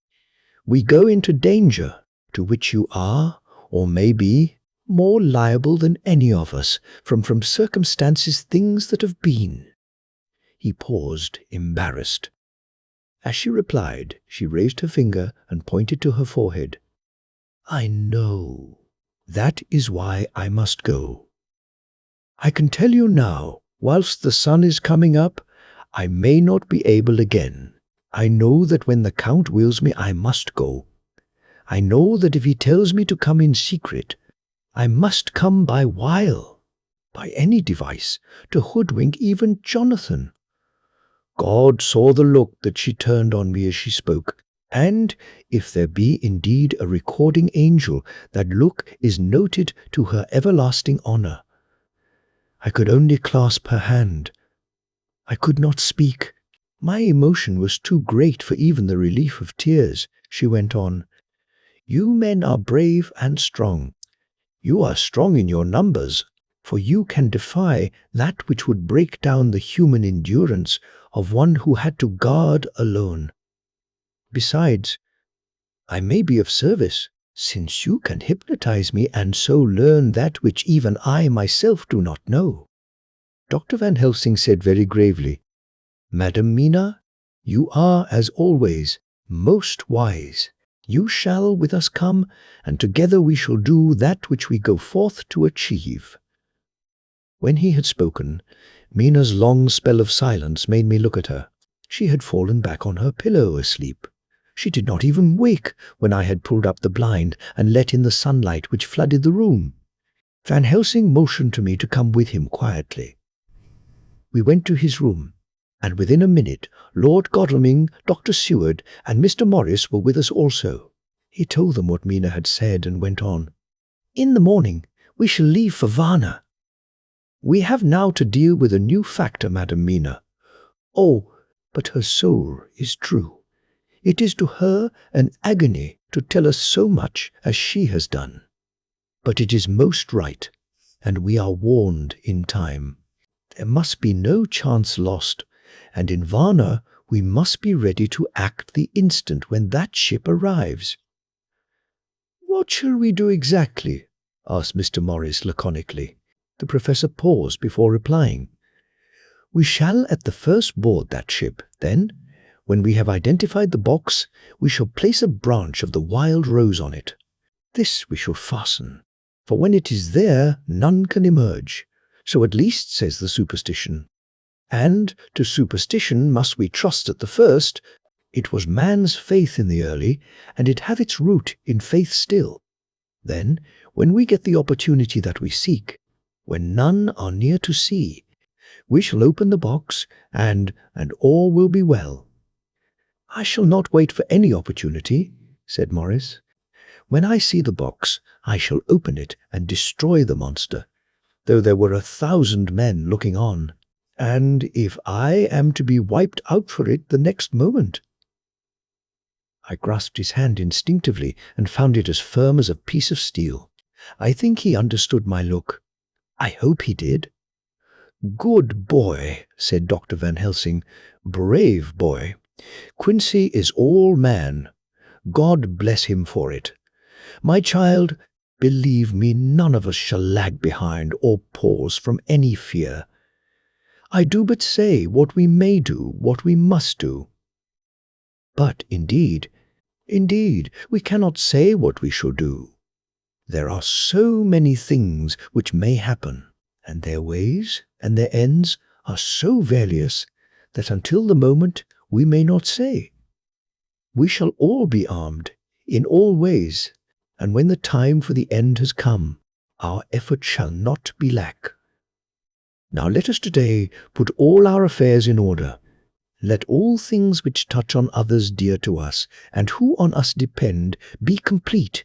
We go into danger, to which you are, or may be, more liable than any of us, from circumstances, things that have been." He paused, embarrassed. As she replied, she raised her finger and pointed to her forehead. "I know. That is why I must go. I can tell you now, whilst the sun is coming up, I may not be able again. I know that when the Count wills me, I must go. I know that if he tells me to come in secret, I must come by wile, by any device, to hoodwink even Jonathan." God saw the look that she turned on me as she spoke, and, if there be indeed a recording angel, that look is noted to her everlasting honor. I could only clasp her hand. I could not speak. My emotion was too great for even the relief of tears. She went on, "You men are brave and strong. You are strong in your numbers, for you can defy that which would break down the human endurance of one who had to guard alone. Besides, I may be of service, since you can hypnotize me and so learn that which even I myself do not know." Dr. Van Helsing said very gravely, "Madam Mina, you are, as always, most wise. You shall with us come, and together we shall do that which we go forth to achieve." When he had spoken, Mina's long spell of silence made me look at her. She had fallen back on her pillow asleep. She did not even wake when I had pulled up the blind and let in the sunlight which flooded the room. Van Helsing motioned to me to come with him quietly. We went to his room, and within a minute Lord Godalming, Dr. Seward, and Mr. Morris were with us also. He told them what Mina had said and went on, "In the morning we shall leave for Varna. We have now to deal with a new factor, Madam Mina. Oh, but her soul is true. It is to her an agony to tell us so much as she has done. But it is most right, and we are warned in time. There must be no chance lost, and in Varna we must be ready to act the instant when that ship arrives." "What shall we do exactly?" asked Mr. Morris laconically. The professor paused before replying. "We shall at the first board that ship. Then, when we have identified the box, we shall place a branch of the wild rose on it. This we shall fasten, for when it is there none can emerge. So at least says the superstition. And to superstition must we trust at the first, It was man's faith in the early, and it hath its root in faith still. Then, when we get the opportunity that we seek, when none are near to see, we shall open the box, and all will be well." "I shall not wait for any opportunity," said Morris. "When I see the box, I shall open it and destroy the monster, though there were 1,000 men looking on, and if I am to be wiped out for it the next moment." I grasped his hand instinctively and found it as firm as a piece of steel. I think he understood my look. I hope he did. "Good boy," said Dr. Van Helsing. "Brave boy. Quincy is all man. God bless him for it. My child, believe me, none of us shall lag behind or pause from any fear. I do but say what we may do, what we must do. But indeed, we cannot say what we shall do. There are so many things which may happen, and their ways and their ends are so various that until the moment we may not say. We shall all be armed in all ways, and when the time for the end has come, our effort shall not be lack. Now let us today put all our affairs in order. Let all things which touch on others dear to us, and who on us depend, be complete,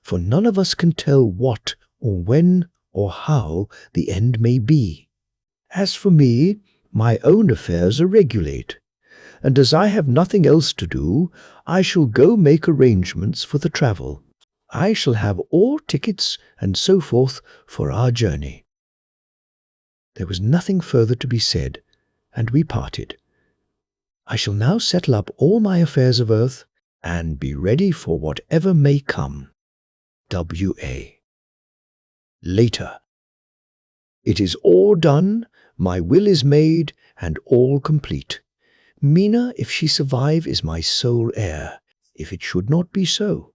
for none of us can tell what or when or how the end may be. As for me, my own affairs are regulate, and as I have nothing else to do, I shall go make arrangements for the travel. I shall have all tickets and so forth for our journey." There was nothing further to be said, and we parted. I shall now settle up all my affairs of earth, and be ready for whatever may come. W.A. Later. It is all done, my will is made, and all complete. Mina, if she survive, is my sole heir. If it should not be so,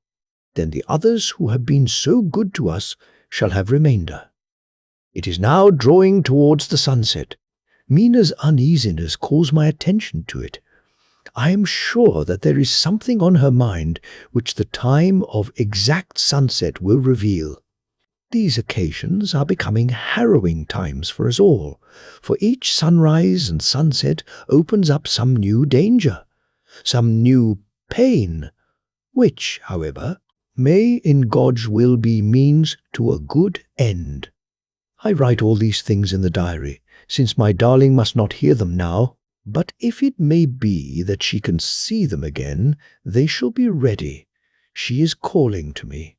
then the others who have been so good to us shall have remainder. It is now drawing towards the sunset. Mina's uneasiness calls my attention to it. I am sure that there is something on her mind which the time of exact sunset will reveal. These occasions are becoming harrowing times for us all, for each sunrise and sunset opens up some new danger, some new pain, which, however, may in God's will be means to a good end. I write all these things in the diary, since my darling must not hear them now, but if it may be that she can see them again, they shall be ready. She is calling to me.